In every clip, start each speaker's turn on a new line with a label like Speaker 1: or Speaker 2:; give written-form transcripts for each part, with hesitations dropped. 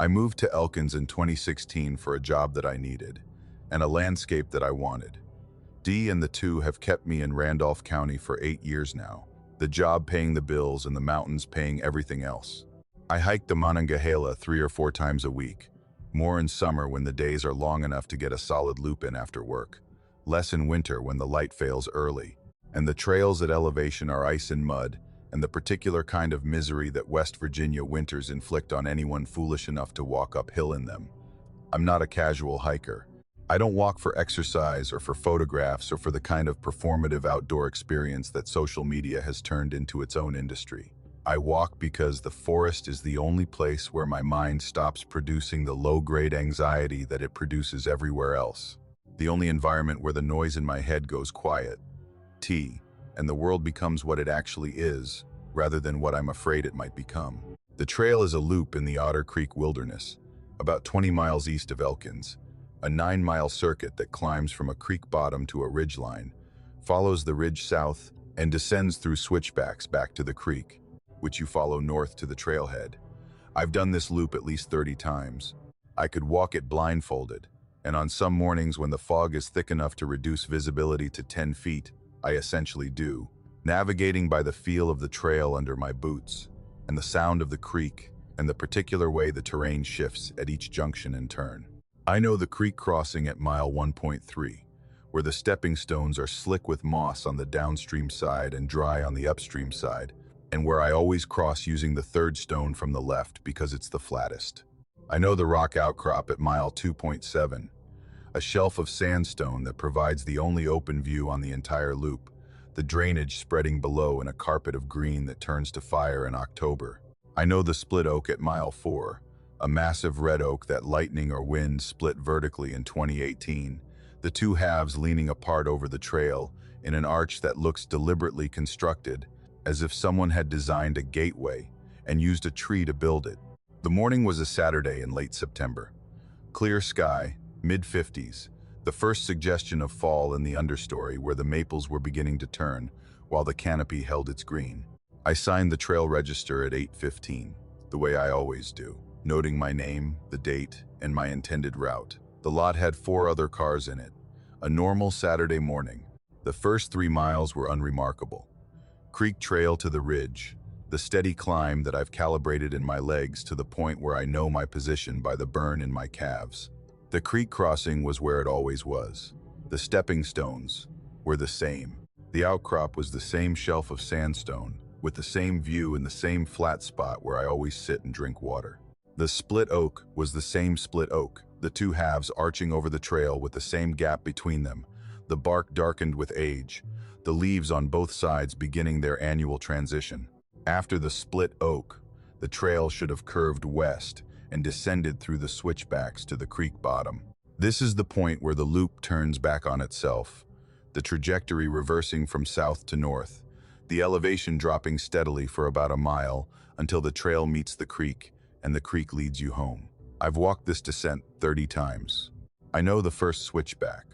Speaker 1: I moved to Elkins in 2016 for a job that I needed, and a landscape that I wanted. Dee and the two have kept me in Randolph County for 8 years now, the job paying the bills and the mountains paying everything else. I hike the Monongahela 3 or 4 times a week, more in summer when the days are long enough to get a solid loop in after work, less in winter when the light fails early, and the trails at elevation are ice and mud, and the particular kind of misery that West Virginia winters inflict on anyone foolish enough to walk uphill in them. I'm not a casual hiker. I don't walk for exercise or for photographs or for the kind of performative outdoor experience that social media has turned into its own industry. I walk because the forest is the only place where my mind stops producing the low-grade anxiety that it produces everywhere else. The only environment where the noise in my head goes quiet, and the world becomes what it actually is, rather than what I'm afraid it might become. The trail is a loop in the Otter Creek Wilderness, about 20 miles east of Elkins, a 9-mile circuit that climbs from a creek bottom to a ridgeline, follows the ridge south, and descends through switchbacks back to the creek, which you follow north to the trailhead. I've done this loop at least 30 times. I could walk it blindfolded, and on some mornings when the fog is thick enough to reduce visibility to 10 feet, I essentially do, navigating by the feel of the trail under my boots, and the sound of the creek, and the particular way the terrain shifts at each junction and turn. I know the creek crossing at mile 1.3, where the stepping stones are slick with moss on the downstream side and dry on the upstream side, and where I always cross using the third stone from the left because it's the flattest. I know the rock outcrop at mile 2.7, a shelf of sandstone that provides the only open view on the entire loop, the drainage spreading below in a carpet of green that turns to fire in October. I know the split oak at mile 4, a massive red oak that lightning or wind split vertically in 2018, the two halves leaning apart over the trail in an arch that looks deliberately constructed, as if someone had designed a gateway and used a tree to build it. The morning was a Saturday in late September. Clear sky, mid-50s, the first suggestion of fall in the understory where the maples were beginning to turn while the canopy held its green. I signed the trail register at 8:15, the way I always do, noting my name, the date, and my intended route. The lot had 4 other cars in it. A normal Saturday morning. The first 3 miles were unremarkable. Creek trail to the ridge, the steady climb that I've calibrated in my legs to the point where I know my position by the burn in my calves. The creek crossing was where it always was. The stepping stones were the same. The outcrop was the same shelf of sandstone, with the same view in the same flat spot where I always sit and drink water. The split oak was the same split oak, the two halves arching over the trail with the same gap between them, the bark darkened with age, the leaves on both sides beginning their annual transition. After the split oak, the trail should have curved west and descended through the switchbacks to the creek bottom. This is the point where the loop turns back on itself, the trajectory reversing from south to north, the elevation dropping steadily for about a mile until the trail meets the creek and the creek leads you home. I've walked this descent 30 times. I know the first switchback,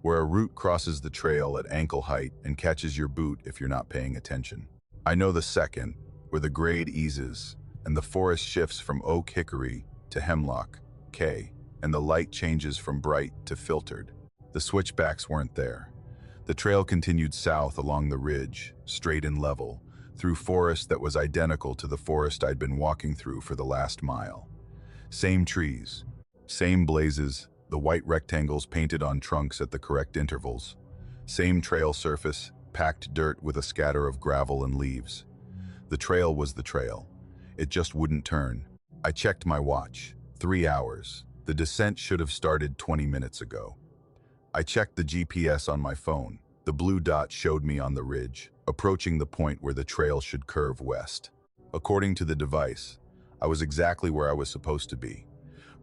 Speaker 1: where a root crosses the trail at ankle height and catches your boot if you're not paying attention. I know the second, where the grade eases and the forest shifts from oak hickory to hemlock, and the light changes from bright to filtered. The switchbacks weren't there. The trail continued south along the ridge, straight and level, through forest that was identical to the forest I'd been walking through for the last mile. Same trees, same blazes, the white rectangles painted on trunks at the correct intervals. Same trail surface, packed dirt with a scatter of gravel and leaves. The trail was the trail. It just wouldn't turn. I checked my watch. 3 hours. The descent should have started 20 minutes ago. I checked the GPS on my phone. The blue dot showed me on the ridge, approaching the point where the trail should curve west. According to the device, I was exactly where I was supposed to be,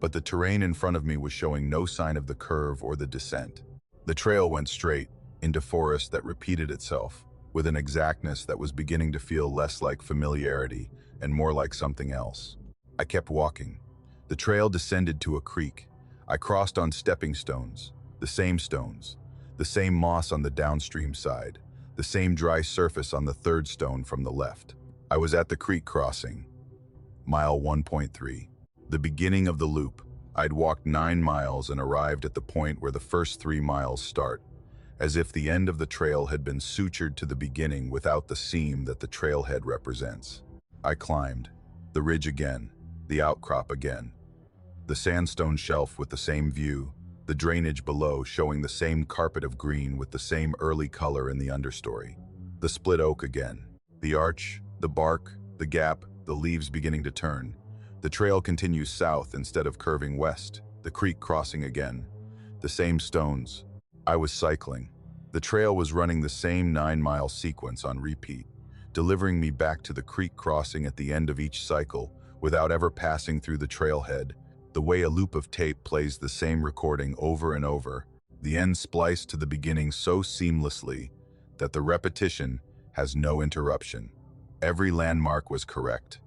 Speaker 1: but the terrain in front of me was showing no sign of the curve or the descent. The trail went straight into forest that repeated itself, with an exactness that was beginning to feel less like familiarity and more like something else. I kept walking. The trail descended to a creek. I crossed on stepping stones, the same moss on the downstream side, the same dry surface on the third stone from the left. I was at the creek crossing, mile 1.3. The beginning of the loop. I'd walked 9 miles and arrived at the point where the first 3 miles start, as if the end of the trail had been sutured to the beginning without the seam that the trailhead represents. I climbed. The ridge again, the outcrop again. The sandstone shelf with the same view, the drainage below showing the same carpet of green with the same early color in the understory. The split oak again. The arch, the bark, the gap, the leaves beginning to turn. The trail continues south instead of curving west, the creek crossing again. The same stones. I was cycling. The trail was running the same 9-mile sequence on repeat, delivering me back to the creek crossing at the end of each cycle without ever passing through the trailhead, the way a loop of tape plays the same recording over and over, the end spliced to the beginning so seamlessly that the repetition has no interruption. Every landmark was correct.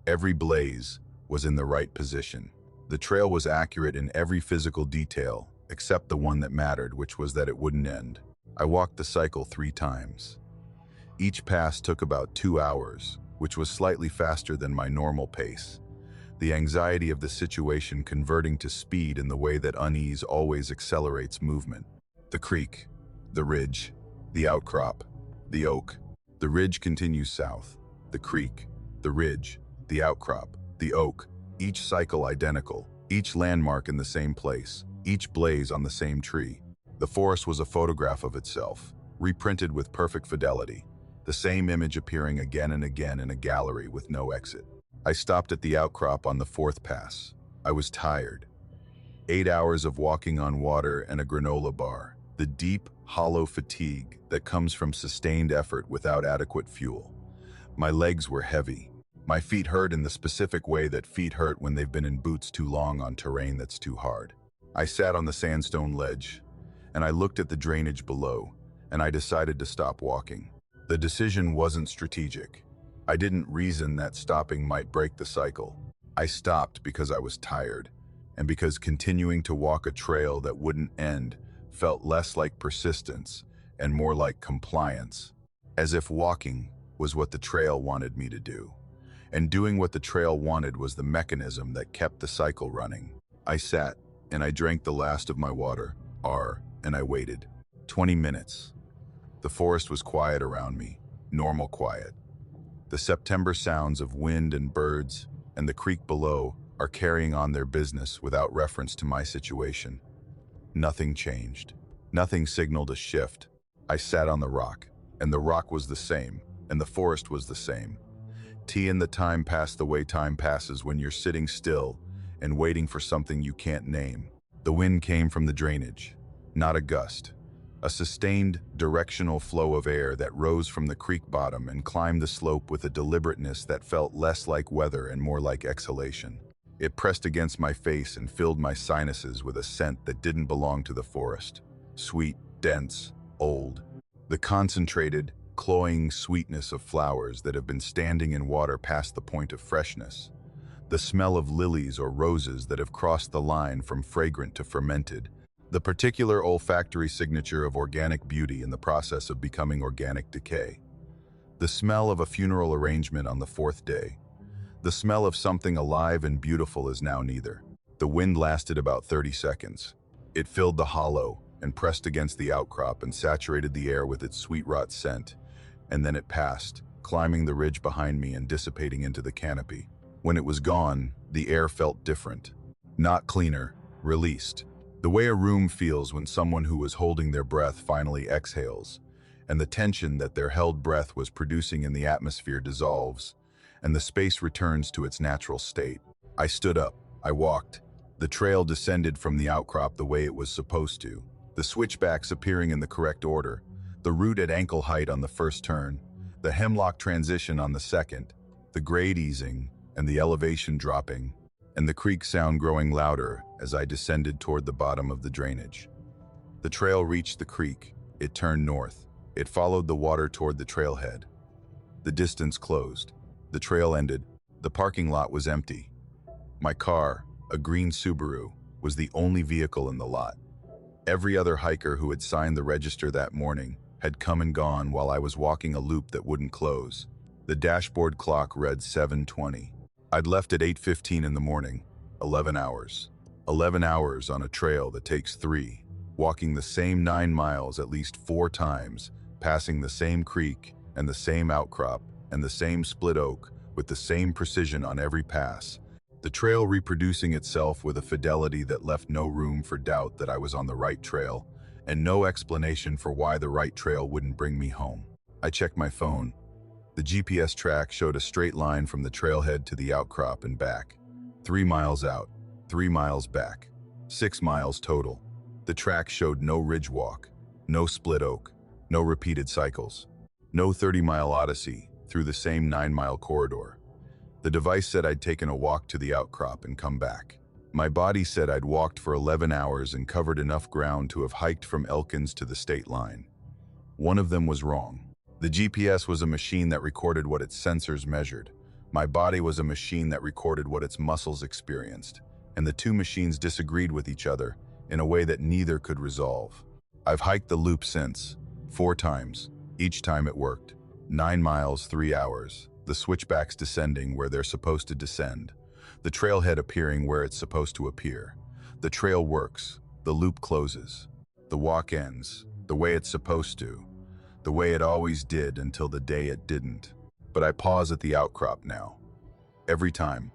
Speaker 1: Every blaze was in the right position. The trail was accurate in every physical detail, except the one that mattered, which was that it wouldn't end. I walked the cycle 3 times. Each pass took about 2 hours, which was slightly faster than my normal pace. The anxiety of the situation converting to speed in the way that unease always accelerates movement. The creek, the ridge, the outcrop, the oak. The ridge continues south. The creek, the ridge, the outcrop, the oak, each cycle identical, each landmark in the same place, each blaze on the same tree. The forest was a photograph of itself, reprinted with perfect fidelity, the same image appearing again and again in a gallery with no exit. I stopped at the outcrop on the 4th pass. I was tired. 8 hours of walking on water and a granola bar, the deep, hollow fatigue that comes from sustained effort without adequate fuel. My legs were heavy. My feet hurt in the specific way that feet hurt when they've been in boots too long on terrain that's too hard. I sat on the sandstone ledge, and I looked at the drainage below, and I decided to stop walking. The decision wasn't strategic. I didn't reason that stopping might break the cycle. I stopped because I was tired, and because continuing to walk a trail that wouldn't end felt less like persistence and more like compliance, as if walking was what the trail wanted me to do. And doing what the trail wanted was the mechanism that kept the cycle running. I sat, and I drank the last of my water, and I waited. 20 minutes. The forest was quiet around me, normal quiet. The September sounds of wind and birds and the creek below are carrying on their business without reference to my situation. Nothing changed. Nothing signaled a shift. I sat on the rock, and the rock was the same, and the forest was the same. And the time passed the way time passes when you're sitting still and waiting for something you can't name. The wind came from the drainage, not a gust. A sustained, directional flow of air that rose from the creek bottom and climbed the slope with a deliberateness that felt less like weather and more like exhalation. It pressed against my face and filled my sinuses with a scent that didn't belong to the forest. Sweet, dense, old. The concentrated, cloying sweetness of flowers that have been standing in water past the point of freshness. The smell of lilies or roses that have crossed the line from fragrant to fermented. The particular olfactory signature of organic beauty in the process of becoming organic decay. The smell of a funeral arrangement on the 4th day. The smell of something alive and beautiful is now neither. The wind lasted about 30 seconds. It filled the hollow and pressed against the outcrop and saturated the air with its sweet rot scent, and then it passed, climbing the ridge behind me and dissipating into the canopy. When it was gone, the air felt different. Not cleaner, released. The way a room feels when someone who was holding their breath finally exhales, and the tension that their held breath was producing in the atmosphere dissolves, and the space returns to its natural state. I stood up. I walked. The trail descended from the outcrop the way it was supposed to, the switchbacks appearing in the correct order, the route at ankle height on the first turn, the hemlock transition on the second, the grade easing, and the elevation dropping, and the creek sound growing louder as I descended toward the bottom of the drainage. The trail reached the creek. It turned north. It followed the water toward the trailhead. The distance closed. The trail ended. The parking lot was empty. My car, a green Subaru, was the only vehicle in the lot. Every other hiker who had signed the register that morning had come and gone while I was walking a loop that wouldn't close. The dashboard clock read 7:20. I'd left at 8:15 in the morning. 11 hours. 11 hours on a trail that takes 3, walking the same 9 miles at least 4 times, passing the same creek and the same outcrop and the same split oak with the same precision on every pass. The trail reproducing itself with a fidelity that left no room for doubt that I was on the right trail, and no explanation for why the right trail wouldn't bring me home. I checked my phone. The GPS track showed a straight line from the trailhead to the outcrop and back. 3 miles out, 3 miles back, 6 miles total. The track showed no ridge walk, no split oak, no repeated cycles, no 30-mile odyssey through the same 9-mile corridor. The device said I'd taken a walk to the outcrop and come back. My body said I'd walked for 11 hours and covered enough ground to have hiked from Elkins to the state line. One of them was wrong. The GPS was a machine that recorded what its sensors measured. My body was a machine that recorded what its muscles experienced, and the two machines disagreed with each other in a way that neither could resolve. I've hiked the loop since, 4 times. Each time it worked. 9 miles, 3 hours. The switchbacks descending where they're supposed to descend. The trailhead appearing where it's supposed to appear. The trail works. The loop closes. The walk ends, the way it's supposed to. The way it always did until the day it didn't. But I pause at the outcrop now. Every time.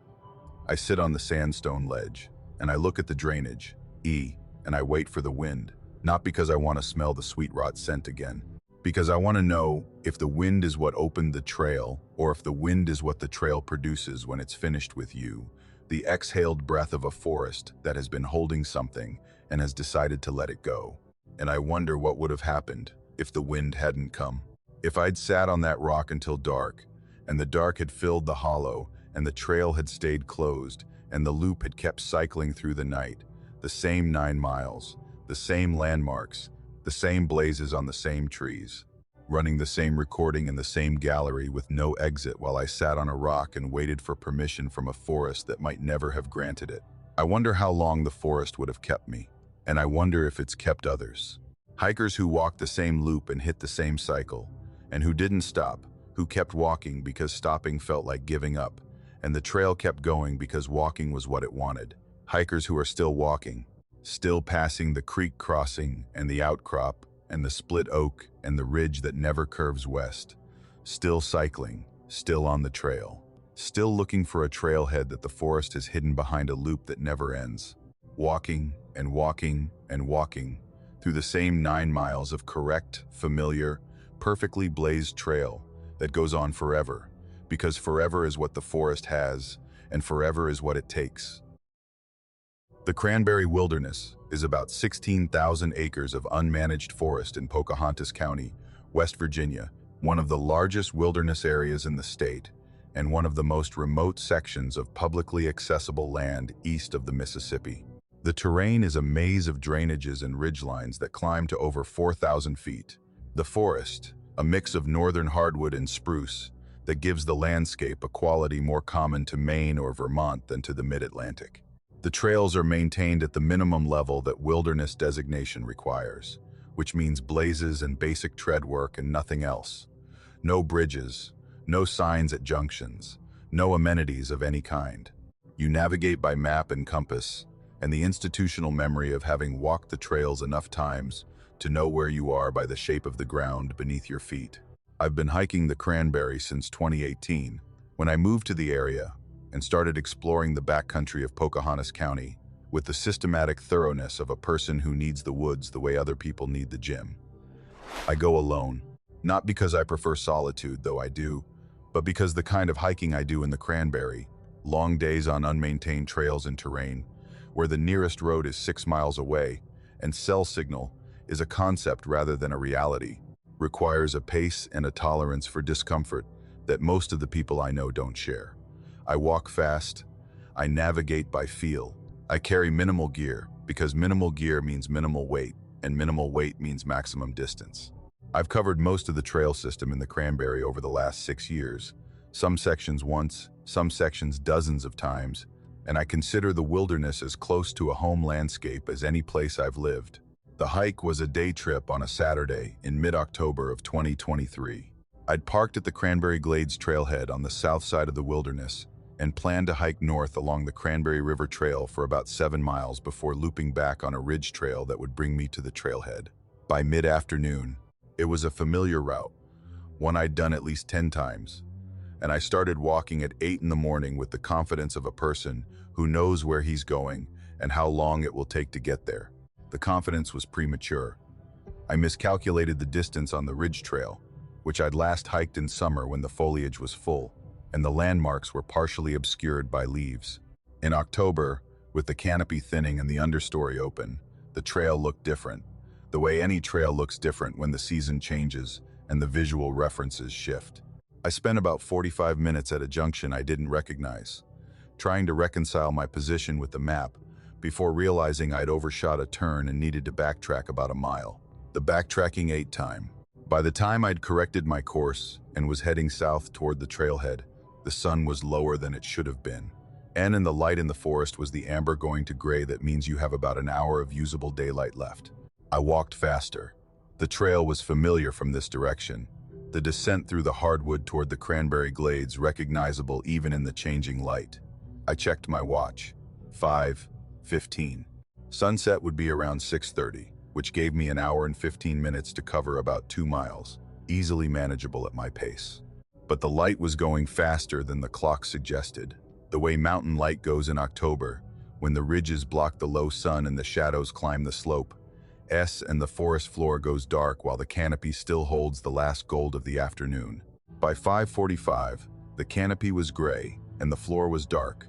Speaker 1: I sit on the sandstone ledge, and I look at the drainage, and I wait for the wind. Not because I want to smell the sweet rot scent again. Because I want to know if the wind is what opened the trail, or if the wind is what the trail produces when it's finished with you. The exhaled breath of a forest that has been holding something and has decided to let it go. And I wonder what would have happened if the wind hadn't come. If I'd sat on that rock until dark, and the dark had filled the hollow, and the trail had stayed closed, and the loop had kept cycling through the night, the same 9 miles, the same landmarks, the same blazes on the same trees, running the same recording in the same gallery with no exit while I sat on a rock and waited for permission from a forest that might never have granted it. I wonder how long the forest would have kept me, and I wonder if it's kept others. Hikers who walked the same loop and hit the same cycle, and who didn't stop, who kept walking because stopping felt like giving up, and the trail kept going because walking was what it wanted. Hikers who are still walking, still passing the creek crossing and the outcrop and the split oak and the ridge that never curves west, still cycling, still on the trail, still looking for a trailhead that the forest has hidden behind a loop that never ends, walking and walking and walking through the same 9 miles of correct, familiar, perfectly blazed trail that goes on forever, because forever is what the forest has, and forever is what it takes. The Cranberry Wilderness is about 16,000 acres of unmanaged forest in Pocahontas County, West Virginia, one of the largest wilderness areas in the state, and one of the most remote sections of publicly accessible land east of the Mississippi. The terrain is a maze of drainages and ridgelines that climb to over 4,000 feet. The forest, a mix of northern hardwood and spruce, that gives the landscape a quality more common to Maine or Vermont than to the mid-Atlantic. The trails are maintained at the minimum level that wilderness designation requires, which means blazes and basic tread work and nothing else. No bridges, no signs at junctions, no amenities of any kind. You navigate by map and compass, and the institutional memory of having walked the trails enough times to know where you are by the shape of the ground beneath your feet. I've been hiking the Cranberry since 2018, when I moved to the area and started exploring the backcountry of Pocahontas County with the systematic thoroughness of a person who needs the woods the way other people need the gym. I go alone, not because I prefer solitude, though I do, but because the kind of hiking I do in the Cranberry, long days on unmaintained trails and terrain, where the nearest road is 6 miles away, and cell signal is a concept rather than a reality, requires a pace and a tolerance for discomfort that most of the people I know don't share. I walk fast, I navigate by feel. I carry minimal gear because minimal gear means minimal weight, and minimal weight means maximum distance. I've covered most of the trail system in the Cranberry over the last 6 years, some sections once, some sections dozens of times, and I consider the wilderness as close to a home landscape as any place I've lived. The hike was a day trip on a Saturday in mid-October of 2023. I'd parked at the Cranberry Glades trailhead on the south side of the wilderness and planned to hike north along the Cranberry River Trail for about 7 miles before looping back on a ridge trail that would bring me to the trailhead. By mid-afternoon, it was a familiar route, one I'd done at least 10 times, and I started walking at 8 in the morning with the confidence of a person who knows where he's going and how long it will take to get there. The confidence was premature. I miscalculated the distance on the ridge trail, which I'd last hiked in summer when the foliage was full, and the landmarks were partially obscured by leaves. In October, with the canopy thinning and the understory open, the trail looked different, the way any trail looks different when the season changes and the visual references shift. I spent about 45 minutes at a junction I didn't recognize, trying to reconcile my position with the map before realizing I'd overshot a turn and needed to backtrack about a mile. The backtracking ate time. By the time I'd corrected my course and was heading south toward the trailhead, the sun was lower than it should have been, and in the light in the forest was the amber going to gray that means you have about an hour of usable daylight left. I walked faster. The trail was familiar from this direction, the descent through the hardwood toward the cranberry glades recognizable even in the changing light. I checked my watch. 5:15. Sunset would be around 6:30, which gave me an hour and 15 minutes to cover about 2 miles, easily manageable at my pace. But the light was going faster than the clock suggested, the way mountain light goes in October, when the ridges block the low sun and the shadows climb the slope, and the forest floor goes dark while the canopy still holds the last gold of the afternoon. By 5:45, the canopy was gray and the floor was dark,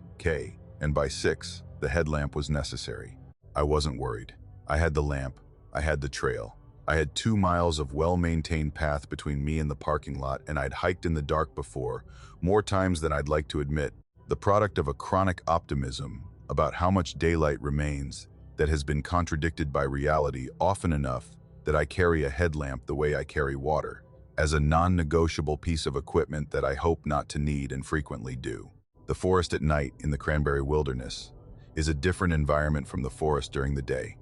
Speaker 1: and by 6, the headlamp was necessary. I wasn't worried. I had the lamp. I had the trail. I had 2 miles of well-maintained path between me and the parking lot, and I'd hiked in the dark before, more times than I'd like to admit, the product of a chronic optimism about how much daylight remains that has been contradicted by reality often enough that I carry a headlamp the way I carry water, as a non-negotiable piece of equipment that I hope not to need and frequently do. The forest at night in the cranberry wilderness is a different environment from the forest during the day.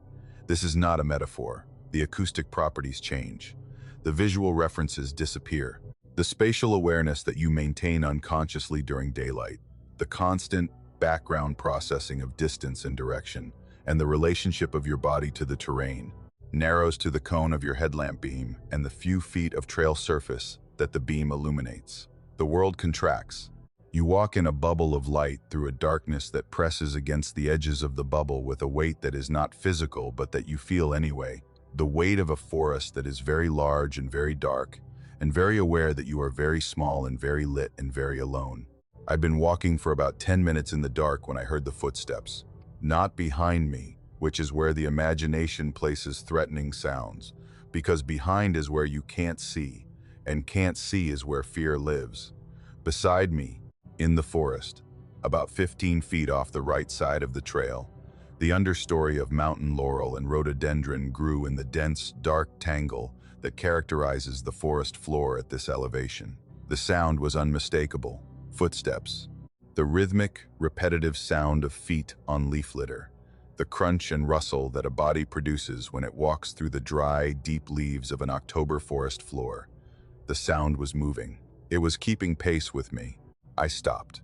Speaker 1: This is not a metaphor. The acoustic properties change. The visual references disappear. The spatial awareness that you maintain unconsciously during daylight, the constant background processing of distance and direction, and the relationship of your body to the terrain, narrows to the cone of your headlamp beam and the few feet of trail surface that the beam illuminates. The world contracts. You walk in a bubble of light through a darkness that presses against the edges of the bubble with a weight that is not physical but that you feel anyway. The weight of a forest that is very large and very dark, and very aware that you are very small and very lit and very alone. I'd been walking for about 10 minutes in the dark when I heard the footsteps. Not behind me, which is where the imagination places threatening sounds, because behind is where you can't see, and can't see is where fear lives. Beside me, in the forest, about 15 feet off the right side of the trail, the understory of mountain laurel and rhododendron grew in the dense, dark tangle that characterizes the forest floor at this elevation. The sound was unmistakable. Footsteps. The rhythmic, repetitive sound of feet on leaf litter. The crunch and rustle that a body produces when it walks through the dry, deep leaves of an October forest floor. The sound was moving. It was keeping pace with me. I stopped.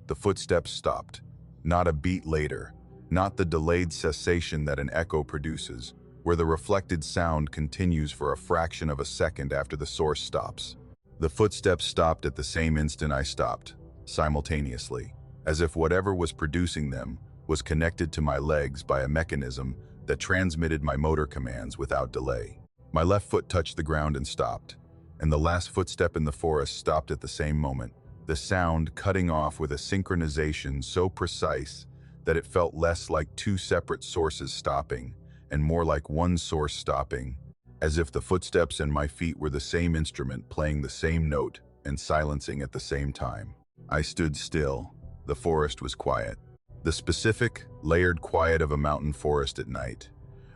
Speaker 1: The footsteps stopped. Not a beat later. Not the delayed cessation that an echo produces, where the reflected sound continues for a fraction of a second after the source stops. The footsteps stopped at the same instant I stopped, simultaneously, as if whatever was producing them was connected to my legs by a mechanism that transmitted my motor commands without delay. My left foot touched the ground and stopped, and the last footstep in the forest stopped at the same moment, the sound cutting off with a synchronization so precise that it felt less like two separate sources stopping and more like one source stopping, as if the footsteps and my feet were the same instrument playing the same note and silencing at the same time. I stood still. The forest was quiet. The specific, layered quiet of a mountain forest at night,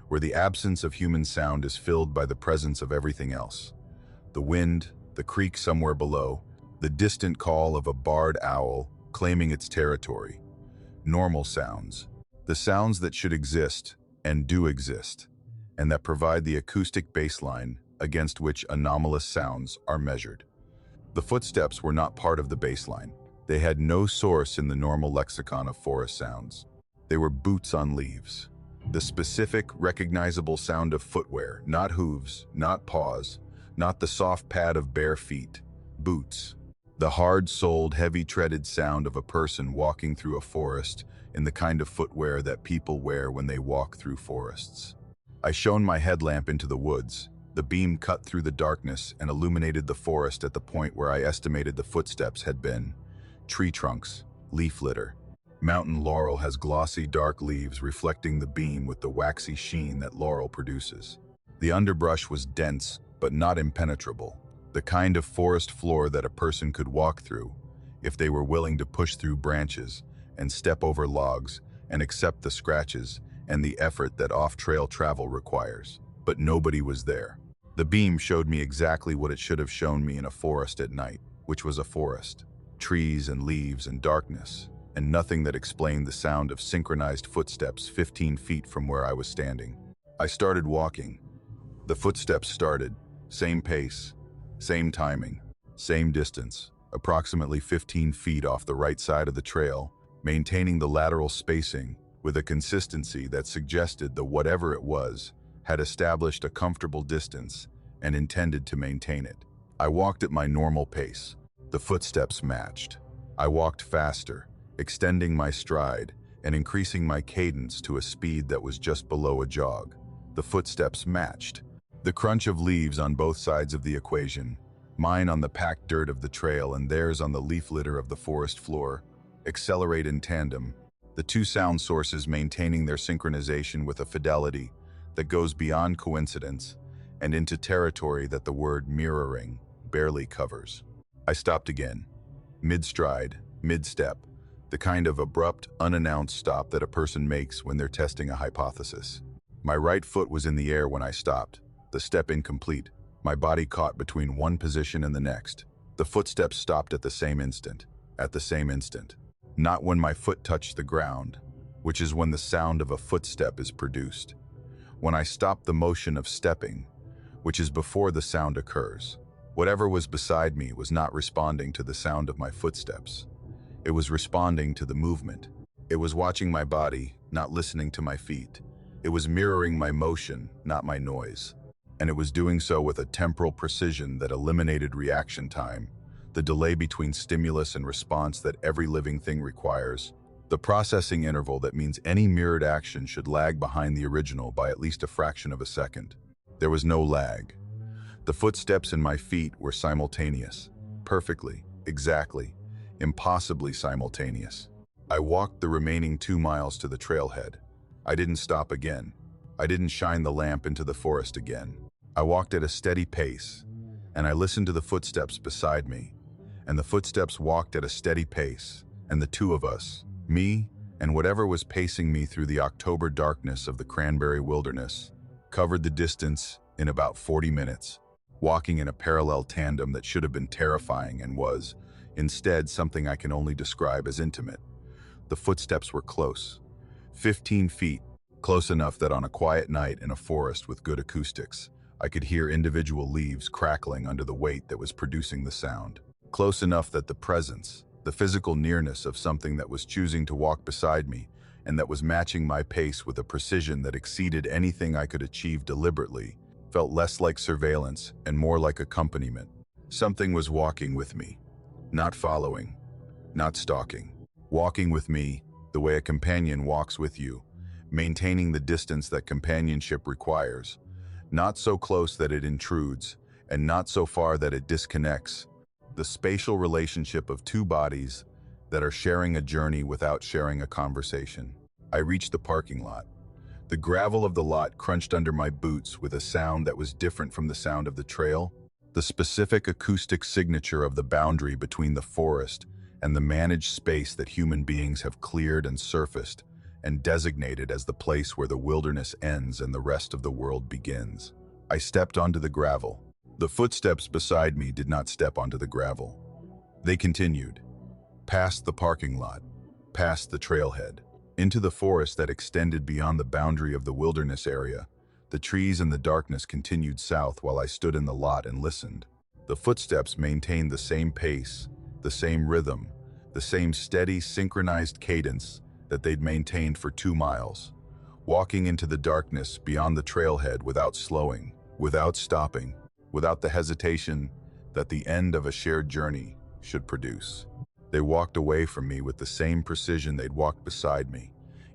Speaker 1: where the absence of human sound is filled by the presence of everything else. The wind, the creek somewhere below, the distant call of a barred owl claiming its territory. Normal sounds, the sounds that should exist and do exist, and that provide the acoustic baseline against which anomalous sounds are measured. The footsteps were not part of the baseline. They had no source in the normal lexicon of forest sounds. They were boots on leaves. The specific, recognizable sound of footwear, not hooves, not paws, not the soft pad of bare feet. Boots. The hard-soled, heavy-treaded sound of a person walking through a forest in the kind of footwear that people wear when they walk through forests. I shone my headlamp into the woods. The beam cut through the darkness and illuminated the forest at the point where I estimated the footsteps had been. Tree trunks, leaf litter. Mountain laurel has glossy, dark leaves reflecting the beam with the waxy sheen that laurel produces. The underbrush was dense, but not impenetrable. The kind of forest floor that a person could walk through, if they were willing to push through branches and step over logs and accept the scratches and the effort that off-trail travel requires. But nobody was there. The beam showed me exactly what it should have shown me in a forest at night, which was a forest. Trees and leaves and darkness, and nothing that explained the sound of synchronized footsteps 15 feet from where I was standing. I started walking. The footsteps started, same pace, same timing, same distance, approximately 15 feet off the right side of the trail, maintaining the lateral spacing with a consistency that suggested that whatever it was had established a comfortable distance and intended to maintain it. I walked at my normal pace. The footsteps matched. I walked faster, extending my stride and increasing my cadence to a speed that was just below a jog. The footsteps matched. The crunch of leaves on both sides of the equation, mine on the packed dirt of the trail and theirs on the leaf litter of the forest floor, accelerate in tandem, the two sound sources maintaining their synchronization with a fidelity that goes beyond coincidence and into territory that the word mirroring barely covers. I stopped again, mid-stride, mid-step, the kind of abrupt, unannounced stop that a person makes when they're testing a hypothesis. My right foot was in the air when I stopped, the step incomplete, my body caught between one position and the next. The footsteps stopped at the same instant, not when my foot touched the ground, which is when the sound of a footstep is produced. When I stopped the motion of stepping, which is before the sound occurs. Whatever was beside me was not responding to the sound of my footsteps. It was responding to the movement. It was watching my body, not listening to my feet. It was mirroring my motion, not my noise. And it was doing so with a temporal precision that eliminated reaction time, the delay between stimulus and response that every living thing requires, the processing interval that means any mirrored action should lag behind the original by at least a fraction of a second. There was no lag. The footsteps in my feet were simultaneous, perfectly, exactly, impossibly simultaneous. I walked the remaining 2 miles to the trailhead. I didn't stop again. I didn't shine the lamp into the forest again. I walked at a steady pace, and I listened to the footsteps beside me, and the footsteps walked at a steady pace, and the two of us, me and whatever was pacing me through the October darkness of the cranberry wilderness, covered the distance in about 40 minutes, walking in a parallel tandem that should have been terrifying and was, instead, something I can only describe as intimate. The footsteps were close, 15 feet, close enough that on a quiet night in a forest with good acoustics, I could hear individual leaves crackling under the weight that was producing the sound. Close enough that the presence, the physical nearness of something that was choosing to walk beside me and that was matching my pace with a precision that exceeded anything I could achieve deliberately, felt less like surveillance and more like accompaniment. Something was walking with me, not following, not stalking. Walking with me the way a companion walks with you, maintaining the distance that companionship requires, not so close that it intrudes, and not so far that it disconnects. The spatial relationship of two bodies that are sharing a journey without sharing a conversation. I reached the parking lot. The gravel of the lot crunched under my boots with a sound that was different from the sound of the trail, the specific acoustic signature of the boundary between the forest and the managed space that human beings have cleared and surfaced and designated as the place where the wilderness ends and the rest of the world begins. I stepped onto the gravel. The footsteps beside me did not step onto the gravel. They continued, past the parking lot, past the trailhead, into the forest that extended beyond the boundary of the wilderness area. The trees and the darkness continued south while I stood in the lot and listened. The footsteps maintained the same pace, the same rhythm, the same steady, synchronized cadence that they'd maintained for 2 miles, walking into the darkness beyond the trailhead without slowing, without stopping, without the hesitation that the end of a shared journey should produce. They walked away from me with the same precision they'd walked beside me,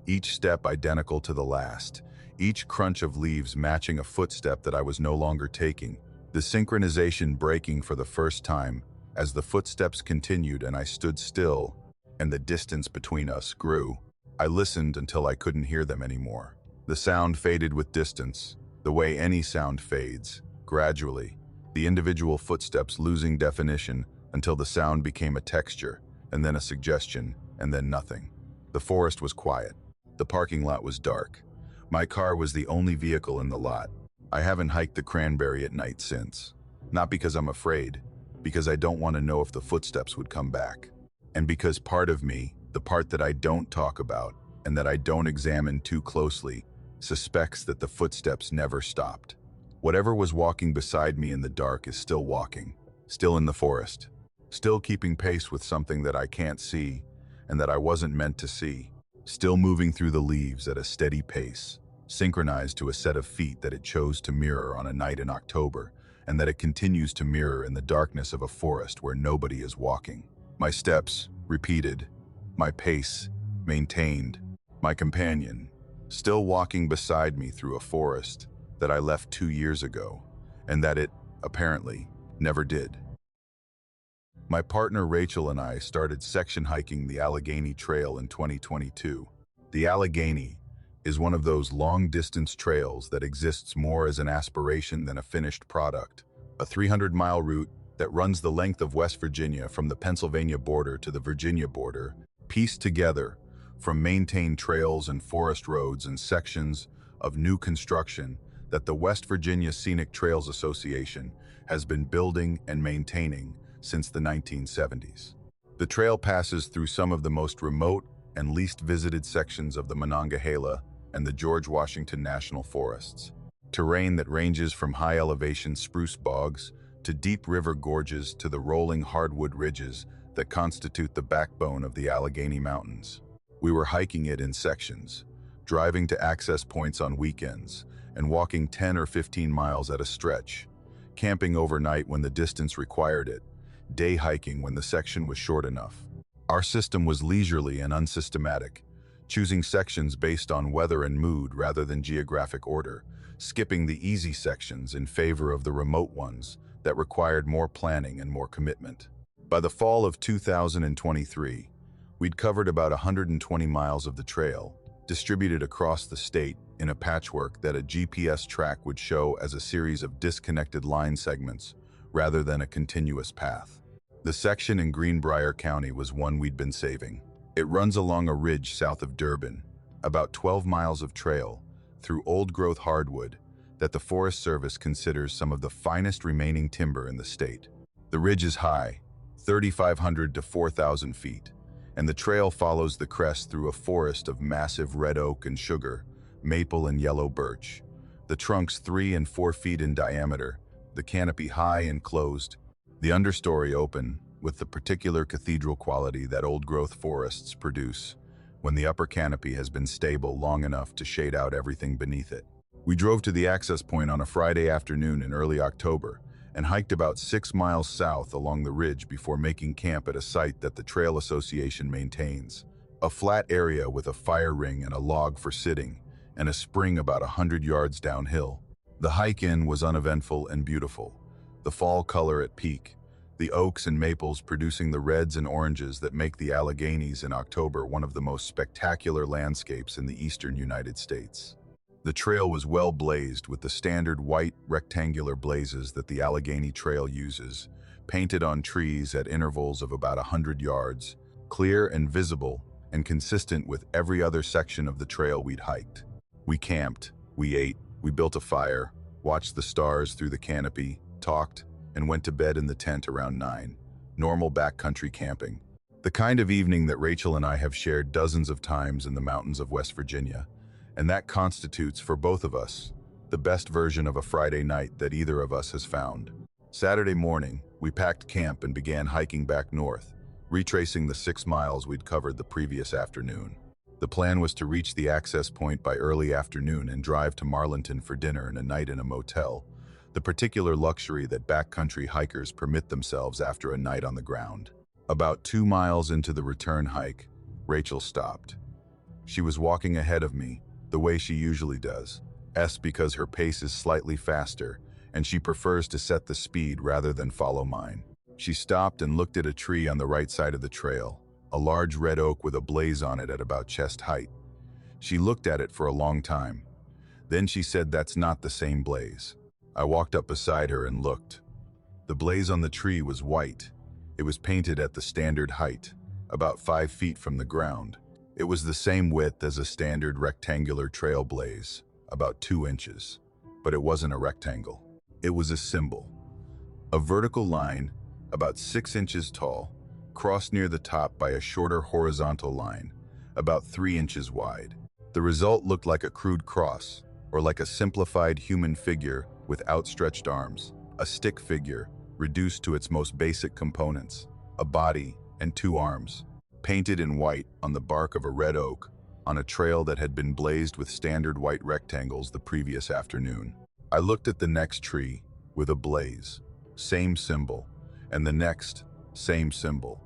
Speaker 1: each step identical to the last, each crunch of leaves matching a footstep that I was no longer taking, the synchronization breaking for the first time as the footsteps continued and I stood still and the distance between us grew. I listened until I couldn't hear them anymore. The sound faded with distance, the way any sound fades, gradually, the individual footsteps losing definition until the sound became a texture, and then a suggestion, and then nothing. The forest was quiet. The parking lot was dark. My car was the only vehicle in the lot. I haven't hiked the Cranberry at night since. Not because I'm afraid, because I don't want to know if the footsteps would come back. And because part of me, the part that I don't talk about and that I don't examine too closely, suspects that the footsteps never stopped. Whatever was walking beside me in the dark is still walking, still in the forest, still keeping pace with something that I can't see and that I wasn't meant to see, still moving through the leaves at a steady pace, synchronized to a set of feet that it chose to mirror on a night in October, and that it continues to mirror in the darkness of a forest where nobody is walking. My steps, repeated. My pace, maintained. My companion, still walking beside me through a forest that I left 2 years ago, and that it, apparently, never did. My partner Rachel and I started section hiking the Allegheny Trail in 2022. The Allegheny is one of those long-distance trails that exists more as an aspiration than a finished product, a 300-mile route that runs the length of West Virginia from the Pennsylvania border to the Virginia border, pieced together from maintained trails and forest roads and sections of new construction that the West Virginia Scenic Trails Association has been building and maintaining since the 1970s. The trail passes through some of the most remote and least visited sections of the Monongahela and the George Washington National Forests, terrain that ranges from high-elevation spruce bogs to deep river gorges to the rolling hardwood ridges that constitute the backbone of the Allegheny Mountains. We were hiking it in sections, driving to access points on weekends, and walking 10 or 15 miles at a stretch, camping overnight when the distance required it, day hiking when the section was short enough. Our system was leisurely and unsystematic, choosing sections based on weather and mood rather than geographic order, skipping the easy sections in favor of the remote ones that required more planning and more commitment. By the fall of 2023, we'd covered about 120 miles of the trail, distributed across the state in a patchwork that a GPS track would show as a series of disconnected line segments rather than a continuous path. The section in Greenbrier County was one we'd been saving. It runs along a ridge south of Durban, about 12 miles of trail, through old-growth hardwood that the Forest Service considers some of the finest remaining timber in the state. The ridge is high, 3,500 to 4,000 feet, and the trail follows the crest through a forest of massive red oak and sugar, maple and yellow birch. The trunks 3 and 4 feet in diameter, the canopy high and closed, the understory open, with the particular cathedral quality that old-growth forests produce when the upper canopy has been stable long enough to shade out everything beneath it. We drove to the access point on a Friday afternoon in early October and hiked about 6 miles south along the ridge before making camp at a site that the Trail Association maintains, a flat area with a fire ring and a log for sitting, and a spring about 100 yards downhill. The hike-in was uneventful and beautiful, the fall color at peak, the oaks and maples producing the reds and oranges that make the Alleghenies in October one of the most spectacular landscapes in the eastern United States. The trail was well blazed with the standard white rectangular blazes that the Allegheny Trail uses, painted on trees at intervals of about 100 yards, clear and visible and consistent with every other section of the trail we'd hiked. We camped, we ate, we built a fire, watched the stars through the canopy, talked, and went to bed in the tent around 9. Normal backcountry camping. The kind of evening that Rachel and I have shared dozens of times in the mountains of West Virginia. And that constitutes, for both of us, the best version of a Friday night that either of us has found. Saturday morning, we packed camp and began hiking back north, retracing the 6 miles we'd covered the previous afternoon. The plan was to reach the access point by early afternoon and drive to Marlinton for dinner and a night in a motel, the particular luxury that backcountry hikers permit themselves after a night on the ground. About 2 miles into the return hike, Rachel stopped. She was walking ahead of me, the way she usually does, because her pace is slightly faster, and she prefers to set the speed rather than follow mine. She stopped and looked at a tree on the right side of the trail, a large red oak with a blaze on it at about chest height. She looked at it for a long time. Then she said, "That's not the same blaze." I walked up beside her and looked. The blaze on the tree was white. It was painted at the standard height, about 5 feet from the ground. It was the same width as a standard rectangular trail blaze, about 2 inches. But it wasn't a rectangle. It was a symbol. A vertical line, about 6 inches tall, crossed near the top by a shorter horizontal line, about 3 inches wide. The result looked like a crude cross, or like a simplified human figure with outstretched arms, a stick figure reduced to its most basic components, a body and 2 arms, painted in white on the bark of a red oak on a trail that had been blazed with standard white rectangles the previous afternoon. I looked at the next tree with a blaze, same symbol, and the next, same symbol.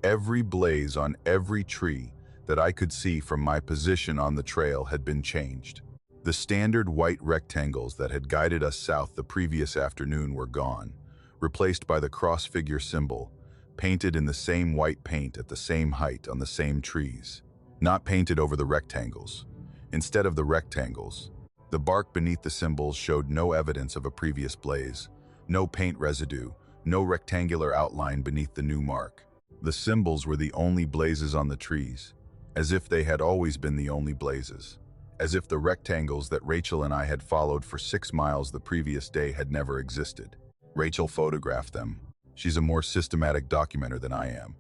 Speaker 1: Every blaze on every tree that I could see from my position on the trail had been changed. The standard white rectangles that had guided us south the previous afternoon were gone, replaced by the cross figure symbol, painted in the same white paint at the same height on the same trees, not painted over the rectangles. Instead of the rectangles, the bark beneath the symbols showed no evidence of a previous blaze, no paint residue, no rectangular outline beneath the new mark. The symbols were the only blazes on the trees, as if they had always been the only blazes, as if the rectangles that Rachel and I had followed for 6 miles the previous day had never existed. Rachel photographed them. She's a more systematic documenter than I am,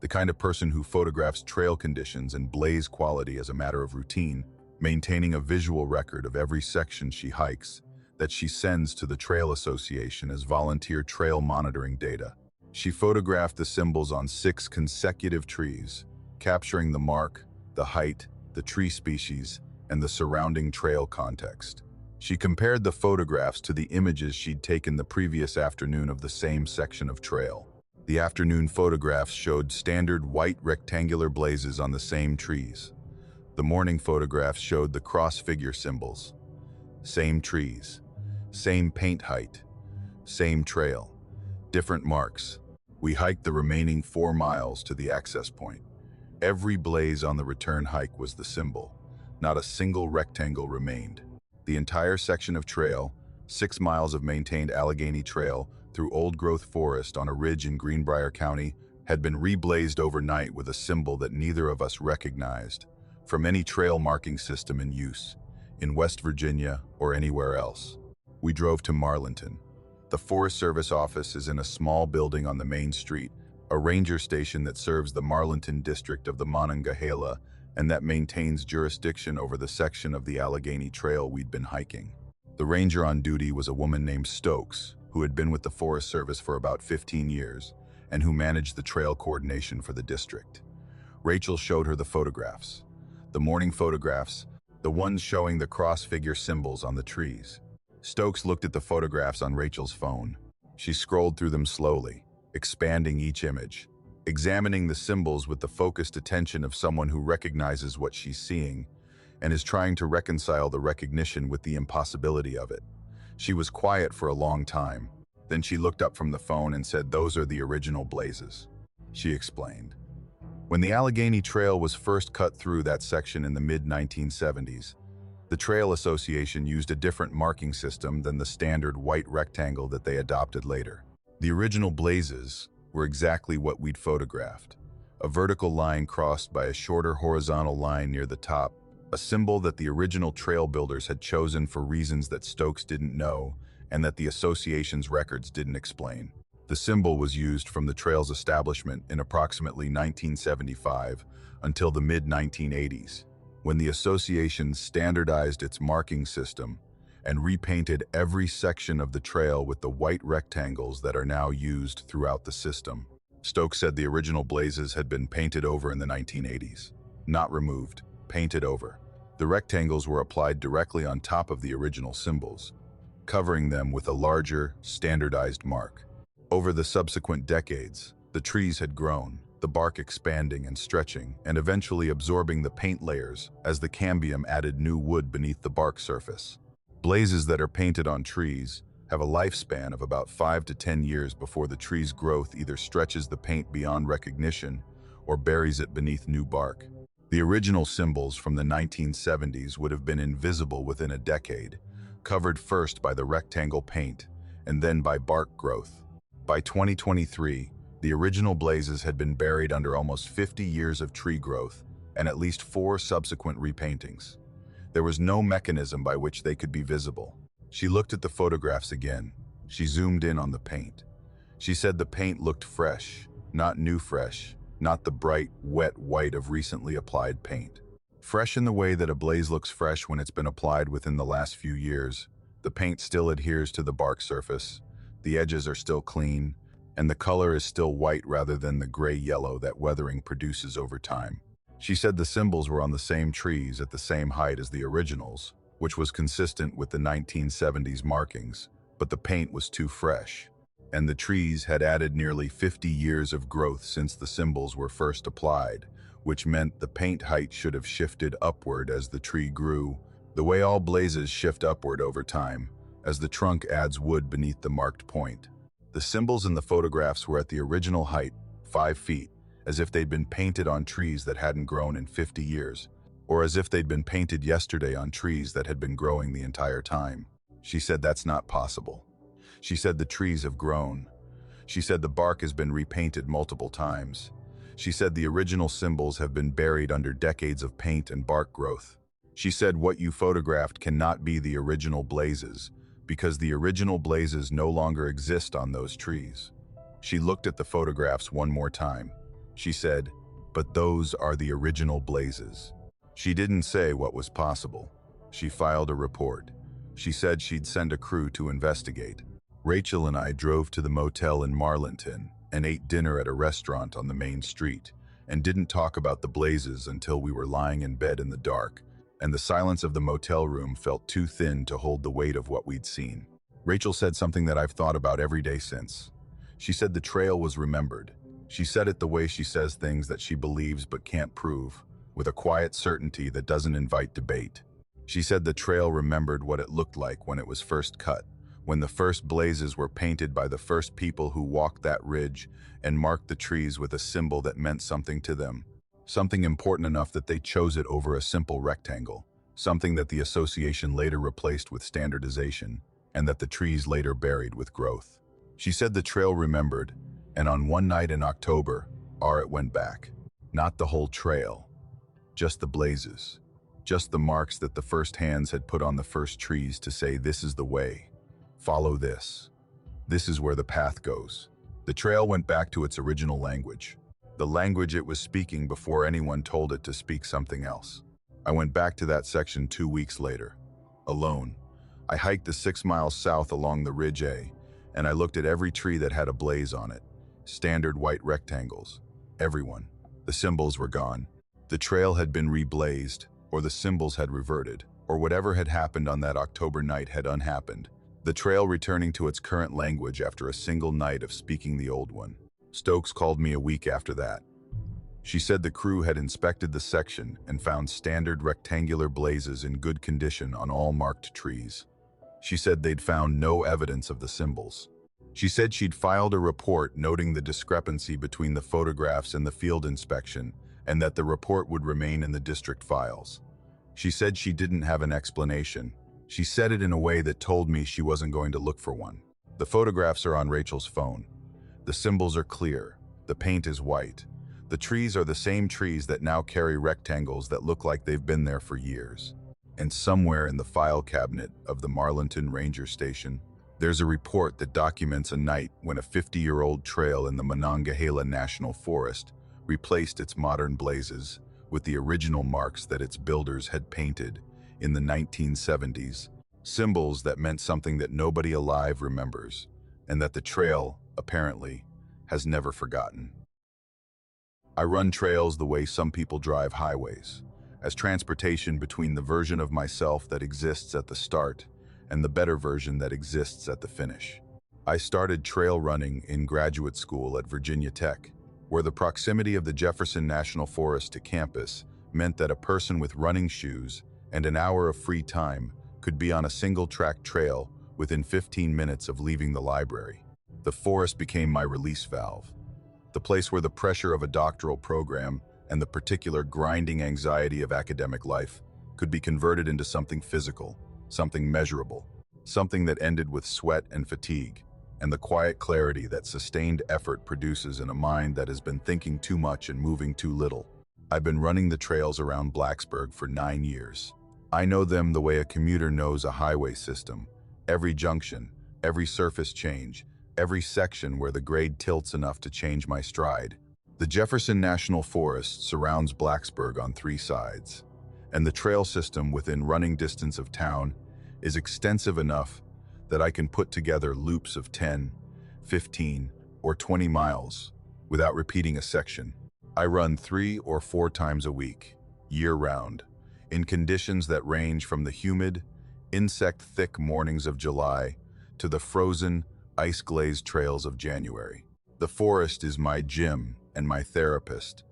Speaker 1: the kind of person who photographs trail conditions and blaze quality as a matter of routine, maintaining a visual record of every section she hikes that she sends to the Trail Association as volunteer trail monitoring data. She photographed the symbols on 6 consecutive trees, capturing the mark, the height, the tree species, and the surrounding trail context. She compared the photographs to the images she'd taken the previous afternoon of the same section of trail. The afternoon photographs showed standard white rectangular blazes on the same trees. The morning photographs showed the cross-figure symbols. Same trees, same paint height, same trail, different marks. We hiked the remaining 4 miles to the access point. Every blaze on the return hike was the symbol. Not a single rectangle remained. The entire section of trail, 6 miles of maintained Allegheny Trail through old-growth forest on a ridge in Greenbrier County, had been reblazed overnight with a symbol that neither of us recognized from any trail marking system in use, in West Virginia or anywhere else. We drove to Marlinton. The Forest Service office is in a small building on the main street, a ranger station that serves the Marlinton district of the Monongahela and that maintains jurisdiction over the section of the Allegheny Trail we'd been hiking. The ranger on duty was a woman named Stokes, who had been with the Forest Service for about 15 years and who managed the trail coordination for the district. Rachel showed her the photographs. The morning photographs, the ones showing the cross-figure symbols on the trees. Stokes looked at the photographs on Rachel's phone. She scrolled through them slowly, expanding each image, examining the symbols with the focused attention of someone who recognizes what she's seeing and is trying to reconcile the recognition with the impossibility of it. She was quiet for a long time. Then she looked up from the phone and said, "Those are the original blazes," she explained. When the Allegheny Trail was first cut through that section in the mid-1970s, the Trail Association used a different marking system than the standard white rectangle that they adopted later. The original blazes were exactly what we'd photographed. A vertical line crossed by a shorter horizontal line near the top, a symbol that the original trail builders had chosen for reasons that Stokes didn't know and that the association's records didn't explain. The symbol was used from the trail's establishment in approximately 1975 until the mid-1980s, when the association standardized its marking system and repainted every section of the trail with the white rectangles that are now used throughout the system. Stokes said the original blazes had been painted over in the 1980s. Not removed, painted over. The rectangles were applied directly on top of the original symbols, covering them with a larger, standardized mark. Over the subsequent decades, the trees had grown, the bark expanding and stretching, and eventually absorbing the paint layers as the cambium added new wood beneath the bark surface. Blazes that are painted on trees have a lifespan of about 5 to 10 years before the tree's growth either stretches the paint beyond recognition or buries it beneath new bark. The original symbols from the 1970s would have been invisible within a decade, covered first by the rectangle paint and then by bark growth. By 2023, the original blazes had been buried under almost 50 years of tree growth and at least 4 subsequent repaintings. There was no mechanism by which they could be visible. She looked at the photographs again. She zoomed in on the paint. She said the paint looked fresh, not new fresh, not the bright, wet white of recently applied paint. Fresh in the way that a blaze looks fresh when it's been applied within the last few years. The paint still adheres to the bark surface, the edges are still clean, and the color is still white rather than the gray-yellow that weathering produces over time. She said the symbols were on the same trees at the same height as the originals, which was consistent with the 1970s markings, but the paint was too fresh, and the trees had added nearly 50 years of growth since the symbols were first applied, which meant the paint height should have shifted upward as the tree grew, the way all blazes shift upward over time, as the trunk adds wood beneath the marked point. The symbols in the photographs were at the original height, 5 feet, as if they'd been painted on trees that hadn't grown in 50 years, or as if they'd been painted yesterday on trees that had been growing the entire time. She said that's not possible. She said the trees have grown. She said the bark has been repainted multiple times. She said the original symbols have been buried under decades of paint and bark growth. She said what you photographed cannot be the original blazes, because the original blazes no longer exist on those trees. She looked at the photographs one more time. She said, but those are the original blazes. She didn't say what was possible. She filed a report. She said she'd send a crew to investigate. Rachel and I drove to the motel in Marlinton and ate dinner at a restaurant on the main street, and didn't talk about the blazes until we were lying in bed in the dark, and the silence of the motel room felt too thin to hold the weight of what we'd seen. Rachel said something that I've thought about every day since. She said the trail was remembered. She said it the way she says things that she believes but can't prove, with a quiet certainty that doesn't invite debate. She said the trail remembered what it looked like when it was first cut, when the first blazes were painted by the first people who walked that ridge and marked the trees with a symbol that meant something to them, something important enough that they chose it over a simple rectangle, something that the association later replaced with standardization, and that the trees later buried with growth. She said the trail remembered, and on one night in October, it went back. Not the whole trail, just the blazes, just the marks that the first hands had put on the first trees to say, this is the way, follow this. This is where the path goes. The trail went back to its original language, the language it was speaking before anyone told it to speak something else. I went back to that section 2 weeks later, alone. I hiked the 6 miles south along the Ridge A, and I looked at every tree that had a blaze on it. Standard white rectangles. Everyone. The symbols were gone. The trail had been reblazed, or the symbols had reverted, or whatever had happened on that October night had unhappened. The trail returning to its current language after a single night of speaking the old one. Stokes called me a week after that. She said the crew had inspected the section and found standard rectangular blazes in good condition on all marked trees. She said they'd found no evidence of the symbols. She said she'd filed a report noting the discrepancy between the photographs and the field inspection, and that the report would remain in the district files. She said she didn't have an explanation. She said it in a way that told me she wasn't going to look for one. The photographs are on Rachel's phone. The symbols are clear. The paint is white. The trees are the same trees that now carry rectangles that look like they've been there for years. And somewhere in the file cabinet of the Marlinton Ranger Station, there's a report that documents a night when a 50-year-old trail in the Monongahela National Forest replaced its modern blazes with the original marks that its builders had painted in the 1970s, symbols that meant something that nobody alive remembers, and that the trail, apparently, has never forgotten. I run trails the way some people drive highways, as transportation between the version of myself that exists at the start and the better version that exists at the finish. I started trail running in graduate school at Virginia Tech, where the proximity of the Jefferson National Forest to campus meant that a person with running shoes and an hour of free time could be on a single-track trail within 15 minutes of leaving the library. The forest became my release valve, the place where the pressure of a doctoral program and the particular grinding anxiety of academic life could be converted into something physical, something measurable, something that ended with sweat and fatigue, and the quiet clarity that sustained effort produces in a mind that has been thinking too much and moving too little. I've been running the trails around Blacksburg for 9 years. I know them the way a commuter knows a highway system. Every junction, every surface change, every section where the grade tilts enough to change my stride. The Jefferson National Forest surrounds Blacksburg on 3 sides, and the trail system within running distance of town is extensive enough that I can put together loops of 10, 15, or 20 miles without repeating a section. I run 3 or 4 times a week, year-round, in conditions that range from the humid, insect-thick mornings of July to the frozen, ice-glazed trails of January. The forest is my gym and my therapist,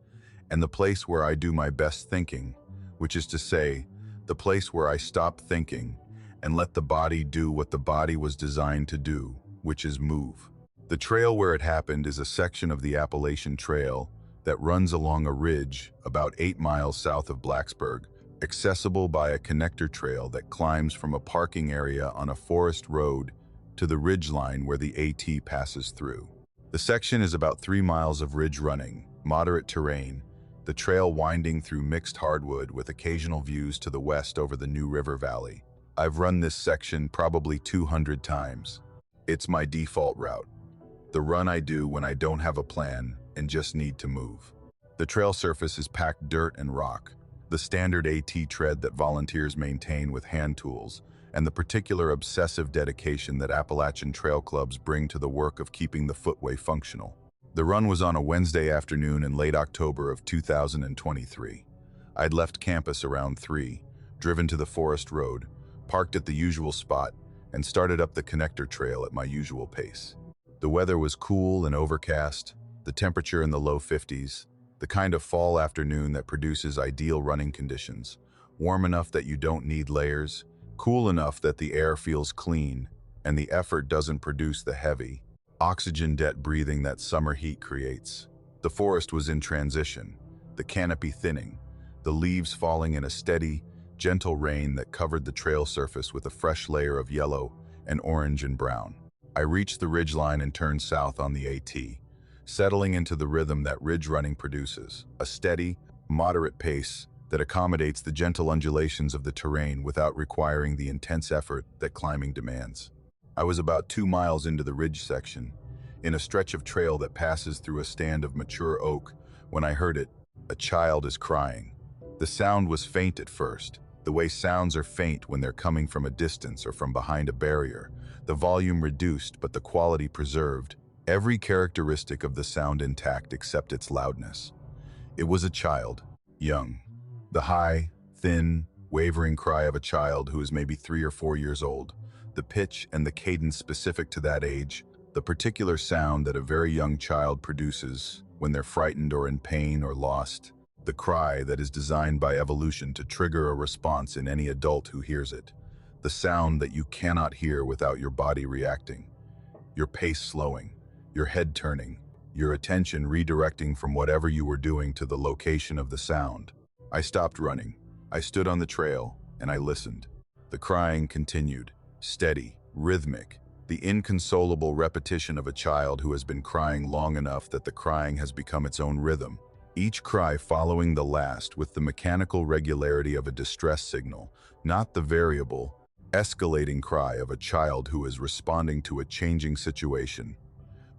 Speaker 1: and the place where I do my best thinking, which is to say, the place where I stop thinking and let the body do what the body was designed to do, which is move. The trail where it happened is a section of the Appalachian Trail that runs along a ridge about 8 miles south of Blacksburg, accessible by a connector trail that climbs from a parking area on a forest road to the ridgeline where the AT passes through. The section is about 3 miles of ridge running, moderate terrain, the trail winding through mixed hardwood with occasional views to the west over the New River Valley. I've run this section probably 200 times. It's my default route, the run I do when I don't have a plan and just need to move. The trail surface is packed dirt and rock, the standard AT tread that volunteers maintain with hand tools, and the particular obsessive dedication that Appalachian trail clubs bring to the work of keeping the footway functional. The run was on a Wednesday afternoon in late October of 2023. I'd left campus around 3, driven to the forest road, parked at the usual spot, and started up the connector trail at my usual pace. The weather was cool and overcast, the temperature in the low 50s, the kind of fall afternoon that produces ideal running conditions, warm enough that you don't need layers, cool enough that the air feels clean, and the effort doesn't produce the heavy, oxygen debt breathing that summer heat creates. The forest was in transition, the canopy thinning, the leaves falling in a steady, gentle rain that covered the trail surface with a fresh layer of yellow and orange and brown. I reached the ridgeline and turned south on the AT, settling into the rhythm that ridge running produces, a steady, moderate pace that accommodates the gentle undulations of the terrain without requiring the intense effort that climbing demands. I was about 2 miles into the ridge section, in a stretch of trail that passes through a stand of mature oak, when I heard it. A child is crying. The sound was faint at first, the way sounds are faint when they're coming from a distance or from behind a barrier, the volume reduced but the quality preserved, every characteristic of the sound intact except its loudness. It was a child, young. The high, thin, wavering cry of a child who is maybe 3 or 4 years old, the pitch and the cadence specific to that age, the particular sound that a very young child produces when they're frightened or in pain or lost, the cry that is designed by evolution to trigger a response in any adult who hears it, the sound that you cannot hear without your body reacting, your pace slowing, your head turning, your attention redirecting from whatever you were doing to the location of the sound. I stopped running. I stood on the trail, and I listened. The crying continued, steady, rhythmic, the inconsolable repetition of a child who has been crying long enough that the crying has become its own rhythm, each cry following the last with the mechanical regularity of a distress signal, not the variable, escalating cry of a child who is responding to a changing situation,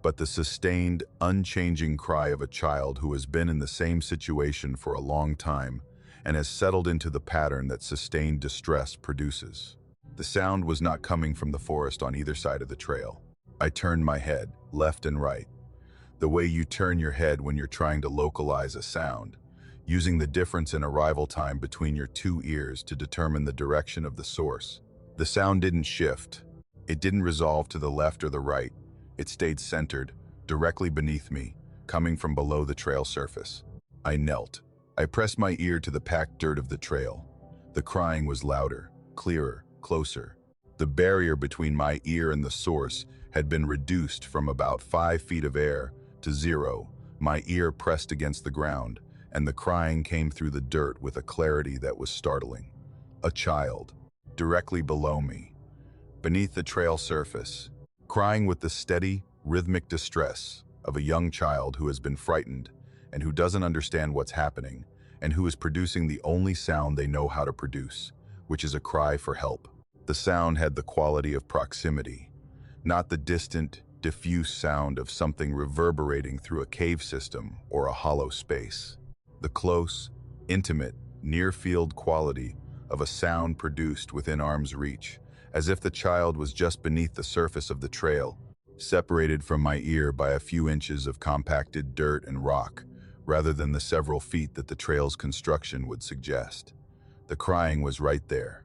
Speaker 1: but the sustained, unchanging cry of a child who has been in the same situation for a long time and has settled into the pattern that sustained distress produces. The sound was not coming from the forest on either side of the trail. I turned my head, left and right. the way you turn your head when you're trying to localize a sound, using the difference in arrival time between your two ears to determine the direction of the source. The sound didn't shift. It didn't resolve to the left or the right. It stayed centered, directly beneath me, coming from below the trail surface. I knelt. I pressed my ear to the packed dirt of the trail. The crying was louder, clearer, closer. The barrier between my ear and the source had been reduced from about 5 feet of air to 0. My ear pressed against the ground, and the crying came through the dirt with a clarity that was startling. A child, directly below me, beneath the trail surface, crying with the steady, rhythmic distress of a young child who has been frightened and who doesn't understand what's happening, and who is producing the only sound they know how to produce, which is a cry for help. The sound had the quality of proximity, not the distant, diffuse sound of something reverberating through a cave system or a hollow space. The close, intimate, near-field quality of a sound produced within arm's reach, as if the child was just beneath the surface of the trail, separated from my ear by a few inches of compacted dirt and rock, rather than the several feet that the trail's construction would suggest. The crying was right there,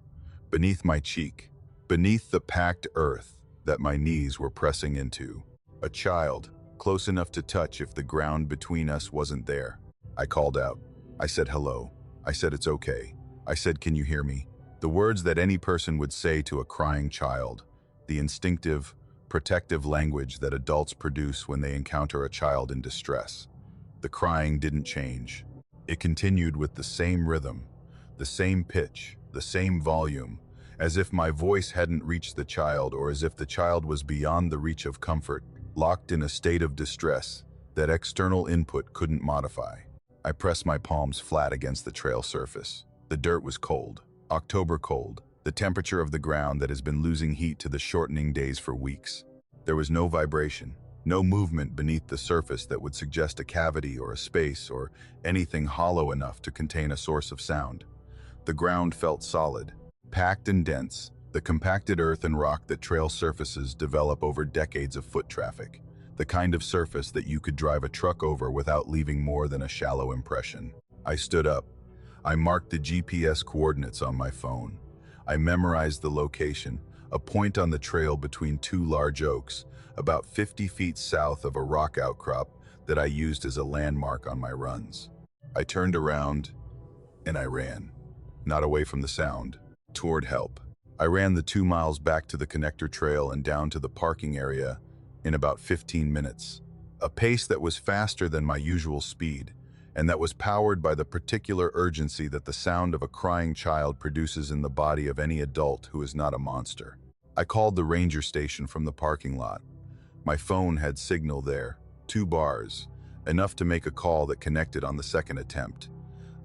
Speaker 1: beneath my cheek, beneath the packed earth that my knees were pressing into. A child, close enough to touch if the ground between us wasn't there. I called out. I said hello. I said it's okay. I said, can you hear me? The words that any person would say to a crying child, the instinctive, protective language that adults produce when they encounter a child in distress. The crying didn't change. It continued with the same rhythm, the same pitch, the same volume, as if my voice hadn't reached the child, or as if the child was beyond the reach of comfort, locked in a state of distress that external input couldn't modify. I pressed my palms flat against the trail surface. The dirt was cold, October cold, the temperature of the ground that has been losing heat to the shortening days for weeks. There was no vibration, no movement beneath the surface that would suggest a cavity or a space or anything hollow enough to contain a source of sound. The ground felt solid, packed and dense, the compacted earth and rock that trail surfaces develop over decades of foot traffic, the kind of surface that you could drive a truck over without leaving more than a shallow impression. I stood up. I marked the GPS coordinates on my phone. I memorized the location, a point on the trail between two large oaks, about 50 feet south of a rock outcrop that I used as a landmark on my runs. I turned around and I ran, not away from the sound, toward help. I ran the 2 miles back to the connector trail and down to the parking area in about 15 minutes, a pace that was faster than my usual speed, and that was powered by the particular urgency that the sound of a crying child produces in the body of any adult who is not a monster. I called the ranger station from the parking lot. My phone had signal there, 2 bars, enough to make a call that connected on the second attempt.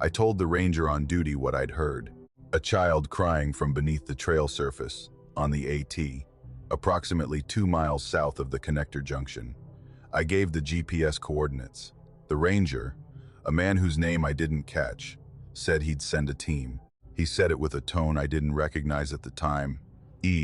Speaker 1: I told the ranger on duty what I'd heard. A child crying from beneath the trail surface, on the AT, approximately 2 miles south of the connector junction. I gave the GPS coordinates. The ranger, a man whose name I didn't catch, said he'd send a team. He said it with a tone I didn't recognize at the time,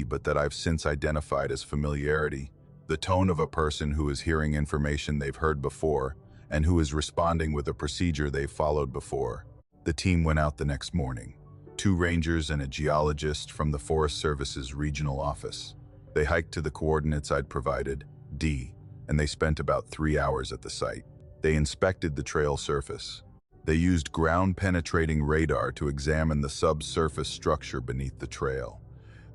Speaker 1: but that I've since identified as familiarity, the tone of a person who is hearing information they've heard before and who is responding with a procedure they've followed before. The team went out the next morning. 2 rangers and a geologist from the Forest Service's regional office. They hiked to the coordinates I'd provided, D, and they spent about 3 hours at the site. They inspected the trail surface. They used ground-penetrating radar to examine the subsurface structure beneath the trail.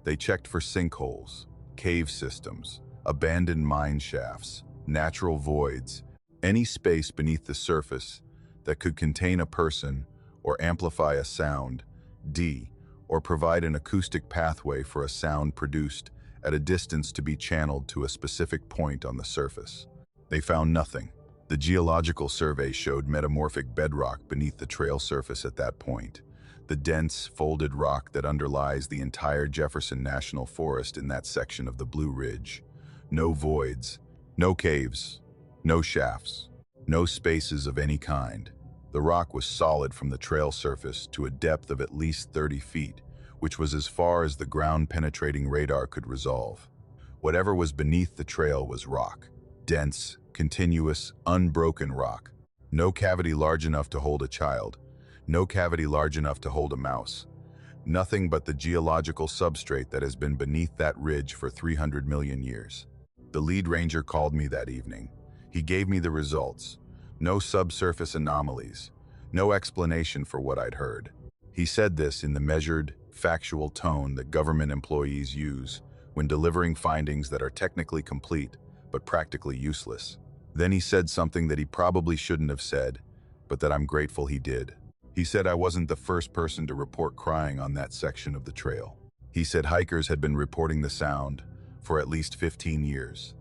Speaker 1: They checked for sinkholes, cave systems, abandoned mine shafts, natural voids, any space beneath the surface that could contain a person or amplify a sound, D, or provide an acoustic pathway for a sound produced at a distance to be channeled to a specific point on the surface. They found nothing. The geological survey showed metamorphic bedrock beneath the trail surface at that point, the dense, folded rock that underlies the entire Jefferson National Forest in that section of the Blue Ridge. No voids, no caves, no shafts, no spaces of any kind. The rock was solid from the trail surface to a depth of at least 30 feet, which was as far as the ground-penetrating radar could resolve. Whatever was beneath the trail was rock, dense, continuous, unbroken rock. No cavity large enough to hold a child. No cavity large enough to hold a mouse. Nothing but the geological substrate that has been beneath that ridge for 300 million years. The lead ranger called me that evening. He gave me the results. No subsurface anomalies. No explanation for what I'd heard. He said this in the measured, factual tone that government employees use when delivering findings that are technically complete but practically useless. Then he said something that he probably shouldn't have said, but that I'm grateful he did. He said I wasn't the first person to report crying on that section of the trail. He said hikers had been reporting the sound for at least 15 years.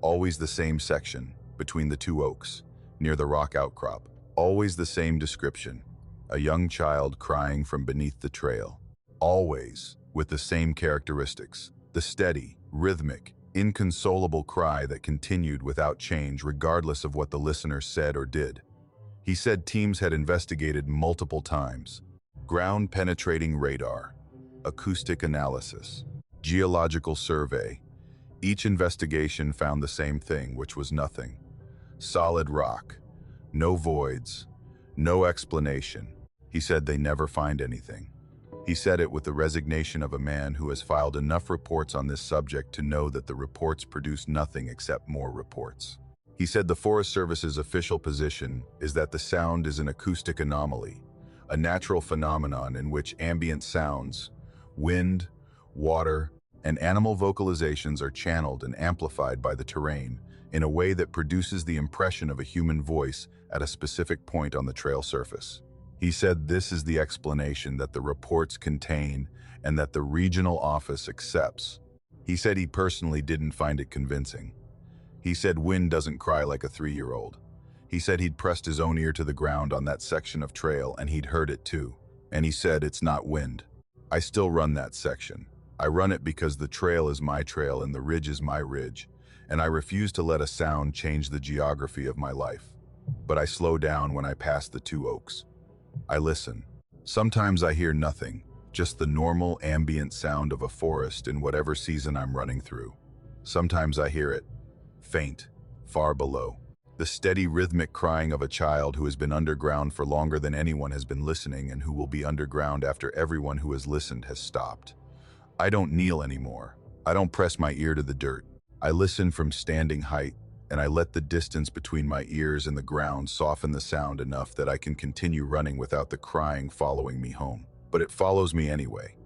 Speaker 1: Always the same section, between the two oaks, near the rock outcrop. Always the same description, a young child crying from beneath the trail. Always with the same characteristics, the steady, rhythmic, inconsolable cry that continued without change regardless of what the listener said or did. He said teams had investigated multiple times. Ground-penetrating radar, acoustic analysis, geological survey. Each investigation found the same thing, which was nothing. Solid rock, no voids, no explanation. He said they never find anything. He said it with the resignation of a man who has filed enough reports on this subject to know that the reports produce nothing except more reports. He said the Forest Service's official position is that the sound is an acoustic anomaly, a natural phenomenon in which ambient sounds, wind, water, and animal vocalizations are channeled and amplified by the terrain in a way that produces the impression of a human voice at a specific point on the trail surface. He said this is the explanation that the reports contain and that the regional office accepts. He said he personally didn't find it convincing. He said wind doesn't cry like a 3-year-old. He said he'd pressed his own ear to the ground on that section of trail and he'd heard it too. And he said it's not wind. I still run that section. I run it because the trail is my trail and the ridge is my ridge, and I refuse to let a sound change the geography of my life. But I slow down when I pass the two oaks. I listen. Sometimes I hear nothing, just the normal ambient sound of a forest in whatever season I'm running through. Sometimes I hear it, faint, far below. The steady rhythmic crying of a child who has been underground for longer than anyone has been listening and who will be underground after everyone who has listened has stopped. I don't kneel anymore. I don't press my ear to the dirt. I listen from standing height, and I let the distance between my ears and the ground soften the sound enough that I can continue running without the crying following me home. But it follows me anyway.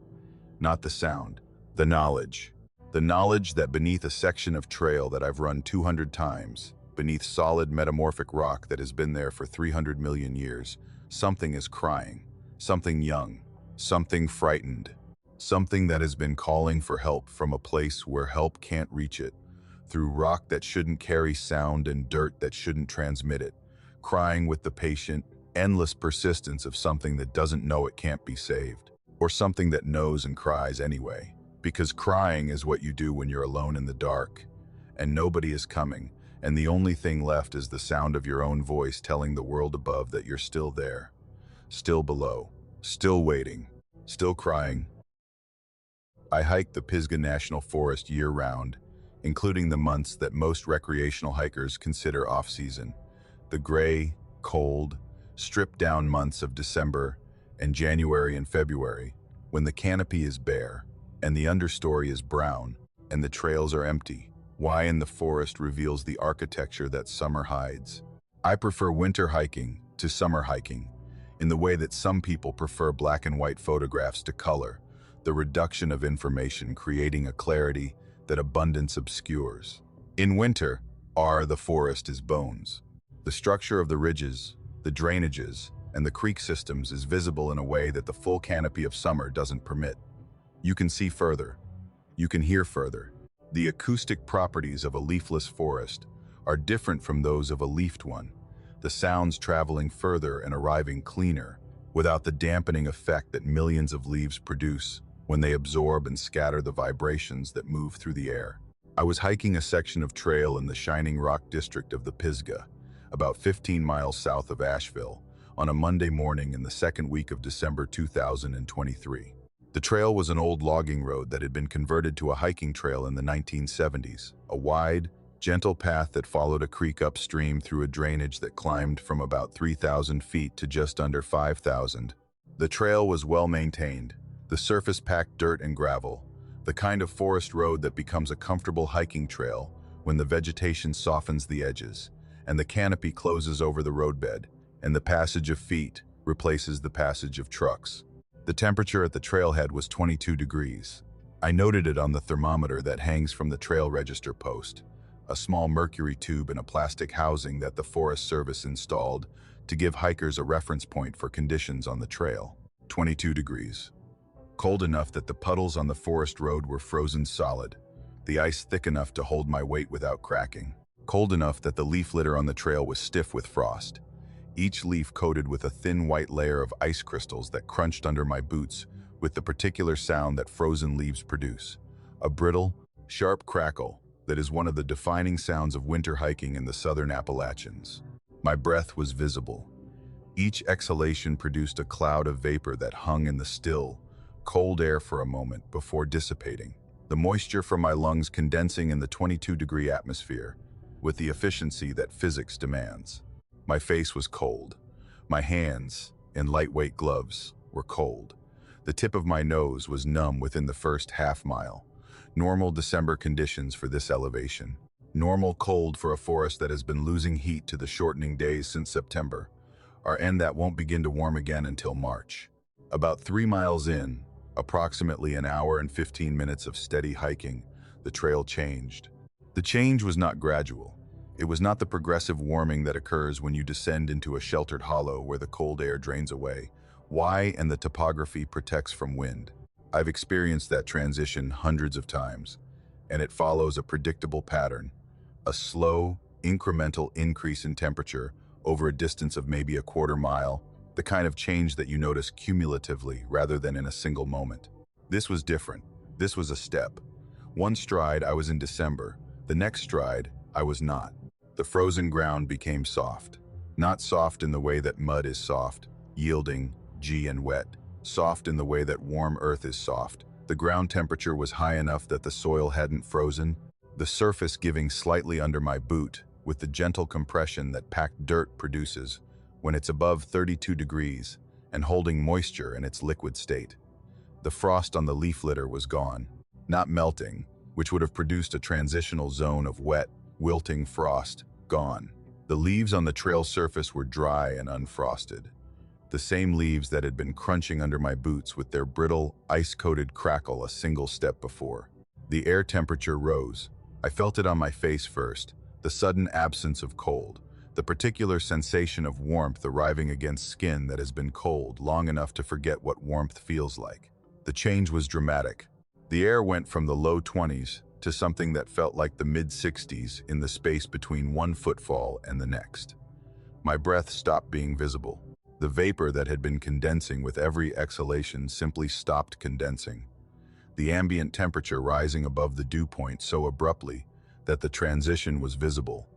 Speaker 1: Not the sound, the knowledge. The knowledge that beneath a section of trail that I've run 200 times, beneath solid metamorphic rock that has been there for 300 million years, something is crying, something young, something frightened, something that has been calling for help from a place where help can't reach it, through rock that shouldn't carry sound and dirt that shouldn't transmit it, crying with the patient, endless persistence of something that doesn't know it can't be saved, or something that knows and cries anyway. Because crying is what you do when you're alone in the dark, and nobody is coming, and the only thing left is the sound of your own voice telling the world above that you're still there, still below, still waiting, still crying. I hike the Pisgah National Forest year-round, including the months that most recreational hikers consider off-season, the gray, cold, stripped-down months of December and January and February, when the canopy is bare, and the understory is brown, and the trails are empty. Why in the forest reveals the architecture that summer hides. I prefer winter hiking to summer hiking, in the way that some people prefer black and white photographs to color, the reduction of information creating a clarity that abundance obscures. In winter, the forest is bones. The structure of the ridges, the drainages, and the creek systems is visible in a way that the full canopy of summer doesn't permit. You can see further. You can hear further. The acoustic properties of a leafless forest are different from those of a leafed one, the sounds traveling further and arriving cleaner, without the dampening effect that millions of leaves produce when they absorb and scatter the vibrations that move through the air. I was hiking a section of trail in the Shining Rock district of the Pisgah, about 15 miles south of Asheville, on a Monday morning in the second week of December 2023. The trail was an old logging road that had been converted to a hiking trail in the 1970s, a wide, gentle path that followed a creek upstream through a drainage that climbed from about 3,000 feet to just under 5,000. The trail was well maintained, the surface packed dirt and gravel, the kind of forest road that becomes a comfortable hiking trail when the vegetation softens the edges, and the canopy closes over the roadbed, and the passage of feet replaces the passage of trucks. The temperature at the trailhead was 22 degrees. I noted it on the thermometer that hangs from the trail register post, a small mercury tube in a plastic housing that the Forest Service installed to give hikers a reference point for conditions on the trail. 22 degrees. Cold enough that the puddles on the forest road were frozen solid, the ice thick enough to hold my weight without cracking. Cold enough that the leaf litter on the trail was stiff with frost, each leaf coated with a thin white layer of ice crystals that crunched under my boots with the particular sound that frozen leaves produce, a brittle, sharp crackle that is one of the defining sounds of winter hiking in the southern Appalachians. My breath was visible. Each exhalation produced a cloud of vapor that hung in the still, cold air for a moment before dissipating, the moisture from my lungs condensing in the 22-degree atmosphere with the efficiency that physics demands. My face was cold. My hands, in lightweight gloves, were cold. The tip of my nose was numb within the first half-mile. Normal December conditions for this elevation. Normal cold for a forest that has been losing heat to the shortening days since September, and that won't begin to warm again until March. About 3 miles in, approximately an hour and 15 minutes of steady hiking, the trail changed. The change was not gradual. It was not the progressive warming that occurs when you descend into a sheltered hollow where the cold air drains away. And the topography protects from wind. I've experienced that transition hundreds of times, and it follows a predictable pattern, a slow, incremental increase in temperature over a distance of maybe a quarter mile, the kind of change that you notice cumulatively rather than in a single moment. This was different. This was a step. One stride I was in December, the next stride I was not. The frozen ground became soft. Not soft in the way that mud is soft, yielding, and wet. Soft in the way that warm earth is soft. The ground temperature was high enough that the soil hadn't frozen, the surface giving slightly under my boot with the gentle compression that packed dirt produces when it's above 32 degrees and holding moisture in its liquid state. The frost on the leaf litter was gone, not melting, which would have produced a transitional zone of wet, wilting frost, gone. The leaves on the trail surface were dry and unfrosted. The same leaves that had been crunching under my boots with their brittle, ice-coated crackle a single step before. The air temperature rose. I felt it on my face first, the sudden absence of cold, the particular sensation of warmth arriving against skin that has been cold long enough to forget what warmth feels like. The change was dramatic. The air went from the low 20s to something that felt like the mid-60s in the space between one footfall and the next. My breath stopped being visible. The vapor that had been condensing with every exhalation simply stopped condensing, the ambient temperature rising above the dew point so abruptly that the transition was visible.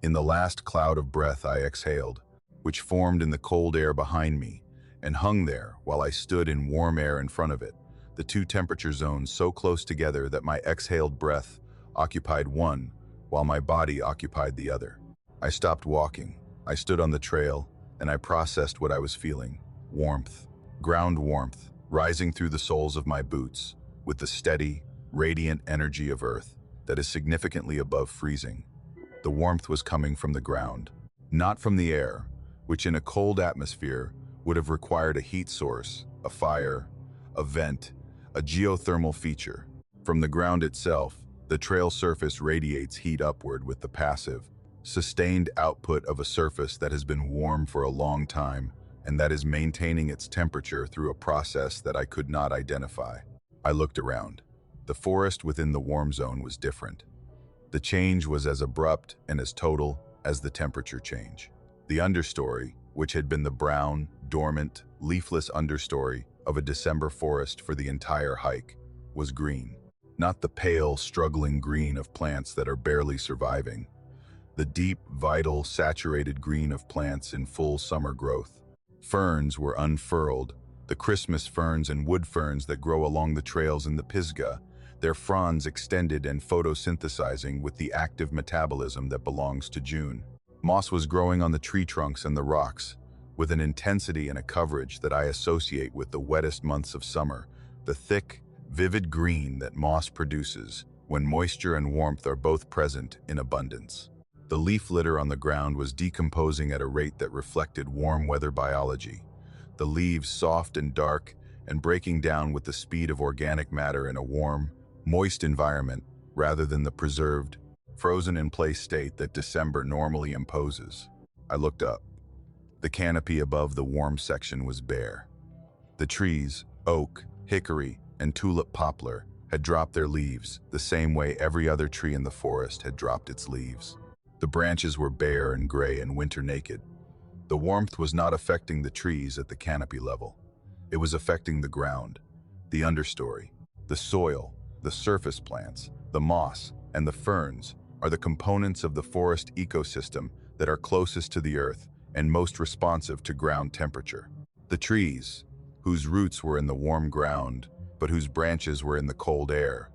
Speaker 1: In the last cloud of breath I exhaled, which formed in the cold air behind me and hung there while I stood in warm air in front of it, the two temperature zones so close together that my exhaled breath occupied one while my body occupied the other. I stopped walking. I stood on the trail, and I processed what I was feeling. Warmth, ground warmth, rising through the soles of my boots with the steady, radiant energy of earth that is significantly above freezing. The warmth was coming from the ground, not from the air, which in a cold atmosphere would have required a heat source, a fire, a vent, a geothermal feature. From the ground itself, the trail surface radiates heat upward with the passive, sustained output of a surface that has been warm for a long time and that is maintaining its temperature through a process that I could not identify. I looked around. The forest within the warm zone was different. The change was as abrupt and as total as the temperature change. The understory, which had been the brown, dormant, leafless understory of a December forest for the entire hike, was green. Not the pale, struggling green of plants that are barely surviving. The deep, vital, saturated green of plants in full summer growth. Ferns were unfurled, the Christmas ferns and wood ferns that grow along the trails in the Pisgah, their fronds extended and photosynthesizing with the active metabolism that belongs to June. Moss was growing on the tree trunks and the rocks, with an intensity and a coverage that I associate with the wettest months of summer, the thick, vivid green that moss produces when moisture and warmth are both present in abundance. The leaf litter on the ground was decomposing at a rate that reflected warm weather biology, the leaves soft and dark and breaking down with the speed of organic matter in a warm, moist environment rather than the preserved, frozen-in-place state that December normally imposes. I looked up. The canopy above the warm section was bare. The trees, oak, hickory, and tulip poplar, had dropped their leaves the same way every other tree in the forest had dropped its leaves. The branches were bare and gray and winter naked. The warmth was not affecting the trees at the canopy level. It was affecting the ground, the understory, the soil, the surface plants, the moss, and the ferns are the components of the forest ecosystem that are closest to the earth and most responsive to ground temperature. The trees, whose roots were in the warm ground, but whose branches were in the cold air,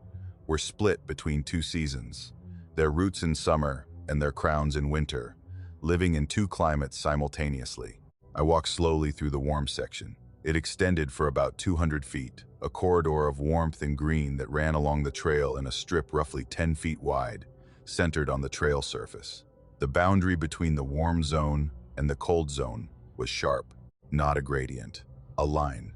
Speaker 1: were split between two seasons, their roots in summer and their crowns in winter, living in two climates simultaneously. I walked slowly through the warm section. It extended for about 200 feet, a corridor of warmth and green that ran along the trail in a strip roughly 10 feet wide, centered on the trail surface. The boundary between the warm zone and the cold zone was sharp, not a gradient, a line.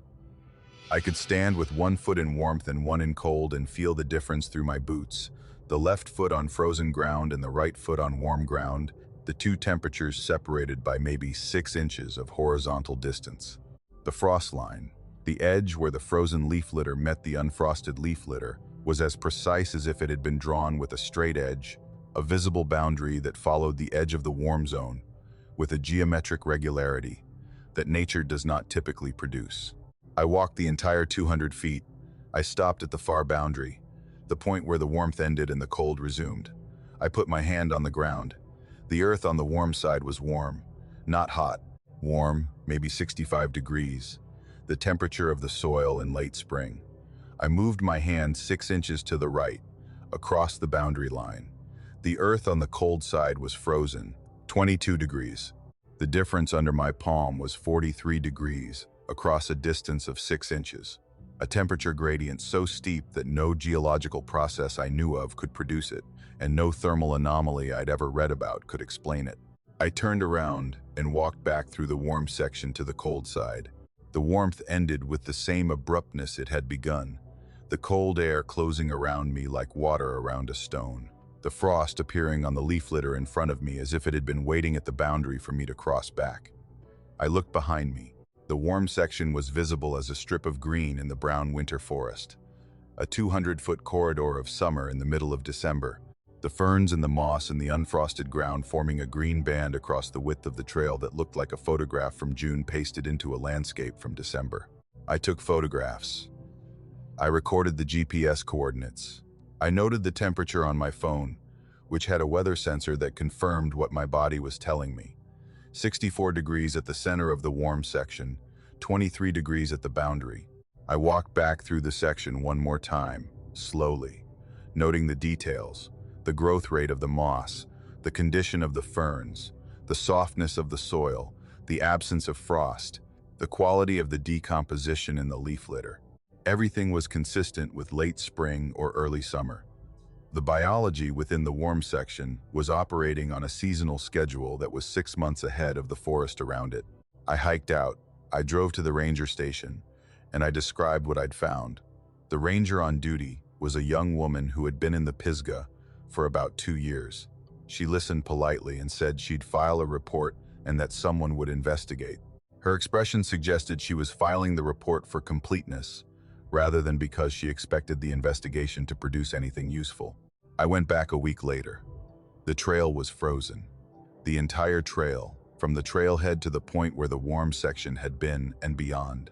Speaker 1: I could stand with one foot in warmth and one in cold and feel the difference through my boots, the left foot on frozen ground and the right foot on warm ground, the two temperatures separated by maybe 6 inches of horizontal distance. The frost line, the edge where the frozen leaf litter met the unfrosted leaf litter, was as precise as if it had been drawn with a straight edge, a visible boundary that followed the edge of the warm zone, with a geometric regularity that nature does not typically produce. I walked the entire 200 feet. I stopped at the far boundary, the point where the warmth ended and the cold resumed. I put my hand on the ground. The earth on the warm side was warm, not hot, warm, maybe 65 degrees, the temperature of the soil in late spring. I moved my hand 6 inches to the right, across the boundary line. The earth on the cold side was frozen, 22 degrees. The difference under my palm was 43 degrees, across a distance of 6 inches. A temperature gradient so steep that no geological process I knew of could produce it, and no thermal anomaly I'd ever read about could explain it. I turned around and walked back through the warm section to the cold side. The warmth ended with the same abruptness it had begun, the cold air closing around me like water around a stone, the frost appearing on the leaf litter in front of me as if it had been waiting at the boundary for me to cross back. I looked behind me. The warm section was visible as a strip of green in the brown winter forest, a 200-foot corridor of summer in the middle of December, the ferns and the moss and the unfrosted ground forming a green band across the width of the trail that looked like a photograph from June pasted into a landscape from December. I took photographs. I recorded the GPS coordinates. I noted the temperature on my phone, which had a weather sensor that confirmed what my body was telling me. 64 degrees at the center of the warm section, 23 degrees at the boundary. I walked back through the section one more time, slowly, noting the details, the growth rate of the moss, the condition of the ferns, the softness of the soil, the absence of frost, the quality of the decomposition in the leaf litter. Everything was consistent with late spring or early summer. The biology within the warm section was operating on a seasonal schedule that was 6 months ahead of the forest around it. I hiked out, I drove to the ranger station, and I described what I'd found. The ranger on duty was a young woman who had been in the Pisgah for about 2 years. She listened politely and said she'd file a report and that someone would investigate. Her expression suggested she was filing the report for completeness, rather than because she expected the investigation to produce anything useful. I went back a week later. The trail was frozen. The entire trail, from the trailhead to the point where the warm section had been and beyond.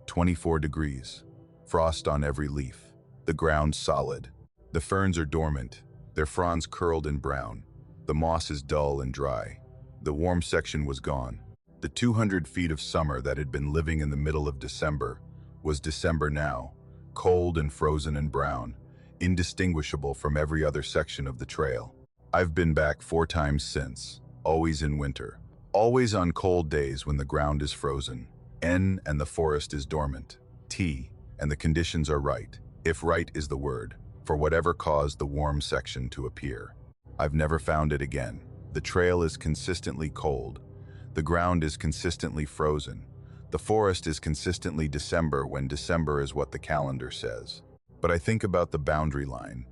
Speaker 1: 24 degrees. Frost on every leaf. The ground solid. The ferns are dormant, their fronds curled and brown. The moss is dull and dry. The warm section was gone. The 200 feet of summer that had been living in the middle of December was December now, cold and frozen and brown, indistinguishable from every other section of the trail. I've been back 4 times since, always in winter, always on cold days when the ground is frozen. N and the forest is dormant. T and the conditions are right, if right is the word, for whatever caused the warm section to appear. I've never found it again. The trail is consistently cold. The ground is consistently frozen. The forest is consistently December when December is what the calendar says. But I think about the boundary line,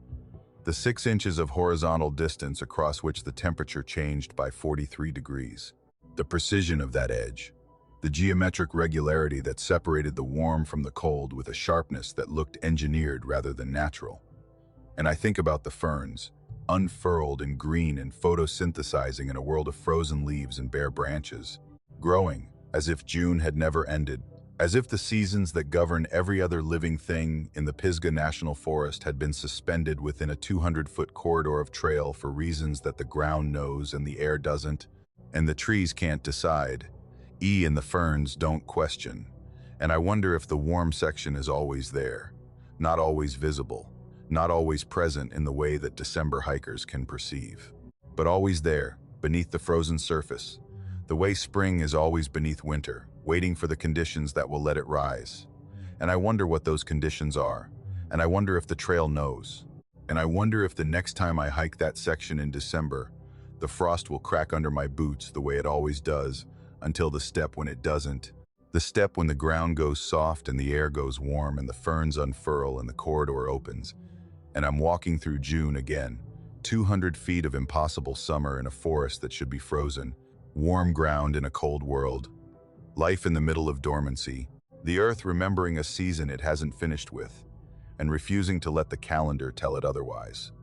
Speaker 1: the 6 inches of horizontal distance across which the temperature changed by 43 degrees. The precision of that edge, the geometric regularity that separated the warm from the cold with a sharpness that looked engineered rather than natural. And I think about the ferns, unfurled and green and photosynthesizing in a world of frozen leaves and bare branches, growing as if June had never ended, as if the seasons that govern every other living thing in the Pisgah National Forest had been suspended within a 200-foot corridor of trail for reasons that the ground knows and the air doesn't, and the trees can't decide. E and the ferns don't question. And I wonder if the warm section is always there, not always visible, not always present in the way that December hikers can perceive, but always there, beneath the frozen surface, the way spring is always beneath winter, waiting for the conditions that will let it rise. And I wonder what those conditions are, and I wonder if the trail knows. And I wonder if the next time I hike that section in December, the frost will crack under my boots the way it always does, until the step when it doesn't. The step when the ground goes soft and the air goes warm and the ferns unfurl and the corridor opens. And I'm walking through June again, 200 feet of impossible summer in a forest that should be frozen, warm ground in a cold world, life in the middle of dormancy, the earth remembering a season it hasn't finished with, and refusing to let the calendar tell it otherwise.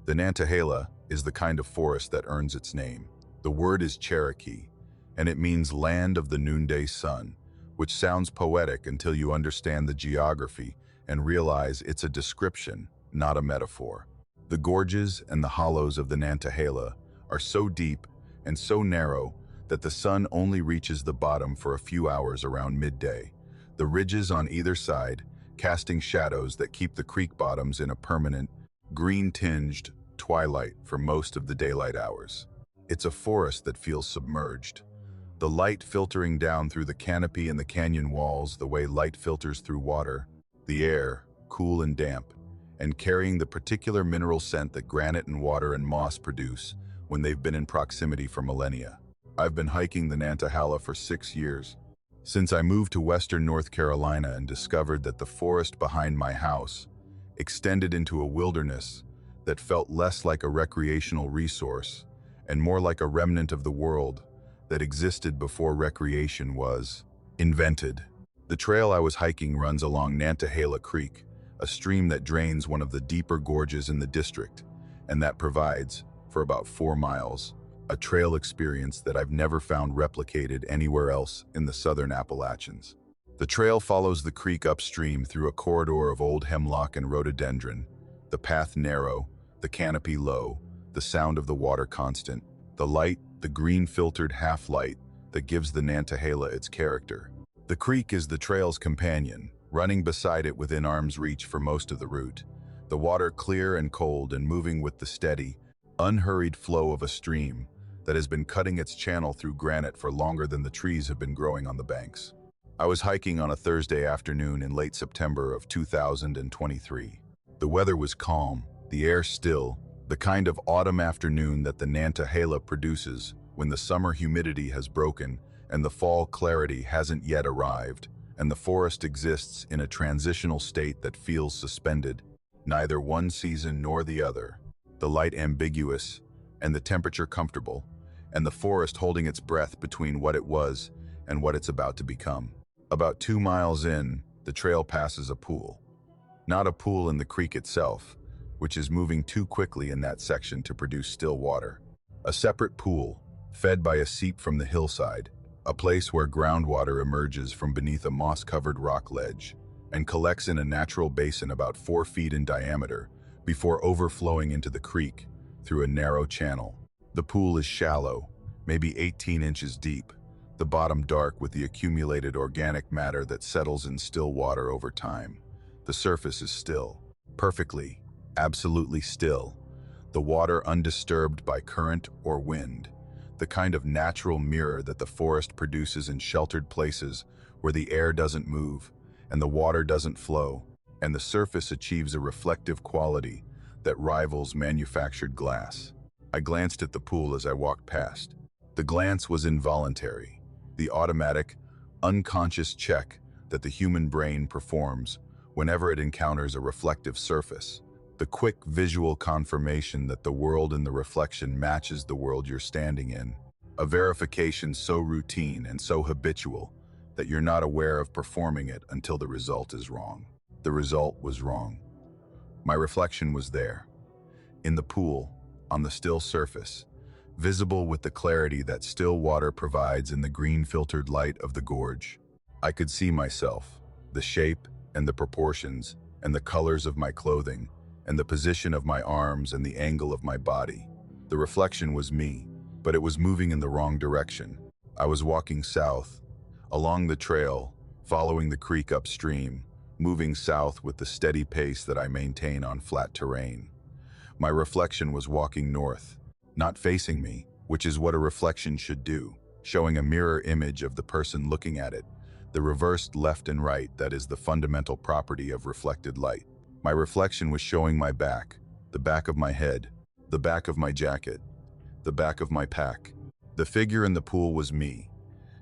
Speaker 1: The Nantahala is the kind of forest that earns its name. The word is Cherokee, and it means land of the noonday sun, which sounds poetic until you understand the geography and realize it's a description, not a metaphor. The gorges and the hollows of the Nantahala are so deep and so narrow that the sun only reaches the bottom for a few hours around midday, the ridges on either side casting shadows that keep the creek bottoms in a permanent, green-tinged twilight for most of the daylight hours. It's a forest that feels submerged, the light filtering down through the canopy and the canyon walls the way light filters through water, the air, cool and damp, and carrying the particular mineral scent that granite and water and moss produce when they've been in proximity for millennia. I've been hiking the Nantahala for 6 years, since I moved to western North Carolina and discovered that the forest behind my house extended into a wilderness that felt less like a recreational resource and more like a remnant of the world that existed before recreation was invented. The trail I was hiking runs along Nantahala Creek, a stream that drains one of the deeper gorges in the district, and that provides, for about 4 miles, a trail experience that I've never found replicated anywhere else in the southern Appalachians. The trail follows the creek upstream through a corridor of old hemlock and rhododendron, the path narrow, the canopy low, the sound of the water constant, the light, the green-filtered half-light that gives the Nantahala its character. The creek is the trail's companion, running beside it within arm's reach for most of the route, the water clear and cold and moving with the steady, unhurried flow of a stream that has been cutting its channel through granite for longer than the trees have been growing on the banks. I was hiking on a Thursday afternoon in late September of 2023. The weather was calm, the air still, the kind of autumn afternoon that the Nantahala produces when the summer humidity has broken and the fall clarity hasn't yet arrived, and the forest exists in a transitional state that feels suspended, neither one season nor the other, the light ambiguous and the temperature comfortable, and the forest holding its breath between what it was and what it's about to become. About 2 miles in, the trail passes a pool. Not a pool in the creek itself, which is moving too quickly in that section to produce still water. A separate pool, fed by a seep from the hillside, a place where groundwater emerges from beneath a moss-covered rock ledge and collects in a natural basin about 4 feet in diameter before overflowing into the creek through a narrow channel. The pool is shallow, maybe 18 inches deep, the bottom dark with the accumulated organic matter that settles in still water over time. The surface is still. Perfectly, absolutely still, the water undisturbed by current or wind, the kind of natural mirror that the forest produces in sheltered places where the air doesn't move and the water doesn't flow, and the surface achieves a reflective quality that rivals manufactured glass. I glanced at the pool as I walked past. The glance was involuntary, the automatic, unconscious check that the human brain performs whenever it encounters a reflective surface. The quick visual confirmation that the world in the reflection matches the world you're standing in. A verification so routine and so habitual that you're not aware of performing it until the result is wrong. The result was wrong. My reflection was there, in the pool, on the still surface, visible with the clarity that still water provides in the green-filtered light of the gorge. I could see myself, the shape and the proportions and the colors of my clothing and the position of my arms and the angle of my body. The reflection was me, but it was moving in the wrong direction. I was walking south, along the trail, following the creek upstream, moving south with the steady pace that I maintain on flat terrain. My reflection was walking north, not facing me, which is what a reflection should do, showing a mirror image of the person looking at it, the reversed left and right that is the fundamental property of reflected light. My reflection was showing my back, the back of my head, the back of my jacket, the back of my pack. The figure in the pool was me,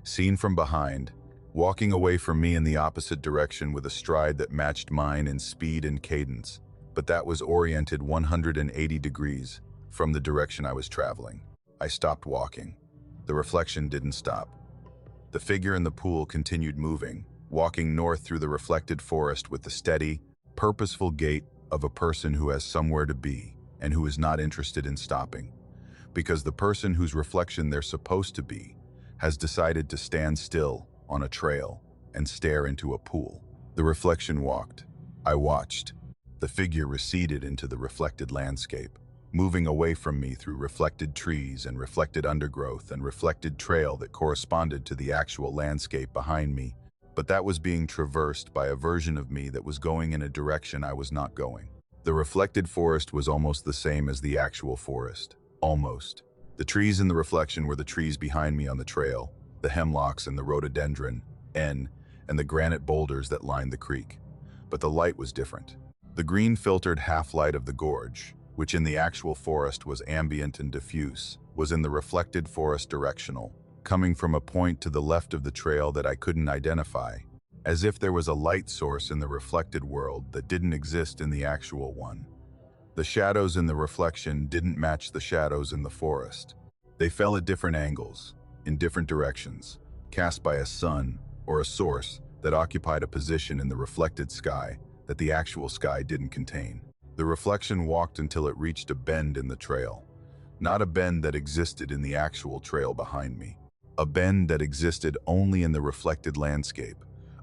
Speaker 1: seen from behind, walking away from me in the opposite direction with a stride that matched mine in speed and cadence, but that was oriented 180 degrees from the direction I was traveling. I stopped walking. The reflection didn't stop. The figure in the pool continued moving, walking north through the reflected forest with the steady, purposeful gait of a person who has somewhere to be and who is not interested in stopping, because the person whose reflection they're supposed to be has decided to stand still on a trail and stare into a pool. The reflection walked. I watched. The figure receded into the reflected landscape, moving away from me through reflected trees and reflected undergrowth and reflected trail that corresponded to the actual landscape behind me, but that was being traversed by a version of me that was going in a direction I was not going. The reflected forest was almost the same as the actual forest. Almost. The trees in the reflection were the trees behind me on the trail, the hemlocks and the rhododendron, and the granite boulders that lined the creek. But the light was different. The green-filtered half-light of the gorge, which in the actual forest was ambient and diffuse, was in the reflected forest directional, coming from a point to the left of the trail that I couldn't identify, as if there was a light source in the reflected world that didn't exist in the actual one. The shadows in the reflection didn't match the shadows in the forest. They fell at different angles, in different directions, cast by a sun or a source that occupied a position in the reflected sky that the actual sky didn't contain. The reflection walked until it reached a bend in the trail, not a bend that existed in the actual trail behind me, a bend that existed only in the reflected landscape,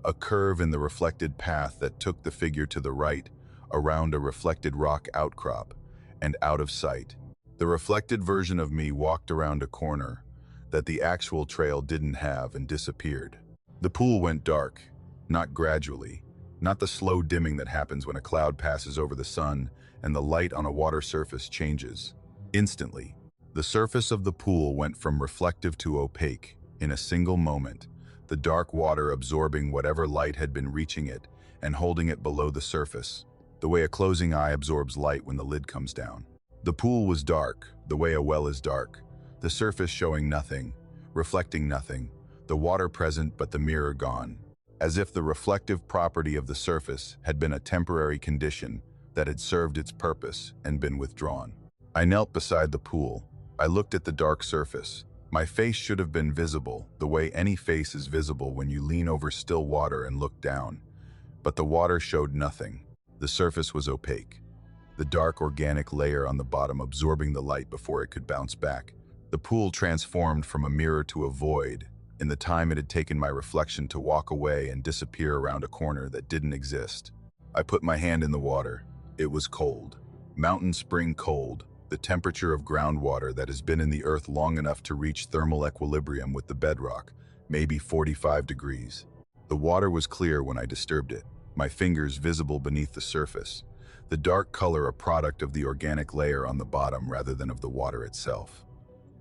Speaker 1: a curve in the reflected path that took the figure to the right, around a reflected rock outcrop, and out of sight. The reflected version of me walked around a corner that the actual trail didn't have and disappeared. The pool went dark, not gradually, not the slow dimming that happens when a cloud passes over the sun and the light on a water surface changes. Instantly, the surface of the pool went from reflective to opaque in a single moment, the dark water absorbing whatever light had been reaching it and holding it below the surface, the way a closing eye absorbs light when the lid comes down. The pool was dark, the way a well is dark, the surface showing nothing, reflecting nothing, the water present but the mirror gone, as if the reflective property of the surface had been a temporary condition that had served its purpose and been withdrawn. I knelt beside the pool. I looked at the dark surface. My face should have been visible, the way any face is visible when you lean over still water and look down. But the water showed nothing. The surface was opaque, the dark organic layer on the bottom absorbing the light before it could bounce back. The pool transformed from a mirror to a void in the time it had taken my reflection to walk away and disappear around a corner that didn't exist. I put my hand in the water. It was cold. Mountain spring cold, the temperature of groundwater that has been in the earth long enough to reach thermal equilibrium with the bedrock, maybe 45 degrees. The water was clear when I disturbed it, my fingers visible beneath the surface, the dark color a product of the organic layer on the bottom rather than of the water itself.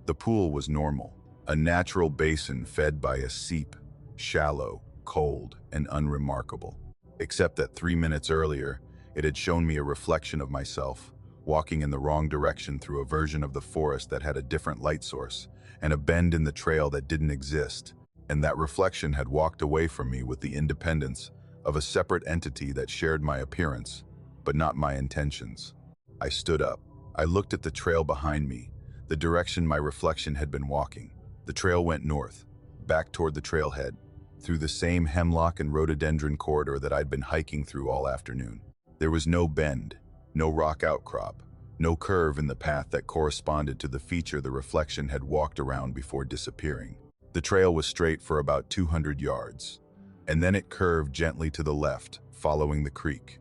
Speaker 1: The pool was normal, a natural basin fed by a seep, shallow, cold, and unremarkable. Except that 3 minutes earlier, it had shown me a reflection of myself, walking in the wrong direction through a version of the forest that had a different light source, and a bend in the trail that didn't exist, and that reflection had walked away from me with the independence of a separate entity that shared my appearance, but not my intentions. I stood up. I looked at the trail behind me, the direction my reflection had been walking. The trail went north, back toward the trailhead, through the same hemlock and rhododendron corridor that I'd been hiking through all afternoon. There was no bend, no rock outcrop, no curve in the path that corresponded to the feature the reflection had walked around before disappearing. The trail was straight for about 200 yards, and then it curved gently to the left, following the creek.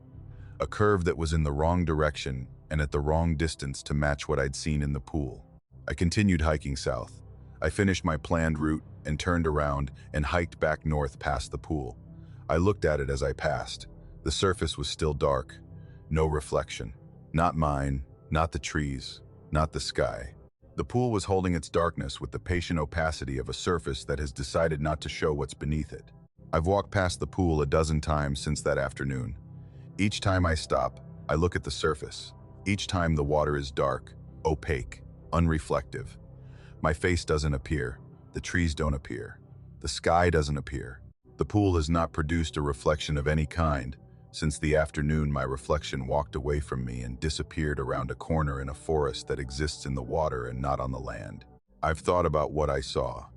Speaker 1: A curve that was in the wrong direction and at the wrong distance to match what I'd seen in the pool. I continued hiking south. I finished my planned route and turned around and hiked back north past the pool. I looked at it as I passed. The surface was still dark. No reflection. Not mine, not the trees, not the sky. The pool was holding its darkness with the patient opacity of a surface that has decided not to show what's beneath it. I've walked past the pool a dozen times since that afternoon. Each time I stop, I look at the surface. Each time the water is dark, opaque, unreflective. My face doesn't appear. The trees don't appear. The sky doesn't appear. The pool has not produced a reflection of any kind. Since the afternoon, my reflection walked away from me and disappeared around a corner in a forest that exists in the water and not on the land. I've thought about what I saw.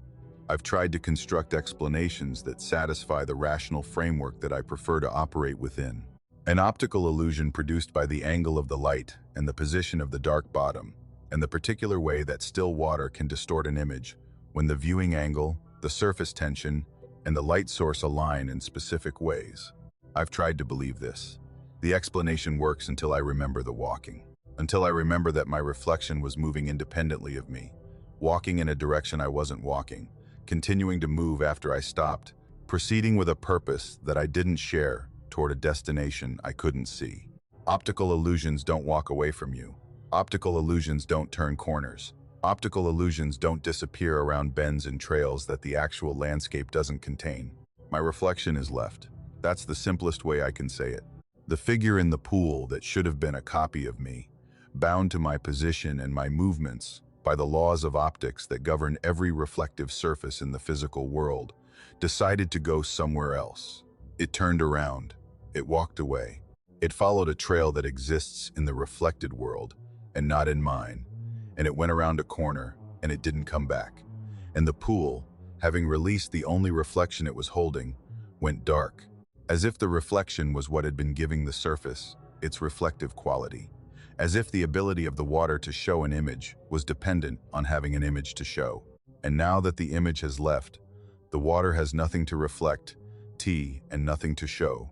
Speaker 1: I've tried to construct explanations that satisfy the rational framework that I prefer to operate within. An optical illusion produced by the angle of the light and the position of the dark bottom, and the particular way that still water can distort an image when the viewing angle, the surface tension, and the light source align in specific ways. I've tried to believe this. The explanation works until I remember the walking. Until I remember that my reflection was moving independently of me, walking in a direction I wasn't walking, continuing to move after I stopped, proceeding with a purpose that I didn't share toward a destination I couldn't see. Optical illusions don't walk away from you. Optical illusions don't turn corners. Optical illusions don't disappear around bends and trails that the actual landscape doesn't contain. My reflection is left. That's the simplest way I can say it. The figure in the pool that should have been a copy of me, bound to my position and my movements by the laws of optics that govern every reflective surface in the physical world, decided to go somewhere else. It turned around. It walked away. It followed a trail that exists in the reflected world and not in mine. And it went around a corner and it didn't come back. And the pool, having released the only reflection it was holding, went dark, as if the reflection was what had been giving the surface its reflective quality, as if the ability of the water to show an image was dependent on having an image to show. And now that the image has left, the water has nothing to reflect, and nothing to show.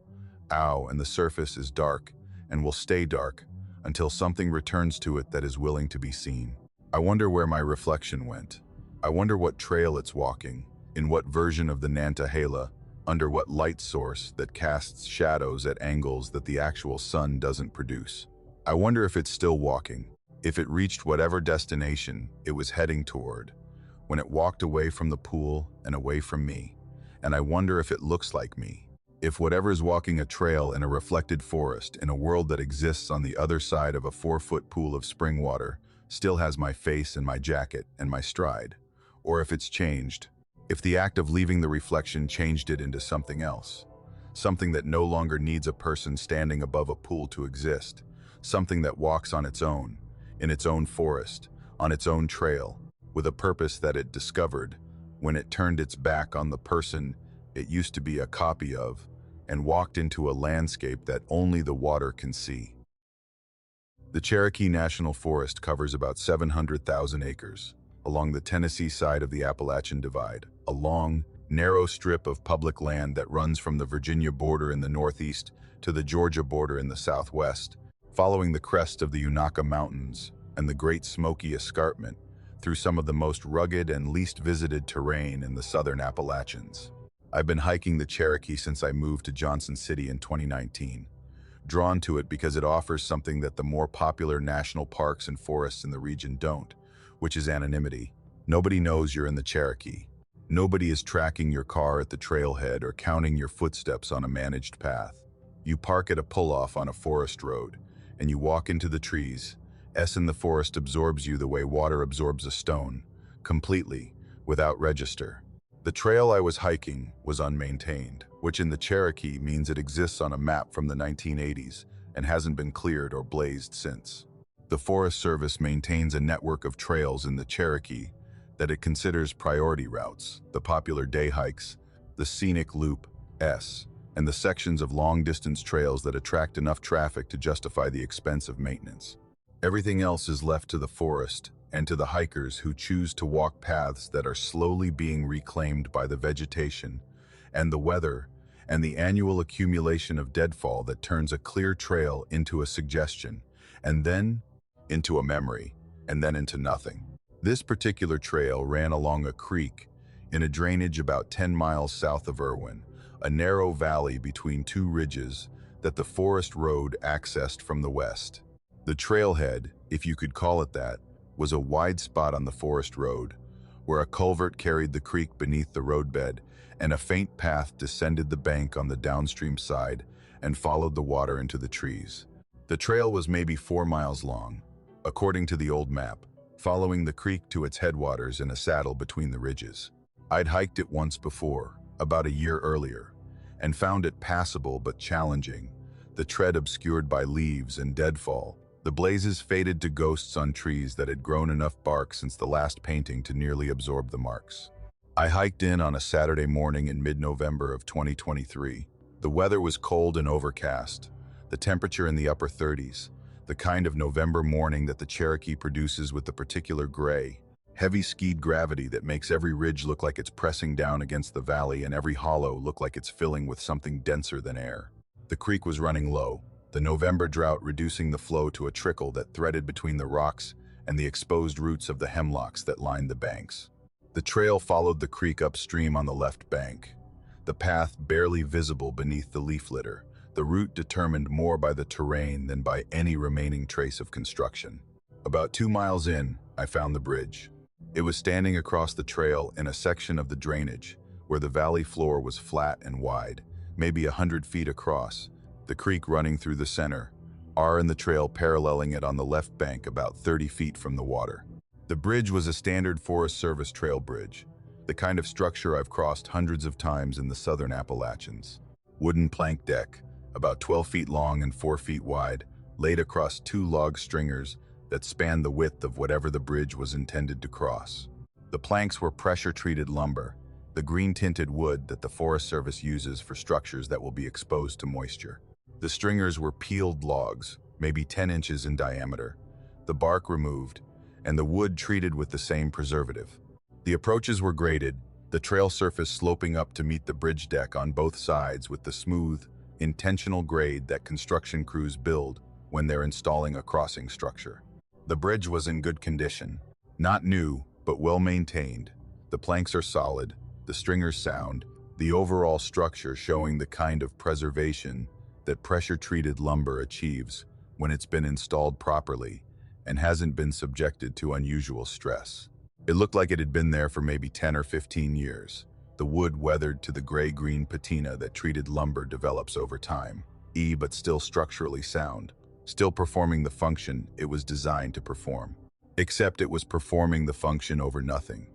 Speaker 1: And the surface is dark and will stay dark until something returns to it that is willing to be seen. I wonder where my reflection went. I wonder what trail it's walking, in what version of the Nantahala, under what light source that casts shadows at angles that the actual sun doesn't produce. I wonder if it's still walking, if it reached whatever destination it was heading toward, when it walked away from the pool and away from me. And I wonder if it looks like me, if whatever's walking a trail in a reflected forest in a world that exists on the other side of a 4-foot pool of spring water still has my face and my jacket and my stride, or if it's changed, if the act of leaving the reflection changed it into something else, something that no longer needs a person standing above a pool to exist, something that walks on its own, in its own forest, on its own trail, with a purpose that it discovered when it turned its back on the person it used to be a copy of and walked into a landscape that only the water can see. The Cherokee National Forest covers about 700,000 acres along the Tennessee side of the Appalachian Divide, a long, narrow strip of public land that runs from the Virginia border in the northeast to the Georgia border in the southwest, following the crest of the Unaka Mountains and the Great Smoky Escarpment through some of the most rugged and least visited terrain in the southern Appalachians. I've been hiking the Cherokee since I moved to Johnson City in 2019. drawn to it because it offers something that the more popular national parks and forests in the region don't, which is anonymity. Nobody knows you're in the Cherokee. Nobody is tracking your car at the trailhead or counting your footsteps on a managed path. You park at a pull-off on a forest road, and you walk into the trees. In the forest absorbs you the way water absorbs a stone, completely, without register. The trail I was hiking was unmaintained, which in the Cherokee means it exists on a map from the 1980s and hasn't been cleared or blazed since. The Forest Service maintains a network of trails in the Cherokee that it considers priority routes, the popular day hikes, the scenic loop, and the sections of long-distance trails that attract enough traffic to justify the expense of maintenance. Everything else is left to the forest and to the hikers who choose to walk paths that are slowly being reclaimed by the vegetation and the weather and the annual accumulation of deadfall that turns a clear trail into a suggestion, and then into a memory, and then into nothing. This particular trail ran along a creek in a drainage about 10 miles south of Irwin, a narrow valley between two ridges that the forest road accessed from the west. The trailhead, if you could call it that, was a wide spot on the forest road, where a culvert carried the creek beneath the roadbed and a faint path descended the bank on the downstream side and followed the water into the trees. The trail was maybe 4 miles long, according to the old map, following the creek to its headwaters in a saddle between the ridges. I'd hiked it once before, about a year earlier, and found it passable but challenging, the tread obscured by leaves and deadfall. The blazes faded to ghosts on trees that had grown enough bark since the last painting to nearly absorb the marks. I hiked in on a Saturday morning in mid-November of 2023. The weather was cold and overcast, the temperature in the upper 30s, the kind of November morning that the Cherokee produces with the particular gray, heavy skied gravity that makes every ridge look like it's pressing down against the valley and every hollow look like it's filling with something denser than air. The creek was running low, the November drought reducing the flow to a trickle that threaded between the rocks and the exposed roots of the hemlocks that lined the banks. The trail followed the creek upstream on the left bank, the path barely visible beneath the leaf litter, the route determined more by the terrain than by any remaining trace of construction. About 2 miles in, I found the bridge. It was standing across the trail in a section of the drainage where the valley floor was flat and wide, maybe 100 feet across, the creek running through the center, and the trail paralleling it on the left bank about 30 feet from the water. The bridge was a standard Forest Service trail bridge, the kind of structure I've crossed hundreds of times in the southern Appalachians. Wooden plank deck, about 12 feet long and 4 feet wide, laid across 2 log stringers that spanned the width of whatever the bridge was intended to cross. The planks were pressure-treated lumber, the green-tinted wood that the Forest Service uses for structures that will be exposed to moisture. The stringers were peeled logs, maybe 10 inches in diameter, the bark removed, and the wood treated with the same preservative. The approaches were graded, the trail surface sloping up to meet the bridge deck on both sides with the smooth, intentional grade that construction crews build when they're installing a crossing structure. The bridge was in good condition, not new, but well maintained. The planks are solid, the stringers sound, the overall structure showing the kind of preservation that pressure-treated lumber achieves when it's been installed properly and hasn't been subjected to unusual stress. It looked like it had been there for maybe 10 or 15 years. The wood weathered to the gray-green patina that treated lumber develops over time, but still structurally sound, still performing the function it was designed to perform. Except it was performing the function over nothing.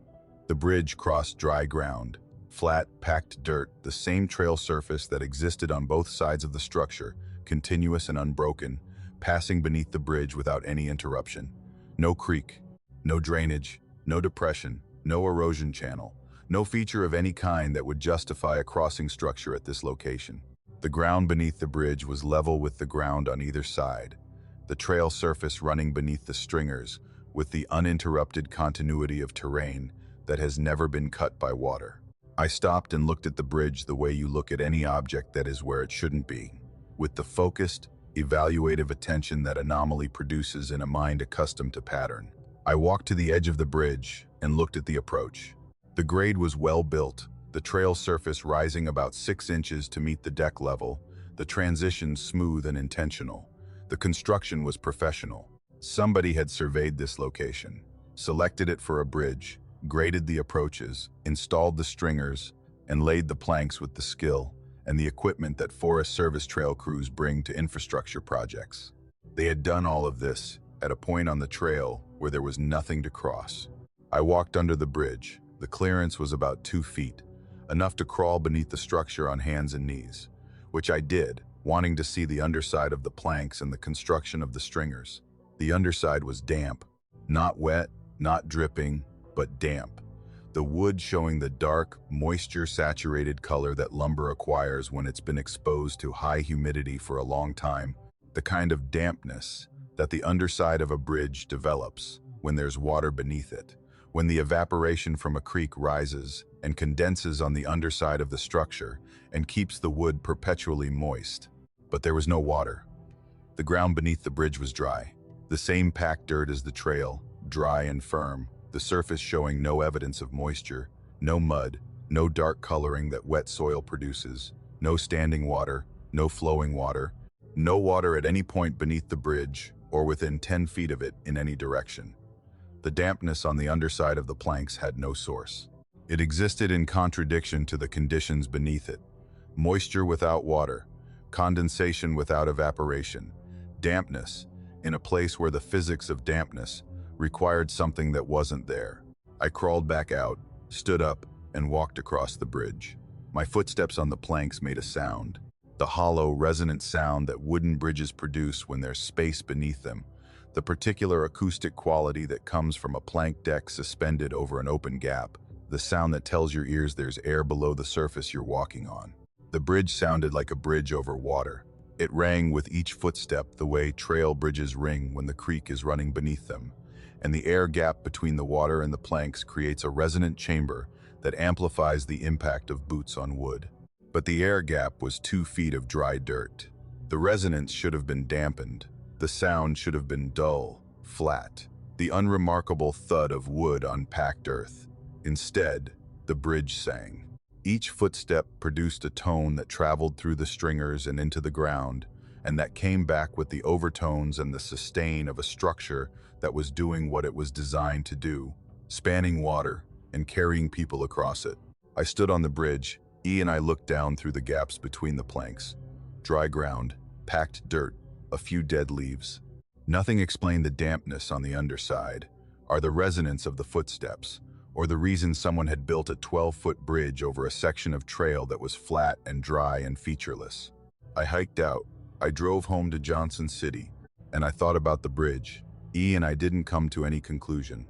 Speaker 1: The bridge crossed dry ground, flat, packed dirt, the same trail surface that existed on both sides of the structure, continuous and unbroken, passing beneath the bridge without any interruption. No creek, no drainage, no depression, no erosion channel, no feature of any kind that would justify a crossing structure at this location. The ground beneath the bridge was level with the ground on either side, the trail surface running beneath the stringers with the uninterrupted continuity of terrain that has never been cut by water. I stopped and looked at the bridge the way you look at any object that is where it shouldn't be, with the focused, evaluative attention that anomaly produces in a mind accustomed to pattern. I walked to the edge of the bridge and looked at the approach. The grade was well built, the trail surface rising about 6 inches to meet the deck level, the transition smooth and intentional. The construction was professional. Somebody had surveyed this location, selected it for a bridge, graded the approaches, installed the stringers, and laid the planks with the skill and the equipment that Forest Service trail crews bring to infrastructure projects. They had done all of this at a point on the trail where there was nothing to cross. I walked under the bridge. The clearance was about 2 feet, enough to crawl beneath the structure on hands and knees, which I did, wanting to see the underside of the planks and the construction of the stringers. The underside was damp, not wet, not dripping, but damp. The wood showing the dark, moisture-saturated color that lumber acquires when it's been exposed to high humidity for a long time, the kind of dampness that the underside of a bridge develops when there's water beneath it, when the evaporation from a creek rises and condenses on the underside of the structure and keeps the wood perpetually moist. But there was no water. The ground beneath the bridge was dry, the same packed dirt as the trail, dry and firm, the surface showing no evidence of moisture, no mud, no dark coloring that wet soil produces, no standing water, no flowing water, no water at any point beneath the bridge or within 10 feet of it in any direction. The dampness on the underside of the planks had no source. It existed in contradiction to the conditions beneath it. Moisture without water, condensation without evaporation, dampness in a place where the physics of dampness required something that wasn't there. I crawled back out, stood up, and walked across the bridge. My footsteps on the planks made a sound, the hollow, resonant sound that wooden bridges produce when there's space beneath them, the particular acoustic quality that comes from a plank deck suspended over an open gap, the sound that tells your ears there's air below the surface you're walking on. The bridge sounded like a bridge over water. It rang with each footstep the way trail bridges ring when the creek is running beneath them, and the air gap between the water and the planks creates a resonant chamber that amplifies the impact of boots on wood. But the air gap was 2 feet of dry dirt. The resonance should have been dampened. The sound should have been dull, flat, the unremarkable thud of wood on packed earth. Instead, the bridge sang. Each footstep produced a tone that traveled through the stringers and into the ground, and that came back with the overtones and the sustain of a structure that was doing what it was designed to do, spanning water and carrying people across it. I stood on the bridge. And I looked down through the gaps between the planks. Dry ground, packed dirt, a few dead leaves. Nothing explained the dampness on the underside, or the resonance of the footsteps, or the reason someone had built a 12-foot bridge over a section of trail that was flat and dry and featureless. I hiked out. I drove home to Johnson City, and I thought about the bridge. And I didn't come to any conclusion.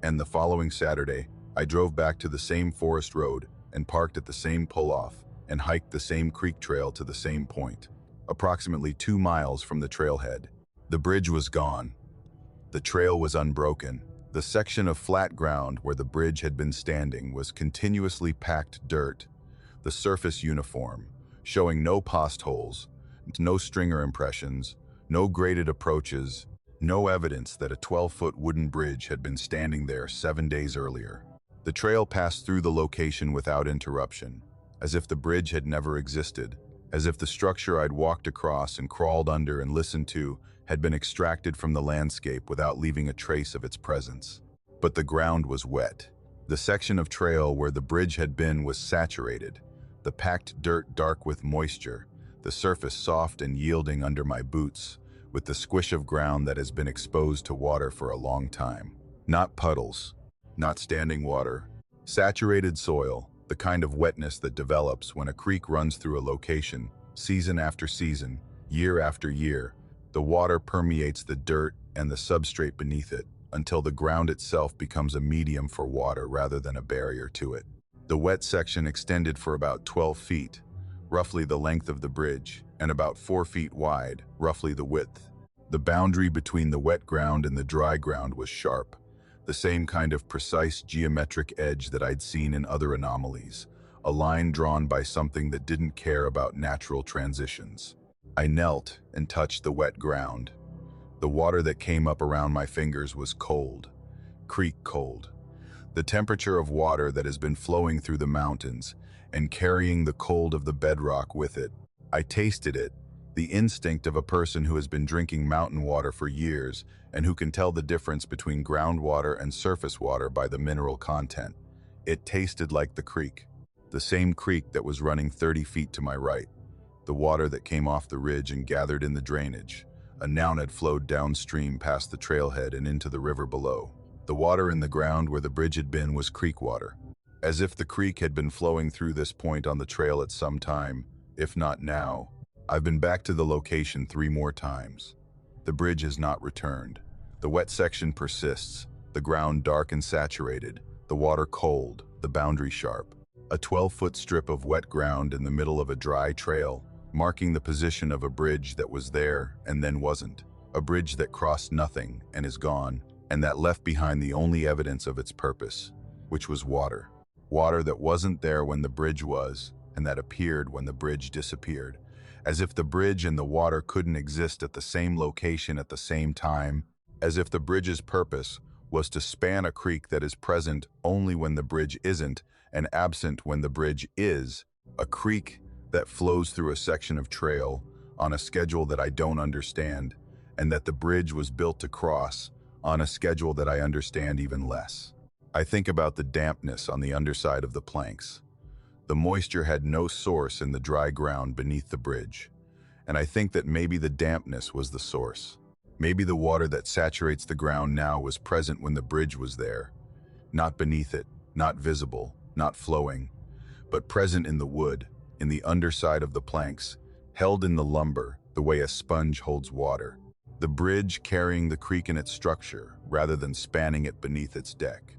Speaker 1: And the following Saturday, I drove back to the same forest road and parked at the same pull-off and hiked the same creek trail to the same point, approximately 2 miles from the trailhead. The bridge was gone. The trail was unbroken. The section of flat ground where the bridge had been standing was continuously packed dirt, the surface uniform, showing no post holes, no stringer impressions, no graded approaches, no evidence that a 12-foot wooden bridge had been standing there 7 days earlier. The trail passed through the location without interruption, as if the bridge had never existed, as if the structure I'd walked across and crawled under and listened to had been extracted from the landscape without leaving a trace of its presence. But the ground was wet. The section of trail where the bridge had been was saturated, the packed dirt dark with moisture, the surface soft and yielding under my boots, with the squish of ground that has been exposed to water for a long time. Not puddles. Not standing water. Saturated soil, the kind of wetness that develops when a creek runs through a location, season after season, year after year. The water permeates the dirt and the substrate beneath it until the ground itself becomes a medium for water rather than a barrier to it. The wet section extended for about 12 feet, roughly the length of the bridge, and about 4 feet wide, roughly the width. The boundary between the wet ground and the dry ground was sharp. The same kind of precise geometric edge that I'd seen in other anomalies, a line drawn by something that didn't care about natural transitions. I knelt and touched the wet ground. The water that came up around my fingers was cold, creek cold. The temperature of water that has been flowing through the mountains and carrying the cold of the bedrock with it. I tasted it, the instinct of a person who has been drinking mountain water for years and who can tell the difference between groundwater and surface water by the mineral content. It tasted like the creek, the same creek that was running 30 feet to my right. The water that came off the ridge and gathered in the drainage. A noun had flowed downstream past the trailhead and into the river below. The water in the ground where the bridge had been was creek water, as if the creek had been flowing through this point on the trail at some time, if not now. I've been back to the location 3 more times. The bridge has not returned. The wet section persists, the ground dark and saturated, the water cold, the boundary sharp. A 12-foot strip of wet ground in the middle of a dry trail, marking the position of a bridge that was there and then wasn't. A bridge that crossed nothing and is gone, and that left behind the only evidence of its purpose, which was water. Water that wasn't there when the bridge was, and that appeared when the bridge disappeared. As if the bridge and the water couldn't exist at the same location at the same time, as if the bridge's purpose was to span a creek that is present only when the bridge isn't, and absent when the bridge is, a creek that flows through a section of trail on a schedule that I don't understand, and that the bridge was built to cross on a schedule that I understand even less. I think about the dampness on the underside of the planks. The moisture had no source in the dry ground beneath the bridge, and I think that maybe the dampness was the source. Maybe the water that saturates the ground now was present when the bridge was there, not beneath it, not visible, not flowing, but present in the wood, in the underside of the planks, held in the lumber the way a sponge holds water. The bridge carrying the creek in its structure rather than spanning it beneath its deck.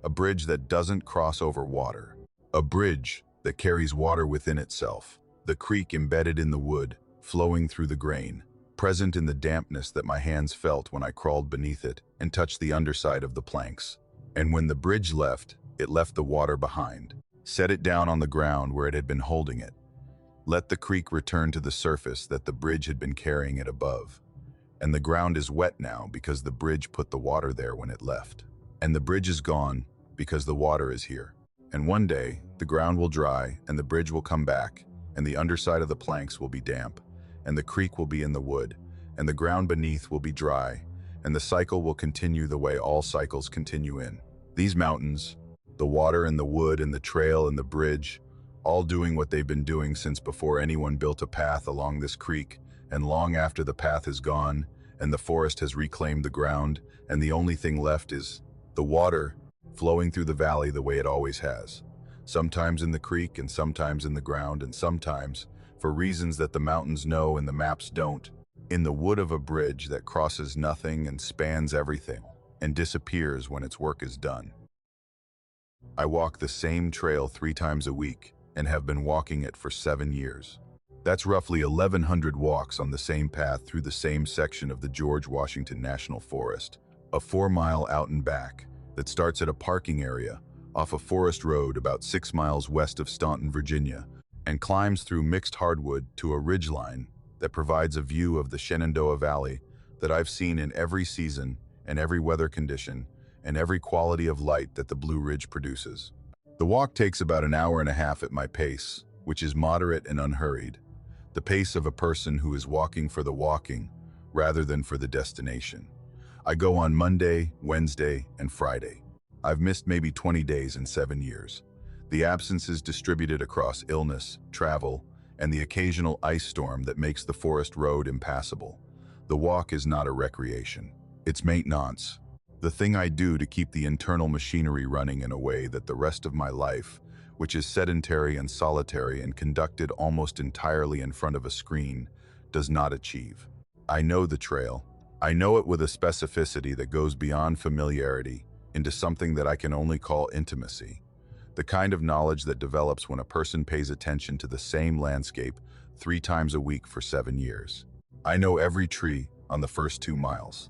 Speaker 1: A bridge that doesn't cross over water. A bridge that carries water within itself. The creek embedded in the wood, flowing through the grain, present in the dampness that my hands felt when I crawled beneath it and touched the underside of the planks. And when the bridge left, it left the water behind. Set it down on the ground where it had been holding it. Let the creek return to the surface that the bridge had been carrying it above. And the ground is wet now because the bridge put the water there when it left. And the bridge is gone because the water is here. And one day, the ground will dry and the bridge will come back, and the underside of the planks will be damp, and the creek will be in the wood, and the ground beneath will be dry, and the cycle will continue the way all cycles continue in. These mountains, the water and the wood and the trail and the bridge, all doing what they've been doing since before anyone built a path along this creek, and long after the path is gone, and the forest has reclaimed the ground, and the only thing left is the water flowing through the valley the way it always has. Sometimes in the creek and sometimes in the ground, and sometimes, for reasons that the mountains know and the maps don't, in the wood of a bridge that crosses nothing and spans everything, and disappears when its work is done. I walk the same trail 3 times a week, and have been walking it for 7 years. That's roughly 1,100 walks on the same path through the same section of the George Washington National Forest, a 4-mile out and back that starts at a parking area off a forest road about 6 miles west of Staunton, Virginia, and climbs through mixed hardwood to a ridgeline that provides a view of the Shenandoah Valley that I've seen in every season and every weather condition and every quality of light that the Blue Ridge produces. The walk takes about an hour and a half at my pace, which is moderate and unhurried, the pace of a person who is walking for the walking rather than for the destination. I go on Monday, Wednesday, and Friday. I've missed maybe 20 days in 7 years. The absence is distributed across illness, travel, and the occasional ice storm that makes the forest road impassable. The walk is not a recreation. It's maintenance. The thing I do to keep the internal machinery running in a way that the rest of my life, which is sedentary and solitary and conducted almost entirely in front of a screen, does not achieve. I know the trail. I know it with a specificity that goes beyond familiarity into something that I can only call intimacy. The kind of knowledge that develops when a person pays attention to the same landscape 3 times a week for 7 years. I know every tree on the first 2 miles.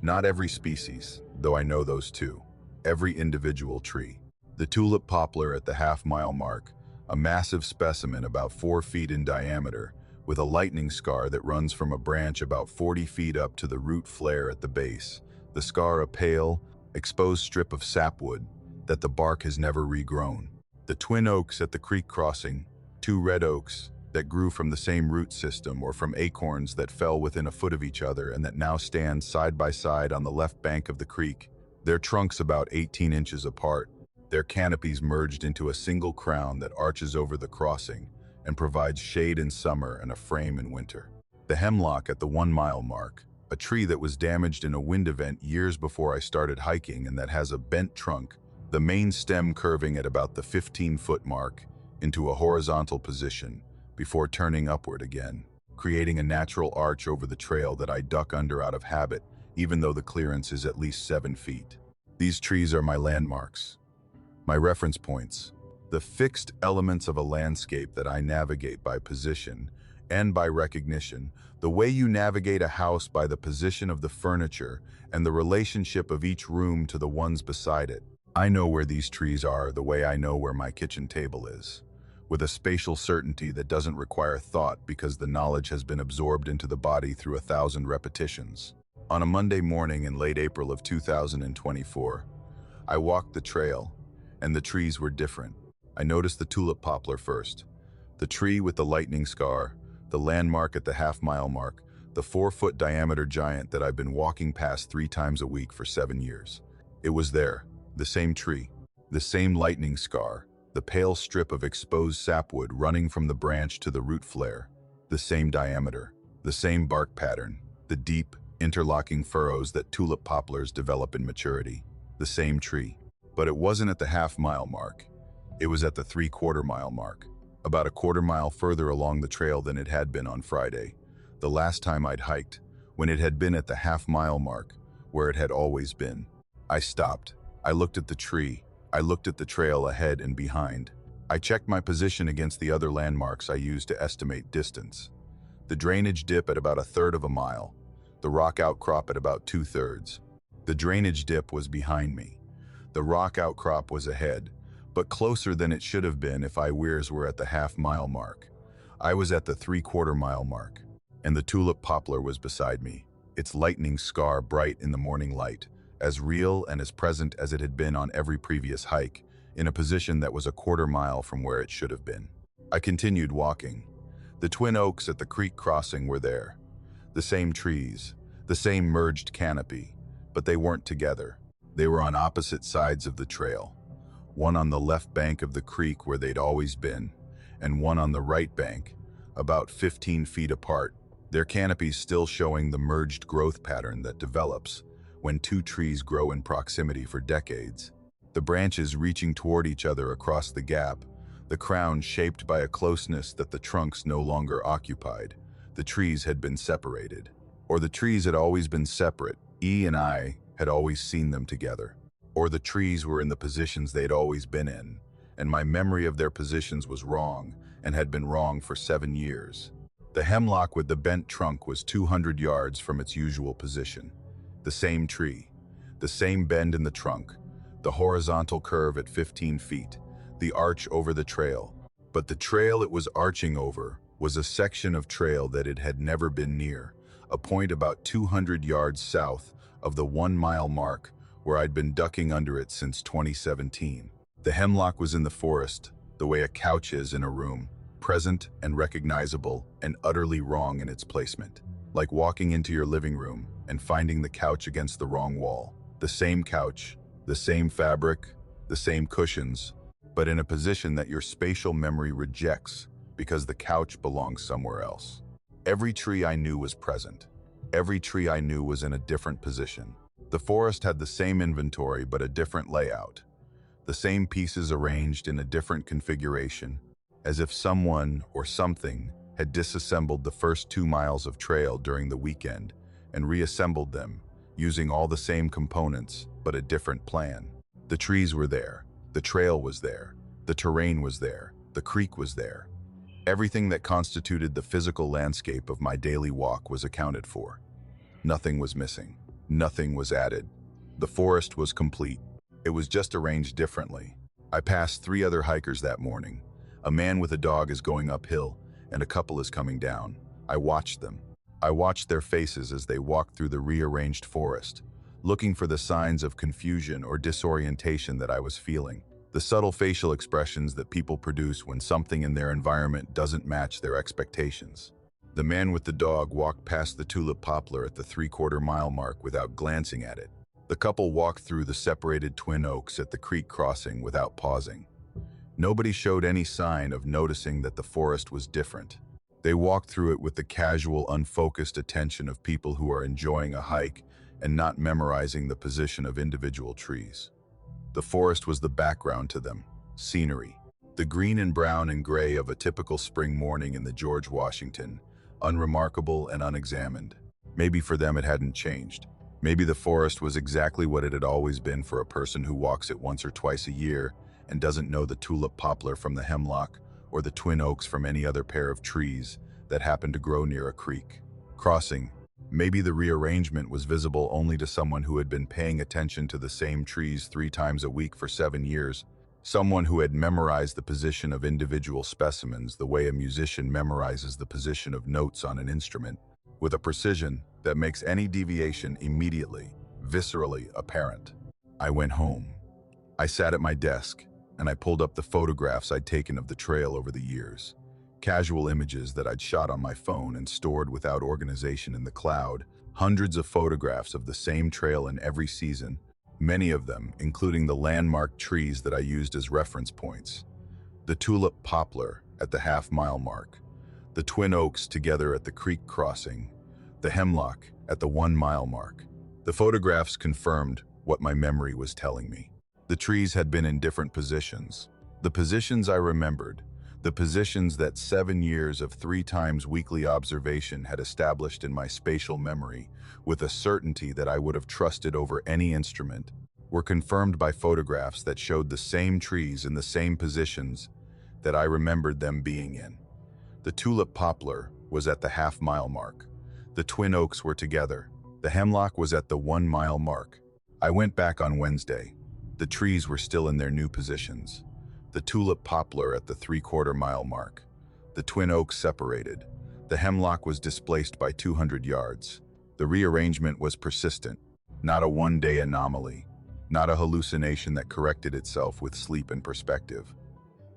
Speaker 1: Not every species, though I know those too. Every individual tree. The tulip poplar at the half-mile mark, a massive specimen about 4 feet in diameter, with a lightning scar that runs from a branch about 40 feet up to the root flare at the base. The scar a pale, exposed strip of sapwood that the bark has never regrown. The twin oaks at the creek crossing, 2 red oaks, that grew from the same root system or from acorns that fell within a foot of each other and that now stand side by side on the left bank of the creek, their trunks about 18 inches apart, their canopies merged into a single crown that arches over the crossing and provides shade in summer and a frame in winter. The hemlock at the 1 mile mark, a tree that was damaged in a wind event years before I started hiking and that has a bent trunk, the main stem curving at about the 15-foot mark into a horizontal position before turning upward again, creating a natural arch over the trail that I duck under out of habit, even though the clearance is at least 7 feet. These trees are my landmarks, my reference points, the fixed elements of a landscape that I navigate by position and by recognition, the way you navigate a house by the position of the furniture and the relationship of each room to the ones beside it. I know where these trees are the way I know where my kitchen table is, with a spatial certainty that doesn't require thought because the knowledge has been absorbed into the body through 1,000 repetitions. On a Monday morning in late April of 2024, I walked the trail, and the trees were different. I noticed the tulip poplar first, the tree with the lightning scar, the landmark at the half-mile mark, the 4-foot diameter giant that I've been walking past 3 times a week for 7 years. It was there, the same tree, the same lightning scar, the pale strip of exposed sapwood running from the branch to the root flare, the same diameter, the same bark pattern, the deep, interlocking furrows that tulip poplars develop in maturity, the same tree. But it wasn't at the half-mile mark. It was at the 3/4-mile mark, about a quarter mile further along the trail than it had been on Friday, the last time I'd hiked, when it had been at the half-mile mark, where it had always been. I stopped. I looked at the tree. I looked at the trail ahead and behind. I checked my position against the other landmarks I used to estimate distance. The drainage dip at about 1/3 of a mile, the rock outcrop at about 2/3. The drainage dip was behind me. The rock outcrop was ahead, but closer than it should have been if I were at the half-mile mark. I was at the 3/4-mile mark, and the tulip poplar was beside me, its lightning scar bright in the morning light, as real and as present as it had been on every previous hike, in a position that was a quarter mile from where it should have been. I continued walking. The twin oaks at the creek crossing were there. The same trees, the same merged canopy, but they weren't together. They were on opposite sides of the trail. One on the left bank of the creek where they'd always been, and one on the right bank, about 15 feet apart, their canopies still showing the merged growth pattern that develops when 2 trees grow in proximity for decades. The branches reaching toward each other across the gap, the crown shaped by a closeness that the trunks no longer occupied. The trees had been separated. Or the trees had always been separate. E and I had always seen them together. Or the trees were in the positions they'd always been in, and my memory of their positions was wrong, and had been wrong for 7 years. The hemlock with the bent trunk was 200 yards from its usual position. The same tree, the same bend in the trunk, the horizontal curve at 15 feet, the arch over the trail. But the trail it was arching over was a section of trail that it had never been near, a point about 200 yards south of the 1-mile mark where I'd been ducking under it since 2017. The hemlock was in the forest, the way a couch is in a room, present and recognizable and utterly wrong in its placement. Like walking into your living room and finding the couch against the wrong wall. The same couch, the same fabric, the same cushions, but in a position that your spatial memory rejects because the couch belongs somewhere else. Every tree I knew was present. Every tree I knew was in a different position. The forest had the same inventory but a different layout. The same pieces arranged in a different configuration, as if someone or something had disassembled the first 2 miles of trail during the weekend and reassembled them, using all the same components but a different plan. The trees were there, the trail was there, the terrain was there, the creek was there. Everything that constituted the physical landscape of my daily walk was accounted for. Nothing was missing. Nothing was added. The forest was complete. It was just arranged differently. I passed 3 other hikers that morning. A man with a dog is going uphill, and a couple is coming down. I watched them. I watched their faces as they walked through the rearranged forest, looking for the signs of confusion or disorientation that I was feeling. The subtle facial expressions that people produce when something in their environment doesn't match their expectations. The man with the dog walked past the tulip poplar at the 3/4 mile mark without glancing at it. The couple walked through the separated twin oaks at the creek crossing without pausing. Nobody showed any sign of noticing that the forest was different. They walked through it with the casual, unfocused attention of people who are enjoying a hike and not memorizing the position of individual trees. The forest was the background to them, scenery. The green and brown and gray of a typical spring morning in the George Washington, unremarkable and unexamined. Maybe for them it hadn't changed. Maybe the forest was exactly what it had always been for a person who walks it once or twice a year and doesn't know the tulip poplar from the hemlock or the twin oaks from any other pair of trees that happened to grow near a creek. Crossing. Maybe the rearrangement was visible only to someone who had been paying attention to the same trees 3 times a week for 7 years. Someone who had memorized the position of individual specimens the way a musician memorizes the position of notes on an instrument, with a precision that makes any deviation immediately, viscerally apparent. I went home. I sat at my desk, and I pulled up the photographs I'd taken of the trail over the years. Casual images that I'd shot on my phone and stored without organization in the cloud. Hundreds of photographs of the same trail in every season, many of them, including the landmark trees that I used as reference points. The tulip poplar at the half-mile mark, the twin oaks together at the creek crossing, the hemlock at the 1-mile mark. The photographs confirmed what my memory was telling me. The trees had been in different positions. The positions I remembered, the positions that 7 years of 3 times weekly observation had established in my spatial memory with a certainty that I would have trusted over any instrument, were confirmed by photographs that showed the same trees in the same positions that I remembered them being in. The tulip poplar was at the half-mile mark. The twin oaks were together. The hemlock was at the 1-mile mark. I went back on Wednesday. The trees were still in their new positions. The tulip poplar at the 3/4 mile mark. The twin oaks separated. The hemlock was displaced by 200 yards. The rearrangement was persistent, not a one-day anomaly, not a hallucination that corrected itself with sleep and perspective.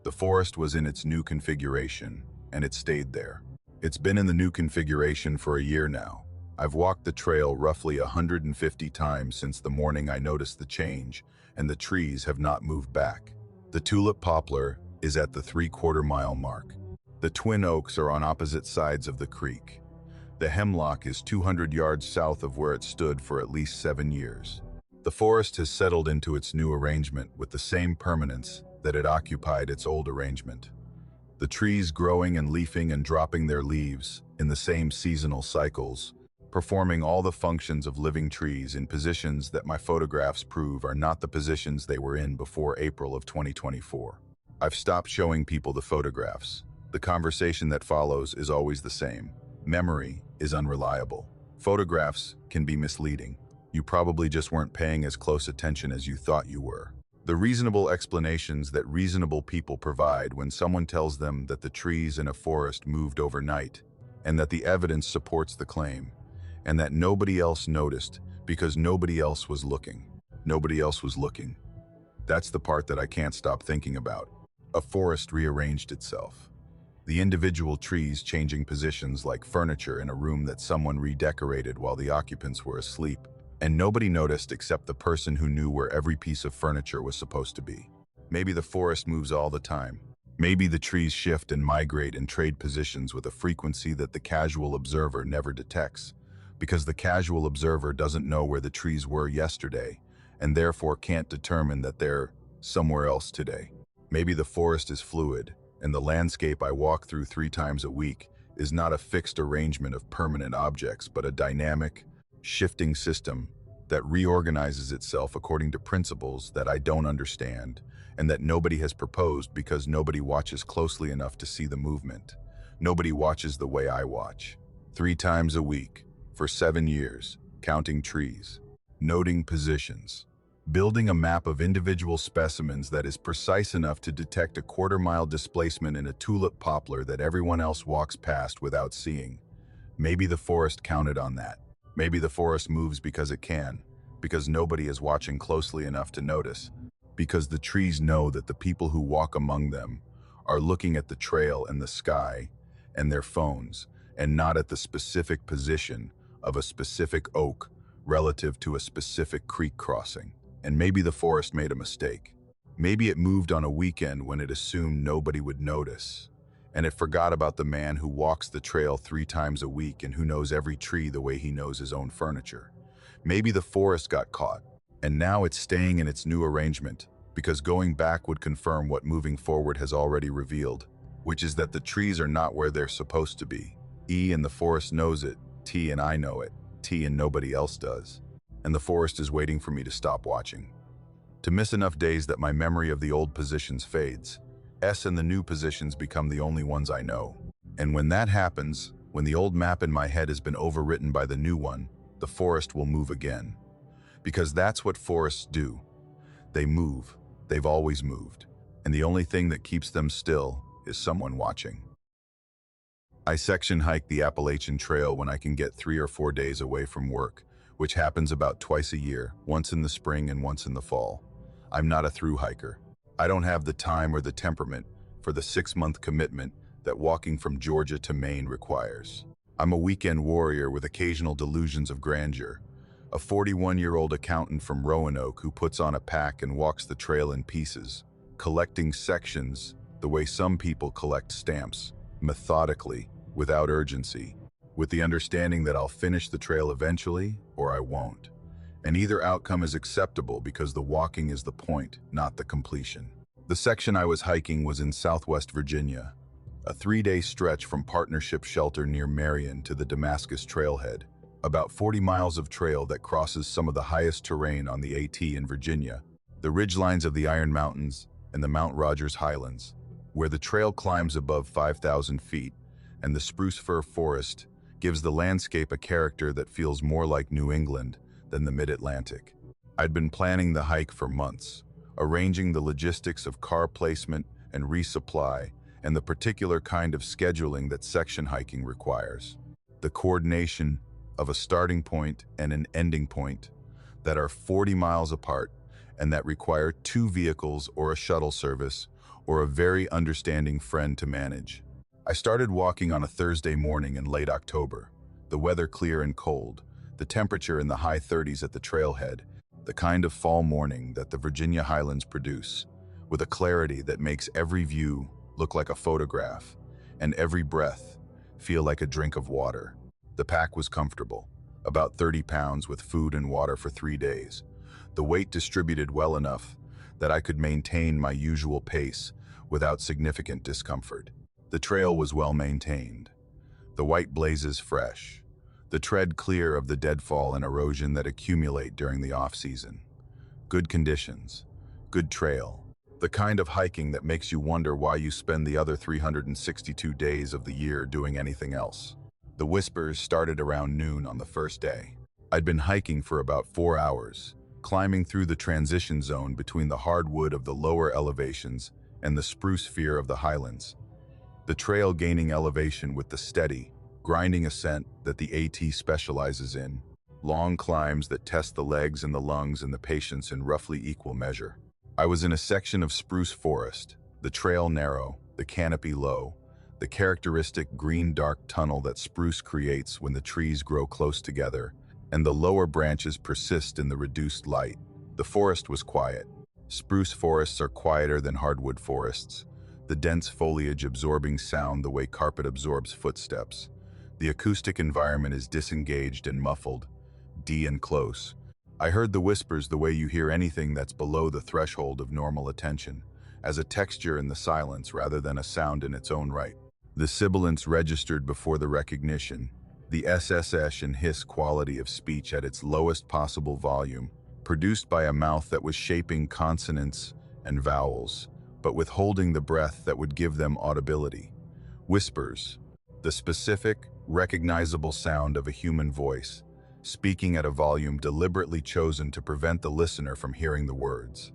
Speaker 1: The forest was in its new configuration, and it stayed there. It's been in the new configuration for a year now. I've walked the trail roughly 150 times since the morning I noticed the change, and the trees have not moved back. The tulip poplar is at the 3/4 mile mark. The twin oaks are on opposite sides of the creek. The hemlock is 200 yards south of where it stood for at least 7 years. The forest has settled into its new arrangement with the same permanence that it occupied its old arrangement. The trees growing and leafing and dropping their leaves in the same seasonal cycles, performing all the functions of living trees in positions that my photographs prove are not the positions they were in before April of 2024. I've stopped showing people the photographs. The conversation that follows is always the same. Memory is unreliable. Photographs can be misleading. You probably just weren't paying as close attention as you thought you were. The reasonable explanations that reasonable people provide when someone tells them that the trees in a forest moved overnight, and that the evidence supports the claim, and that nobody else noticed because nobody else was looking. Nobody else was looking. That's the part that I can't stop thinking about. A forest rearranged itself. The individual trees changing positions like furniture in a room that someone redecorated while the occupants were asleep. And nobody noticed except the person who knew where every piece of furniture was supposed to be. Maybe the forest moves all the time. Maybe the trees shift and migrate and trade positions with a frequency that the casual observer never detects, because the casual observer doesn't know where the trees were yesterday, and therefore can't determine that they're somewhere else today. Maybe the forest is fluid, and the landscape I walk through 3 times a week is not a fixed arrangement of permanent objects, but a dynamic, shifting system that reorganizes itself according to principles that I don't understand and that nobody has proposed because nobody watches closely enough to see the movement. Nobody watches the way I watch. 3 times a week, for 7 years, counting trees, noting positions, building a map of individual specimens that is precise enough to detect a 1/4 mile displacement in a tulip poplar that everyone else walks past without seeing. Maybe the forest counted on that. Maybe the forest moves because it can, because nobody is watching closely enough to notice. because the trees know that the people who walk among them are looking at the trail and the sky and their phones, and not at the specific position of a specific oak relative to a specific creek crossing. And maybe the forest made a mistake. Maybe it moved on a weekend when it assumed nobody would notice, and it forgot about the man who walks the trail 3 times a week and who knows every tree the way he knows his own furniture. Maybe the forest got caught, and now it's staying in its new arrangement, because going back would confirm what moving forward has already revealed, which is that the trees are not where they're supposed to be. E and the forest knows it, T and I know it, T and nobody else does. And the forest is waiting for me to stop watching. To miss enough days that my memory of the old positions fades. S and the new positions become the only ones I know. And when that happens, when the old map in my head has been overwritten by the new one, the forest will move again. Because that's what forests do. They move. They've always moved. And the only thing that keeps them still is someone watching. I section hike the Appalachian Trail when I can get 3 or 4 days away from work, which happens about twice a year, once in the spring and once in the fall. I'm not a through hiker. I don't have the time or the temperament for the 6-month commitment that walking from Georgia to Maine requires. I'm a weekend warrior with occasional delusions of grandeur, a 41-year-old accountant from Roanoke who puts on a pack and walks the trail in pieces, collecting sections the way some people collect stamps, methodically, without urgency, with the understanding that I'll finish the trail eventually or I won't. And either outcome is acceptable because the walking is the point, not the completion. The section I was hiking was in Southwest Virginia, a 3-day stretch from Partnership Shelter near Marion to the Damascus Trailhead, about 40 miles of trail that crosses some of the highest terrain on the AT in Virginia, the ridgelines of the Iron Mountains and the Mount Rogers Highlands, where the trail climbs above 5,000 feet, and the spruce fir forest gives the landscape a character that feels more like New England than the Mid-Atlantic. I'd been planning the hike for months, arranging the logistics of car placement and resupply, and the particular kind of scheduling that section hiking requires. The coordination of a starting point and an ending point that are 40 miles apart and that require 2 vehicles or a shuttle service or a very understanding friend to manage. I started walking on a Thursday morning in late October, the weather clear and cold, the temperature in the high 30s at the trailhead, the kind of fall morning that the Virginia Highlands produce, with a clarity that makes every view look like a photograph and every breath feel like a drink of water. The pack was comfortable, about 30 pounds with food and water for 3 days, the weight distributed well enough that I could maintain my usual pace without significant discomfort. The trail was well maintained, the white blazes fresh, the tread clear of the deadfall and erosion that accumulate during the off-season. Good conditions, good trail, the kind of hiking that makes you wonder why you spend the other 362 days of the year doing anything else. The whispers started around noon on the first day. I'd been hiking for about 4 hours, climbing through the transition zone between the hardwood of the lower elevations and the spruce fir of the highlands. The trail gaining elevation with the steady, grinding ascent that the AT specializes in, long climbs that test the legs and the lungs and the patience in roughly equal measure. I was in a section of spruce forest, the trail narrow, the canopy low, the characteristic green-dark tunnel that spruce creates when the trees grow close together, and the lower branches persist in the reduced light. The forest was quiet. Spruce forests are quieter than hardwood forests, the dense foliage absorbing sound the way carpet absorbs footsteps. The acoustic environment is disengaged and muffled, and close. I heard the whispers the way you hear anything that's below the threshold of normal attention, as a texture in the silence rather than a sound in its own right. The sibilance registered before the recognition, the SSH and hiss quality of speech at its lowest possible volume, produced by a mouth that was shaping consonants and vowels, but withholding the breath that would give them audibility. Whispers, the specific, recognizable sound of a human voice, speaking at a volume deliberately chosen to prevent the listener from hearing the words.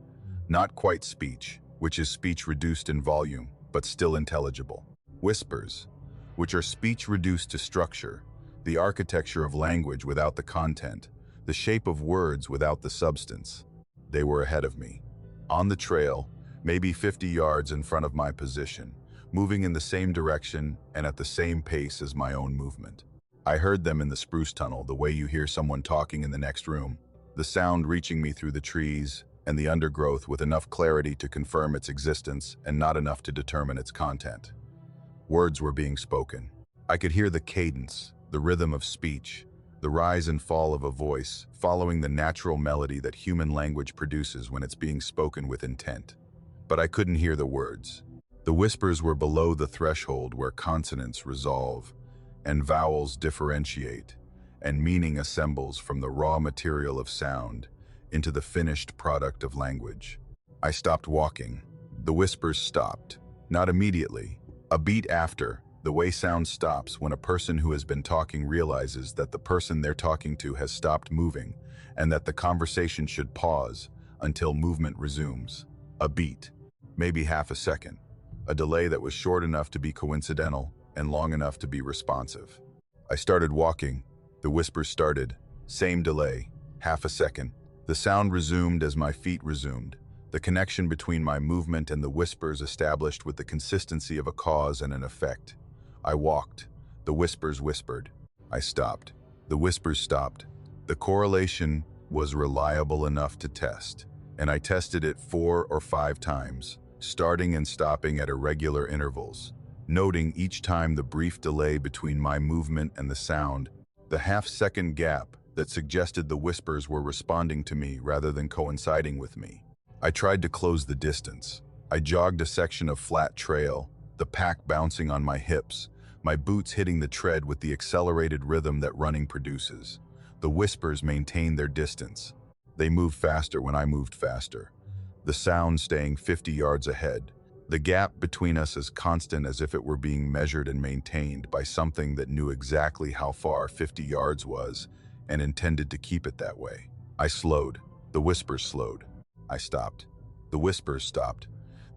Speaker 1: Not quite speech, which is speech reduced in volume, but still intelligible. Whispers, which are speech reduced to structure, the architecture of language without the content, the shape of words without the substance. They were ahead of me. on the trail, maybe 50 yards in front of my position, moving in the same direction and at the same pace as my own movement. I heard them in the spruce tunnel, the way you hear someone talking in the next room, the sound reaching me through the trees and the undergrowth with enough clarity to confirm its existence and not enough to determine its content. Words were being spoken. I could hear the cadence, the rhythm of speech, the rise and fall of a voice, following the natural melody that human language produces when it's being spoken with intent. But I couldn't hear the words. The whispers were below the threshold where consonants resolve, and vowels differentiate, and meaning assembles from the raw material of sound into the finished product of language. I stopped walking. The whispers stopped. Not immediately. A beat after, the way sound stops when a person who has been talking realizes that the person they're talking to has stopped moving and that the conversation should pause until movement resumes. A beat, maybe half a second. A delay that was short enough to be coincidental and long enough to be responsive. I started walking. The whispers started. Same delay, half a second. The sound resumed as my feet resumed. The connection between my movement and the whispers established with the consistency of a cause and an effect. I walked. The whispers whispered. I stopped. The whispers stopped. The correlation was reliable enough to test, and I tested it 4 or 5 times, starting and stopping at irregular intervals, noting each time the brief delay between my movement and the sound, the half-second gap that suggested the whispers were responding to me rather than coinciding with me. I tried to close the distance. I jogged a section of flat trail, the pack bouncing on my hips, my boots hitting the tread with the accelerated rhythm that running produces. The whispers maintained their distance. They moved faster when I moved faster, the sound staying 50 yards ahead. The gap between us as constant as if it were being measured and maintained by something that knew exactly how far 50 yards was and intended to keep it that way. I slowed. The whispers slowed. I stopped. The whispers stopped.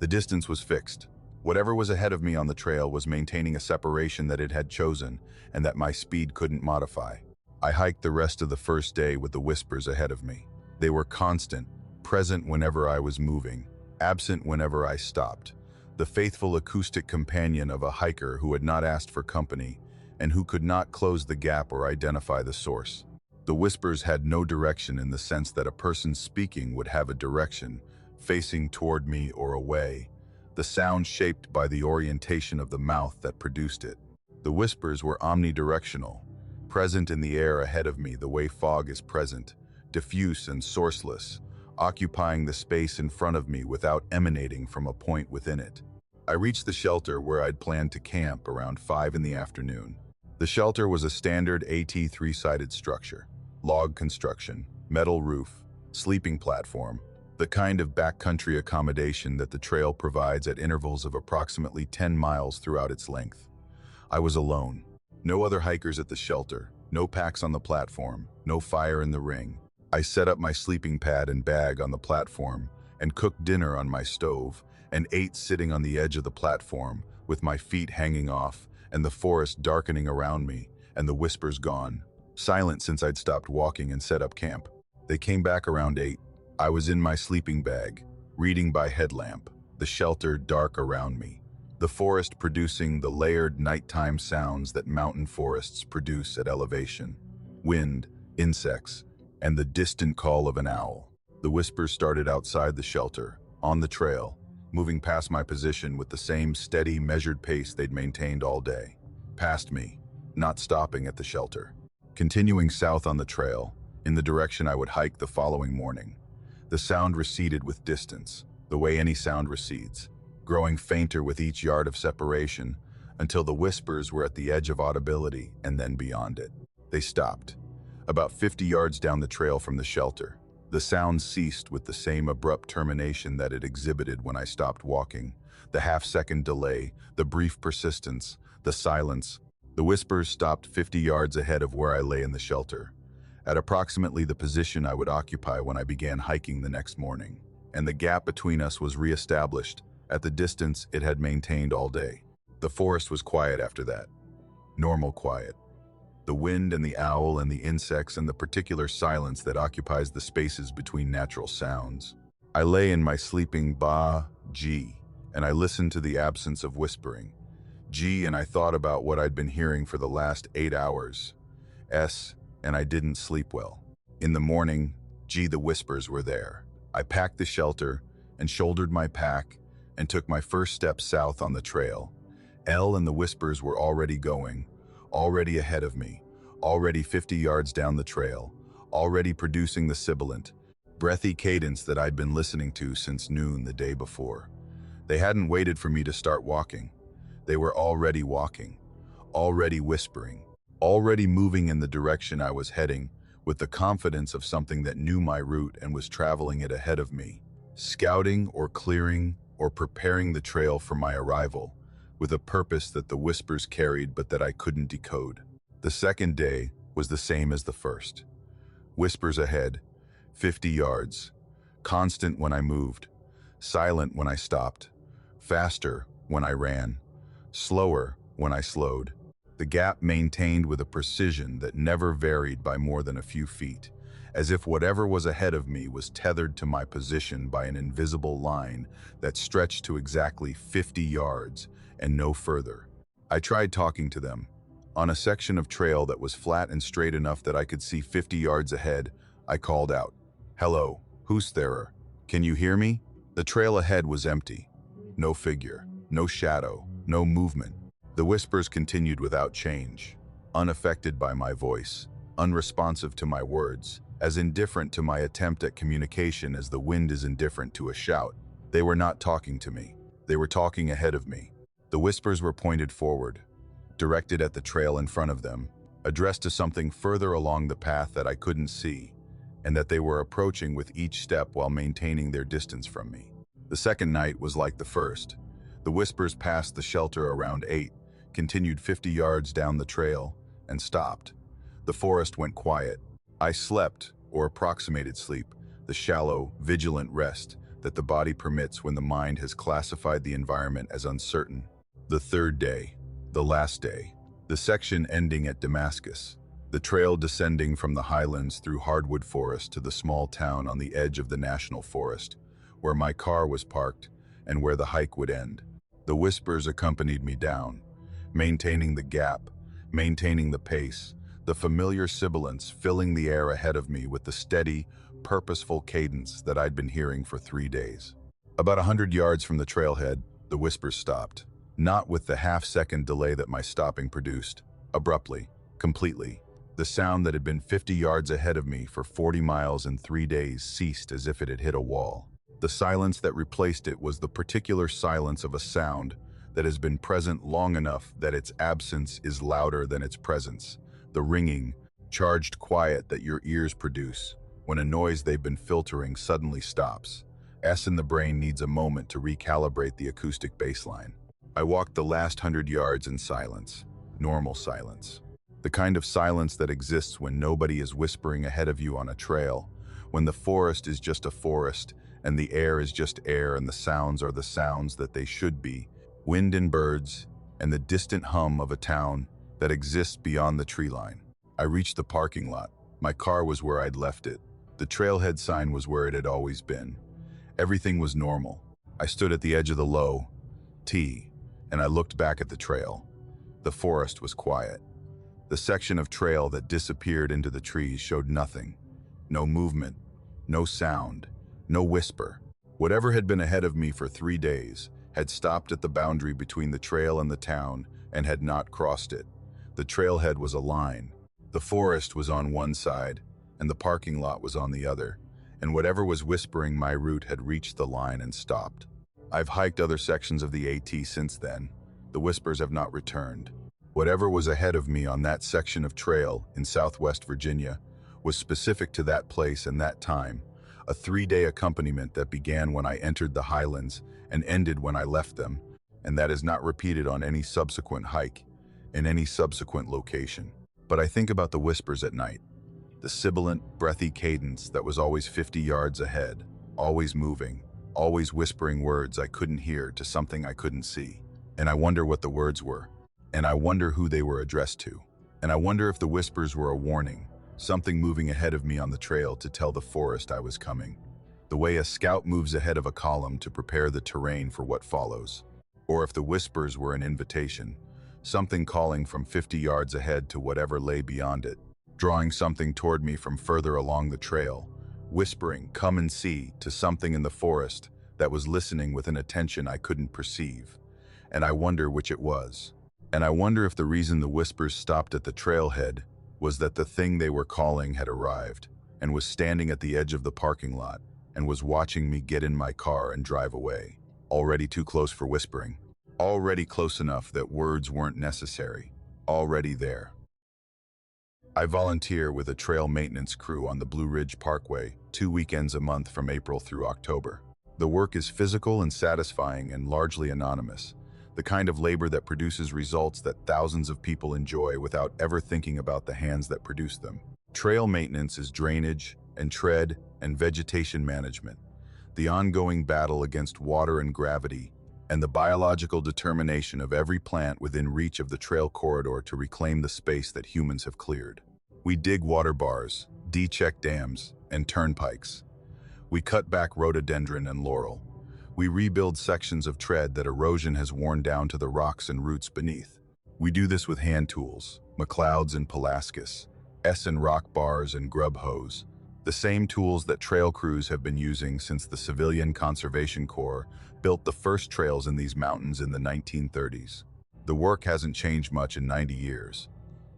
Speaker 1: The distance was fixed. Whatever was ahead of me on the trail was maintaining a separation that it had chosen and that my speed couldn't modify. I hiked the rest of the first day with the whispers ahead of me. They were constant, present whenever I was moving, absent whenever I stopped. The faithful acoustic companion of a hiker who had not asked for company and who could not close the gap or identify the source. The whispers had no direction in the sense that a person speaking would have a direction, facing toward me or away, the sound shaped by the orientation of the mouth that produced it. The whispers were omnidirectional, present in the air ahead of me the way fog is present, diffuse and sourceless, occupying the space in front of me without emanating from a point within it. I reached the shelter where I'd planned to camp around 5 in the afternoon. The shelter was a standard AT 3-sided structure, log construction, metal roof, sleeping platform, the kind of backcountry accommodation that the trail provides at intervals of approximately 10 miles throughout its length. I was alone. No other hikers at the shelter, no packs on the platform, no fire in the ring. I set up my sleeping pad and bag on the platform and cooked dinner on my stove and ate sitting on the edge of the platform with my feet hanging off and the forest darkening around me and the whispers gone, silent since I'd stopped walking and set up camp. They came back around 8. I was in my sleeping bag, reading by headlamp, the shelter dark around me, the forest producing the layered nighttime sounds that mountain forests produce at elevation, wind, insects, and the distant call of an owl. The whispers started outside the shelter, on the trail, moving past my position with the same steady, measured pace they'd maintained all day. Past me, not stopping at the shelter. Continuing south on the trail, in the direction I would hike the following morning. The sound receded with distance, the way any sound recedes, growing fainter with each yard of separation, until the whispers were at the edge of audibility and then beyond it. They stopped. About 50 yards down the trail from the shelter, the sound ceased with the same abrupt termination that it exhibited when I stopped walking, the half-second delay, the brief persistence, the silence. The whispers stopped 50 yards ahead of where I lay in the shelter, at approximately the position I would occupy when I began hiking the next morning, and the gap between us was re-established at the distance it had maintained all day. The forest was quiet after that. Normal quiet. The wind and the owl and the insects and the particular silence that occupies the spaces between natural sounds. I lay in my sleeping G, and I listened to the absence of whispering. G, and I thought about what I'd been hearing for the last 8 hours. S, and I didn't sleep well. In the morning, G, the whispers were there. I packed the shelter and shouldered my pack and took my first step south on the trail. L, and the whispers were already going, already ahead of me, already 50 yards down the trail, already producing the sibilant, breathy cadence that I'd been listening to since noon the day before. They hadn't waited for me to start walking. They were already walking, already whispering, already moving in the direction I was heading, with the confidence of something that knew my route and was traveling it ahead of me, scouting or clearing or preparing the trail for my arrival, with a purpose that the whispers carried but that I couldn't decode. The second day was the same as the first. Whispers ahead, 50 yards, constant when I moved, silent when I stopped, faster when I ran, slower when I slowed. The gap maintained with a precision that never varied by more than a few feet, as if whatever was ahead of me was tethered to my position by an invisible line that stretched to exactly 50 yards and no further. I tried talking to them. On a section of trail that was flat and straight enough that I could see 50 yards ahead, I called out, "Hello, who's there? Can you hear me?" The trail ahead was empty. No figure, no shadow, no movement. The whispers continued without change, unaffected by my voice, unresponsive to my words, as indifferent to my attempt at communication as the wind is indifferent to a shout. They were not talking to me. They were talking ahead of me. The whispers were pointed forward, directed at the trail in front of them, addressed to something further along the path that I couldn't see, and that they were approaching with each step while maintaining their distance from me. The second night was like the first. The whispers passed the shelter around 8, continued 50 yards down the trail, and stopped. The forest went quiet. I slept, or approximated sleep, the shallow, vigilant rest that the body permits when the mind has classified the environment as uncertain. The third day, the last day, the section ending at Damascus, the trail descending from the highlands through hardwood forest to the small town on the edge of the national forest, where my car was parked and where the hike would end. The whispers accompanied me down, maintaining the gap, maintaining the pace, the familiar sibilance filling the air ahead of me with the steady, purposeful cadence that I'd been hearing for 3 days. About 100 yards from the trailhead, the whispers stopped, not with the half-second delay that my stopping produced, abruptly, completely. The sound that had been 50 yards ahead of me for 40 miles in 3 days ceased as if it had hit a wall. The silence that replaced it was the particular silence of a sound that has been present long enough that its absence is louder than its presence, the ringing, charged quiet that your ears produce when a noise they've been filtering suddenly stops. S in the brain needs a moment to recalibrate the acoustic baseline. I walked the last 100 yards in silence, normal silence. The kind of silence that exists when nobody is whispering ahead of you on a trail, when the forest is just a forest and the air is just air and the sounds are the sounds that they should be, wind and birds, and the distant hum of a town that exists beyond the tree line. I reached the parking lot. My car was where I'd left it. The trailhead sign was where it had always been. Everything was normal. I stood at the edge of the low T, and I looked back at the trail. The forest was quiet. The section of trail that disappeared into the trees showed nothing. No movement, no sound, no whisper. Whatever had been ahead of me for 3 days had stopped at the boundary between the trail and the town and had not crossed it. The trailhead was a line. The forest was on one side, and the parking lot was on the other, and whatever was whispering my route had reached the line and stopped. I've hiked other sections of the AT since then. The whispers have not returned. Whatever was ahead of me on that section of trail in Southwest Virginia was specific to that place and that time, a 3-day accompaniment that began when I entered the highlands and ended when I left them, and that is not repeated on any subsequent hike, in any subsequent location. But I think about the whispers at night, the sibilant, breathy cadence that was always 50 yards ahead, always moving, always whispering words I couldn't hear to something I couldn't see. And I wonder what the words were, and I wonder who they were addressed to, and I wonder if the whispers were a warning, something moving ahead of me on the trail to tell the forest I was coming. the way a scout moves ahead of a column to prepare the terrain for what follows. Or if the whispers were an invitation, something calling from 50 yards ahead to whatever lay beyond it, drawing something toward me from further along the trail, whispering, "Come and see," to something in the forest that was listening with an attention I couldn't perceive. And I wonder which it was. And I wonder if the reason the whispers stopped at the trailhead was that the thing they were calling had arrived and was standing at the edge of the parking lot and was watching me get in my car and drive away, already too close for whispering, already close enough that words weren't necessary, already there. I volunteer with a trail maintenance crew on the Blue Ridge Parkway 2 weekends a month from April through October. The work is physical and satisfying and largely anonymous, the kind of labor that produces results that thousands of people enjoy without ever thinking about the hands that produce them. Trail maintenance is drainage and tread and vegetation management, the ongoing battle against water and gravity, and the biological determination of every plant within reach of the trail corridor to reclaim the space that humans have cleared. We dig water bars, de-check dams, and turnpikes. We cut back rhododendron and laurel. We rebuild sections of tread that erosion has worn down to the rocks and roots beneath. We do this with hand tools, McLeods and Pulaskis, Essen rock bars and grub hose, the same tools that trail crews have been using since the Civilian Conservation Corps built the first trails in these mountains in the 1930s. The work hasn't changed much in 90 years.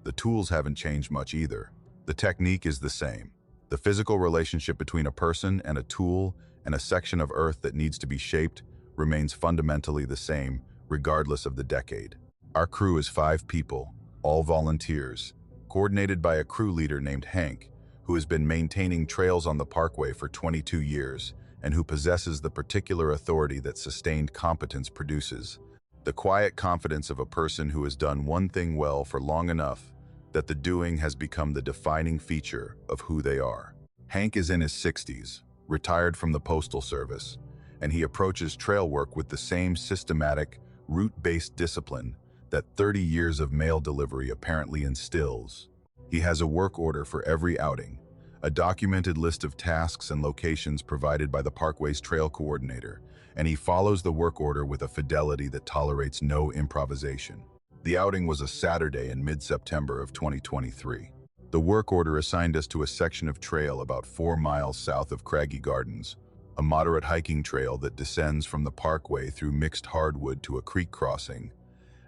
Speaker 1: The tools haven't changed much either. The technique is the same. The physical relationship between a person and a tool and a section of earth that needs to be shaped remains fundamentally the same, regardless of the decade. Our crew is 5 people, all volunteers, coordinated by a crew leader named Hank, who has been maintaining trails on the parkway for 22 years and who possesses the particular authority that sustained competence produces. The quiet confidence of a person who has done one thing well for long enough that the doing has become the defining feature of who they are. Hank is in his 60s, retired from the Postal Service, and he approaches trail work with the same systematic, route-based discipline that 30 years of mail delivery apparently instills. He has a work order for every outing, a documented list of tasks and locations provided by the Parkway's trail coordinator, and he follows the work order with a fidelity that tolerates no improvisation. The outing was a Saturday in mid-September of 2023. The work order assigned us to a section of trail about 4 miles south of Craggy Gardens, a moderate hiking trail that descends from the parkway through mixed hardwood to a creek crossing,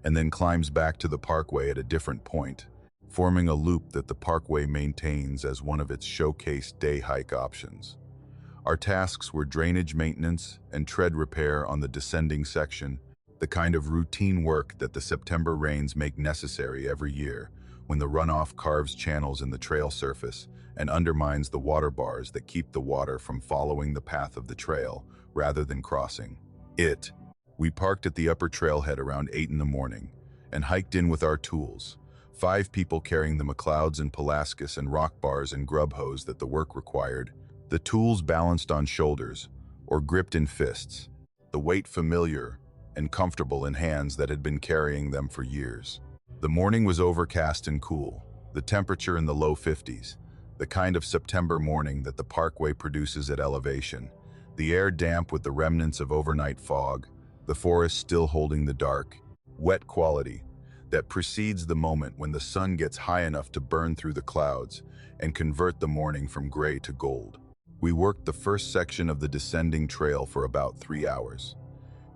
Speaker 1: and then climbs back to the parkway at a different point, forming a loop that the parkway maintains as one of its showcase day hike options. Our tasks were drainage maintenance and tread repair on the descending section, the kind of routine work that the September rains make necessary every year, when the runoff carves channels in the trail surface and undermines the water bars that keep the water from following the path of the trail rather than crossing it. We parked at the upper trailhead around 8 in the morning and hiked in with our tools, 5 people carrying the McLeods and Pulaskis and rock bars and grub hose that the work required, the tools balanced on shoulders or gripped in fists, the weight familiar and comfortable in hands that had been carrying them for years. The morning was overcast and cool, the temperature in the low 50s, the kind of September morning that the parkway produces at elevation, the air damp with the remnants of overnight fog, the forest still holding the dark, wet quality that precedes the moment when the sun gets high enough to burn through the clouds and convert the morning from gray to gold. We worked the first section of the descending trail for about 3 hours,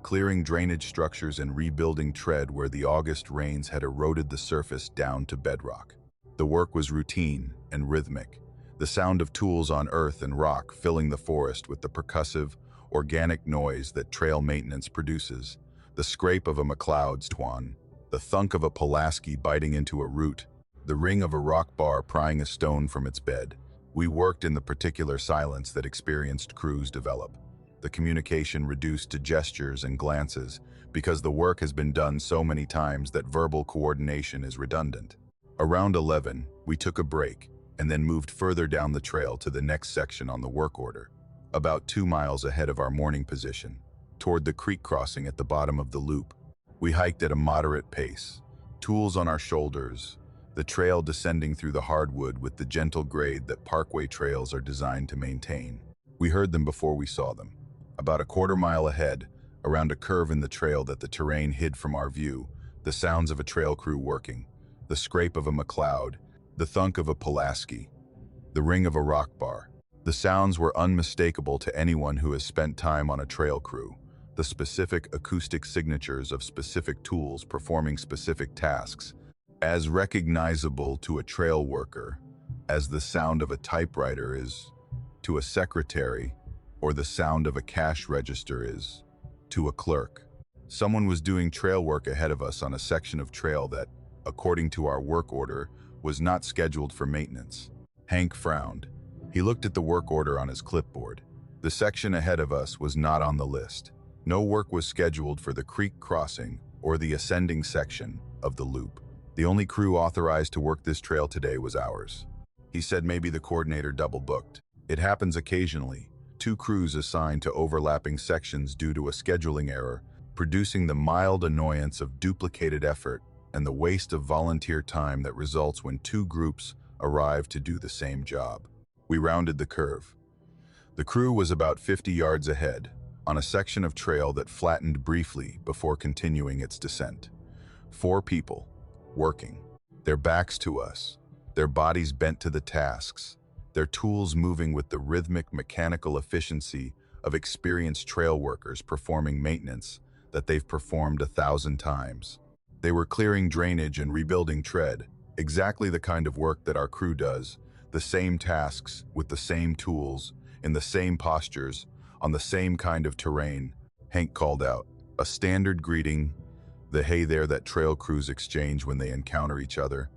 Speaker 1: clearing drainage structures and rebuilding tread where the August rains had eroded the surface down to bedrock. The work was routine and rhythmic, the sound of tools on earth and rock filling the forest with the percussive, organic noise that trail maintenance produces, the scrape of a McLeod's twan, the thunk of a Pulaski biting into a root, the ring of a rock bar prying a stone from its bed. We worked in the particular silence that experienced crews develop, the communication reduced to gestures and glances because the work has been done so many times that verbal coordination is redundant. Around 11, we took a break and then moved further down the trail to the next section on the work order, about 2 miles ahead of our morning position, toward the creek crossing at the bottom of the loop. We hiked at a moderate pace, tools on our shoulders, the trail descending through the hardwood with the gentle grade that parkway trails are designed to maintain. We heard them before we saw them. About a quarter mile ahead, around a curve in the trail that the terrain hid from our view, the sounds of a trail crew working, the scrape of a McLeod, the thunk of a Pulaski, the ring of a rock bar. The sounds were unmistakable to anyone who has spent time on a trail crew, the specific acoustic signatures of specific tools performing specific tasks, as recognizable to a trail worker as the sound of a typewriter is to a secretary, or the sound of a cash register is to a clerk. Someone was doing trail work ahead of us on a section of trail that, according to our work order, was not scheduled for maintenance. Hank frowned. He looked at the work order on his clipboard. The section ahead of us was not on the list. No work was scheduled for the creek crossing or the ascending section of the loop. The only crew authorized to work this trail today was ours. He said maybe the coordinator double-booked. It happens occasionally. 2 crews assigned to overlapping sections due to a scheduling error, producing the mild annoyance of duplicated effort and the waste of volunteer time that results when 2 groups arrive to do the same job. We rounded the curve. The crew was about 50 yards ahead, on a section of trail that flattened briefly before continuing its descent. 4 people, working, their backs to us, their bodies bent to the tasks, their tools moving with the rhythmic mechanical efficiency of experienced trail workers performing maintenance that they've performed 1,000 times. They were clearing drainage and rebuilding tread, exactly the kind of work that our crew does, the same tasks with the same tools, in the same postures, on the same kind of terrain. Hank called out, a standard greeting, the hey there that trail crews exchange when they encounter each other,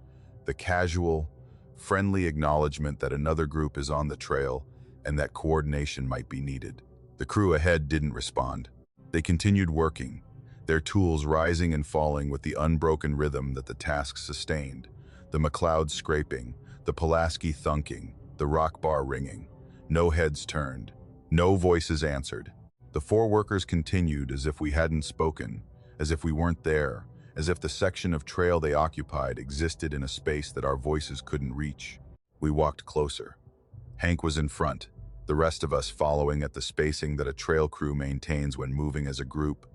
Speaker 1: the casual, friendly acknowledgement that another group is on the trail and that coordination might be needed. The crew ahead didn't respond. They continued working, their tools rising and falling with the unbroken rhythm that the task sustained, the McLeod scraping, the Pulaski thunking, the rock bar ringing. No heads turned, no voices answered. The 4 workers continued as if we hadn't spoken, as if we weren't there, as if the section of trail they occupied existed in a space that our voices couldn't reach. We walked closer. Hank was in front, the rest of us following at the spacing that a trail crew maintains when moving as a group,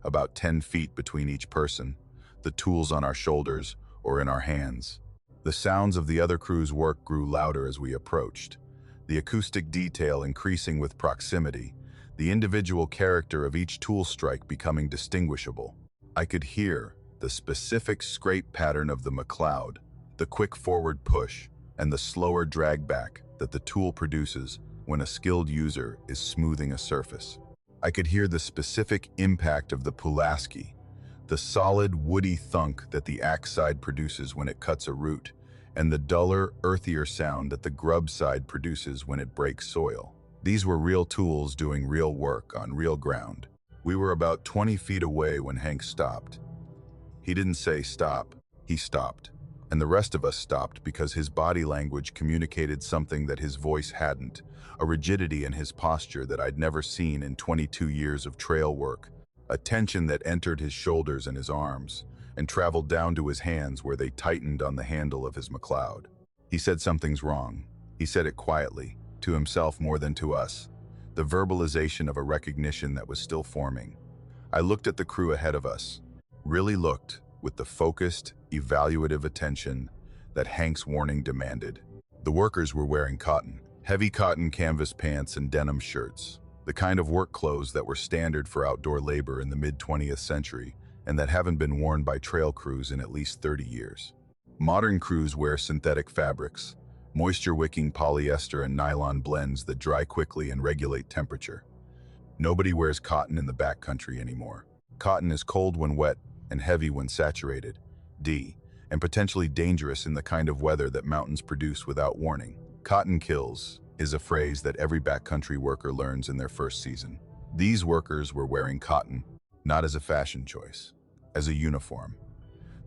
Speaker 1: about 10 feet between each person, the tools on our shoulders or in our hands. The sounds of the other crew's work grew louder as we approached, the acoustic detail increasing with proximity, the individual character of each tool strike becoming distinguishable. I could hear the specific scrape pattern of the McLeod, the quick forward push, and the slower drag back that the tool produces when a skilled user is smoothing a surface. I could hear the specific impact of the Pulaski, the solid woody thunk that the axe side produces when it cuts a root, and the duller, earthier sound that the grub side produces when it breaks soil. These were real tools doing real work on real ground. We were about 20 feet away when Hank stopped. He didn't say stop, he stopped. And the rest of us stopped because his body language communicated something that his voice hadn't, a rigidity in his posture that I'd never seen in 22 years of trail work, a tension that entered his shoulders and his arms, and traveled down to his hands where they tightened on the handle of his McLeod. He said something's wrong. He said it quietly, to himself more than to us, the verbalization of a recognition that was still forming. I looked at the crew ahead of us, really looked with the focused, evaluative attention that Hank's warning demanded. The workers were wearing cotton, heavy cotton canvas pants and denim shirts, the kind of work clothes that were standard for outdoor labor in the mid-20th century and that haven't been worn by trail crews in at least 30 years. Modern crews wear synthetic fabrics, moisture-wicking polyester and nylon blends that dry quickly and regulate temperature. Nobody wears cotton in the backcountry anymore. Cotton is cold when wet and heavy when saturated, and potentially dangerous in the kind of weather that mountains produce without warning. Cotton kills is a phrase that every backcountry worker learns in their first season. These workers were wearing cotton, not as a fashion choice, as a uniform.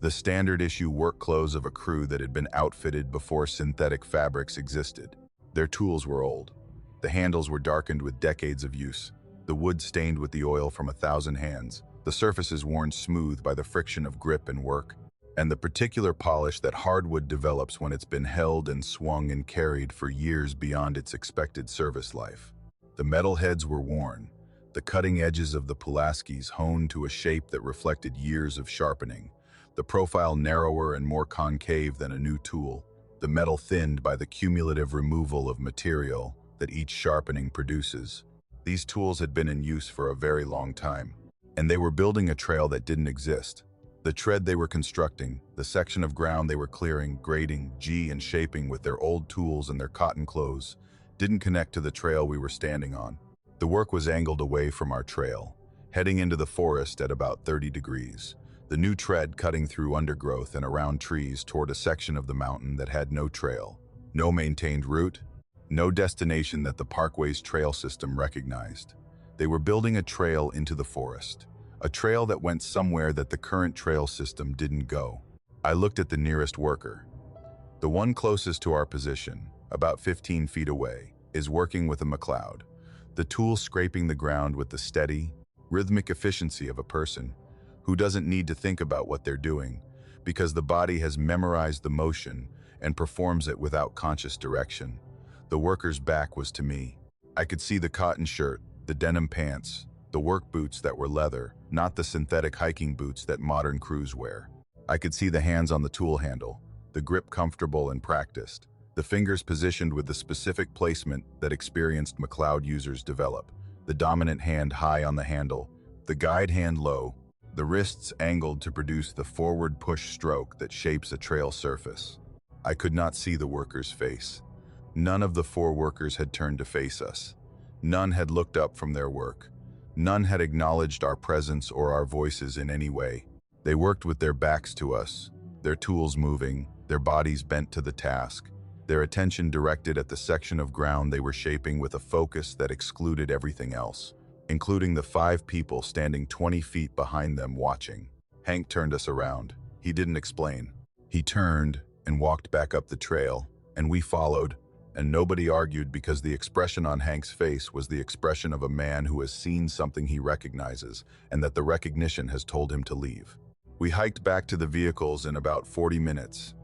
Speaker 1: The standard issue work clothes of a crew that had been outfitted before synthetic fabrics existed. Their tools were old. The handles were darkened with decades of use, the wood stained with the oil from 1,000 hands, the surfaces worn smooth by the friction of grip and work, and the particular polish that hardwood develops when it's been held and swung and carried for years beyond its expected service life. The metal heads were worn, the cutting edges of the Pulaskis honed to a shape that reflected years of sharpening, the profile narrower and more concave than a new tool, the metal thinned by the cumulative removal of material that each sharpening produces. These tools had been in use for a very long time, and they were building a trail that didn't exist. The tread they were constructing, the section of ground they were clearing, grading, and shaping with their old tools and their cotton clothes, didn't connect to the trail we were standing on. The work was angled away from our trail, heading into the forest at about 30 degrees. The new tread cutting through undergrowth and around trees toward a section of the mountain that had no trail, no maintained route, no destination that the parkway's trail system recognized. They were building a trail into the forest, a trail that went somewhere that the current trail system didn't go. I looked at the nearest worker. The one closest to our position, about 15 feet away, is working with a McLeod, the tool scraping the ground with the steady, rhythmic efficiency of a person who doesn't need to think about what they're doing because the body has memorized the motion and performs it without conscious direction. The worker's back was to me. I could see the cotton shirt, the denim pants, the work boots that were leather, not the synthetic hiking boots that modern crews wear. I could see the hands on the tool handle, the grip comfortable and practiced, the fingers positioned with the specific placement that experienced McLeod users develop, the dominant hand high on the handle, the guide hand low, the wrists angled to produce the forward push stroke that shapes a trail surface. I could not see the worker's face. None of the 4 workers had turned to face us. None had looked up from their work. None had acknowledged our presence or our voices in any way. They worked with their backs to us, their tools moving, their bodies bent to the task, their attention directed at the section of ground they were shaping with a focus that excluded everything else, including the 5 people standing 20 feet behind them watching. Hank turned us around. He didn't explain. He turned and walked back up the trail, and we followed, and nobody argued because the expression on Hank's face was the expression of a man who has seen something he recognizes and that the recognition has told him to leave. We hiked back to the vehicles in about 40 minutes.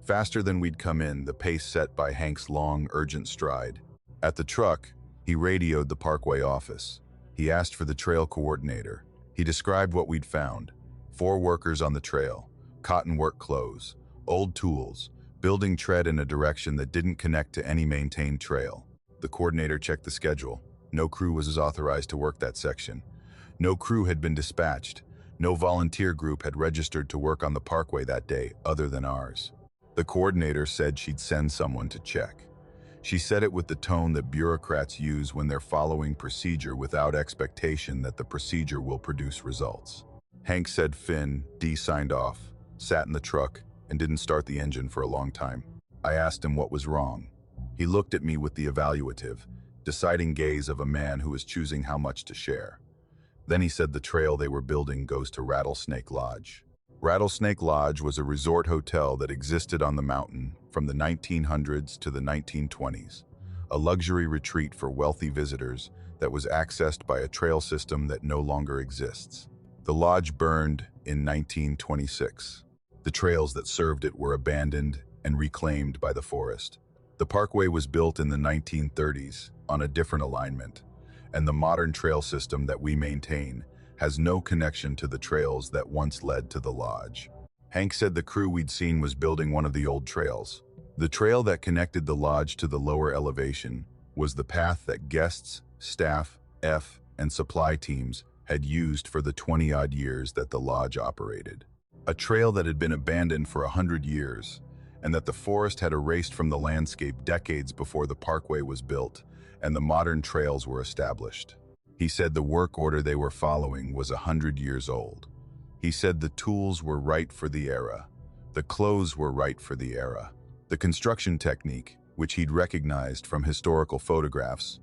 Speaker 1: Faster than we'd come in, the pace set by Hank's long, urgent stride. At the truck, he radioed the Parkway office. He asked for the trail coordinator. He described what we'd found. 4 workers on the trail, cotton work clothes, old tools, building tread in a direction that didn't connect to any maintained trail. The coordinator checked the schedule. No crew was authorized to work that section. No crew had been dispatched. No volunteer group had registered to work on the parkway that day other than ours. The coordinator said she'd send someone to check. She said it with the tone that bureaucrats use when they're following procedure without expectation that the procedure will produce results. Hank said Finn, D signed off, sat in the truck, and didn't start the engine for a long time. I asked him what was wrong. He looked at me with the evaluative, deciding gaze of a man who is choosing how much to share. Then he said the trail they were building goes to Rattlesnake Lodge. Rattlesnake Lodge was a resort hotel that existed on the mountain from the 1900s to the 1920s, a luxury retreat for wealthy visitors that was accessed by a trail system that no longer exists. The lodge burned in 1926. The trails that served it were abandoned and reclaimed by the forest. The parkway was built in the 1930s on a different alignment, and the modern trail system that we maintain has no connection to the trails that once led to the lodge. Hank said the crew we'd seen was building one of the old trails. The trail that connected the lodge to the lower elevation was the path that guests, staff, and supply teams had used for the 20-odd years that the lodge operated. A trail that had been abandoned for 100 years, and that the forest had erased from the landscape decades before the parkway was built and the modern trails were established. He said the work order they were following was 100 years old. He said the tools were right for the era. The clothes were right for the era. The construction technique, which he'd recognized from historical photographs,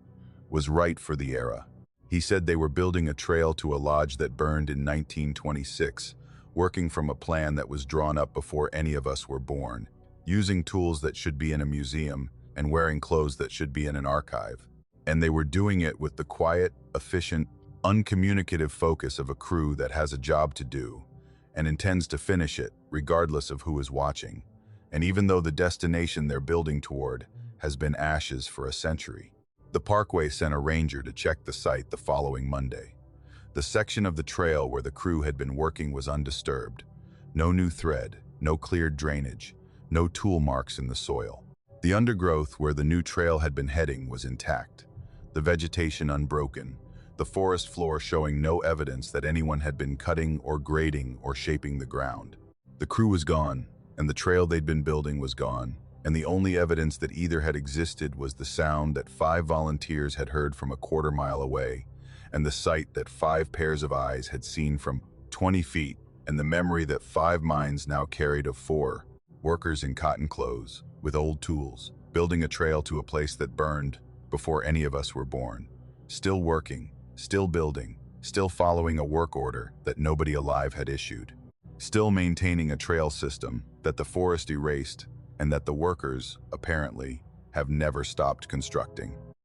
Speaker 1: was right for the era. He said they were building a trail to a lodge that burned in 1926, working from a plan that was drawn up before any of us were born, using tools that should be in a museum and wearing clothes that should be in an archive. And they were doing it with the quiet, efficient, uncommunicative focus of a crew that has a job to do and intends to finish it regardless of who is watching. And even though the destination they're building toward has been ashes for a century. The parkway sent a ranger to check the site the following Monday. The section of the trail where the crew had been working was undisturbed. No new thread, no cleared drainage, no tool marks in the soil. The undergrowth where the new trail had been heading was intact, the vegetation unbroken, the forest floor showing no evidence that anyone had been cutting or grading or shaping the ground. The crew was gone, and the trail they'd been building was gone, and the only evidence that either had existed was the sound that 5 volunteers had heard from a quarter-mile away, and the sight that 5 pairs of eyes had seen from 20 feet, and the memory that 5 minds now carried of 4 workers in cotton clothes, with old tools, building a trail to a place that burned before any of us were born. Still working, still building, still following a work order that nobody alive had issued. Still maintaining a trail system that the forest erased and that the workers, apparently, have never stopped constructing.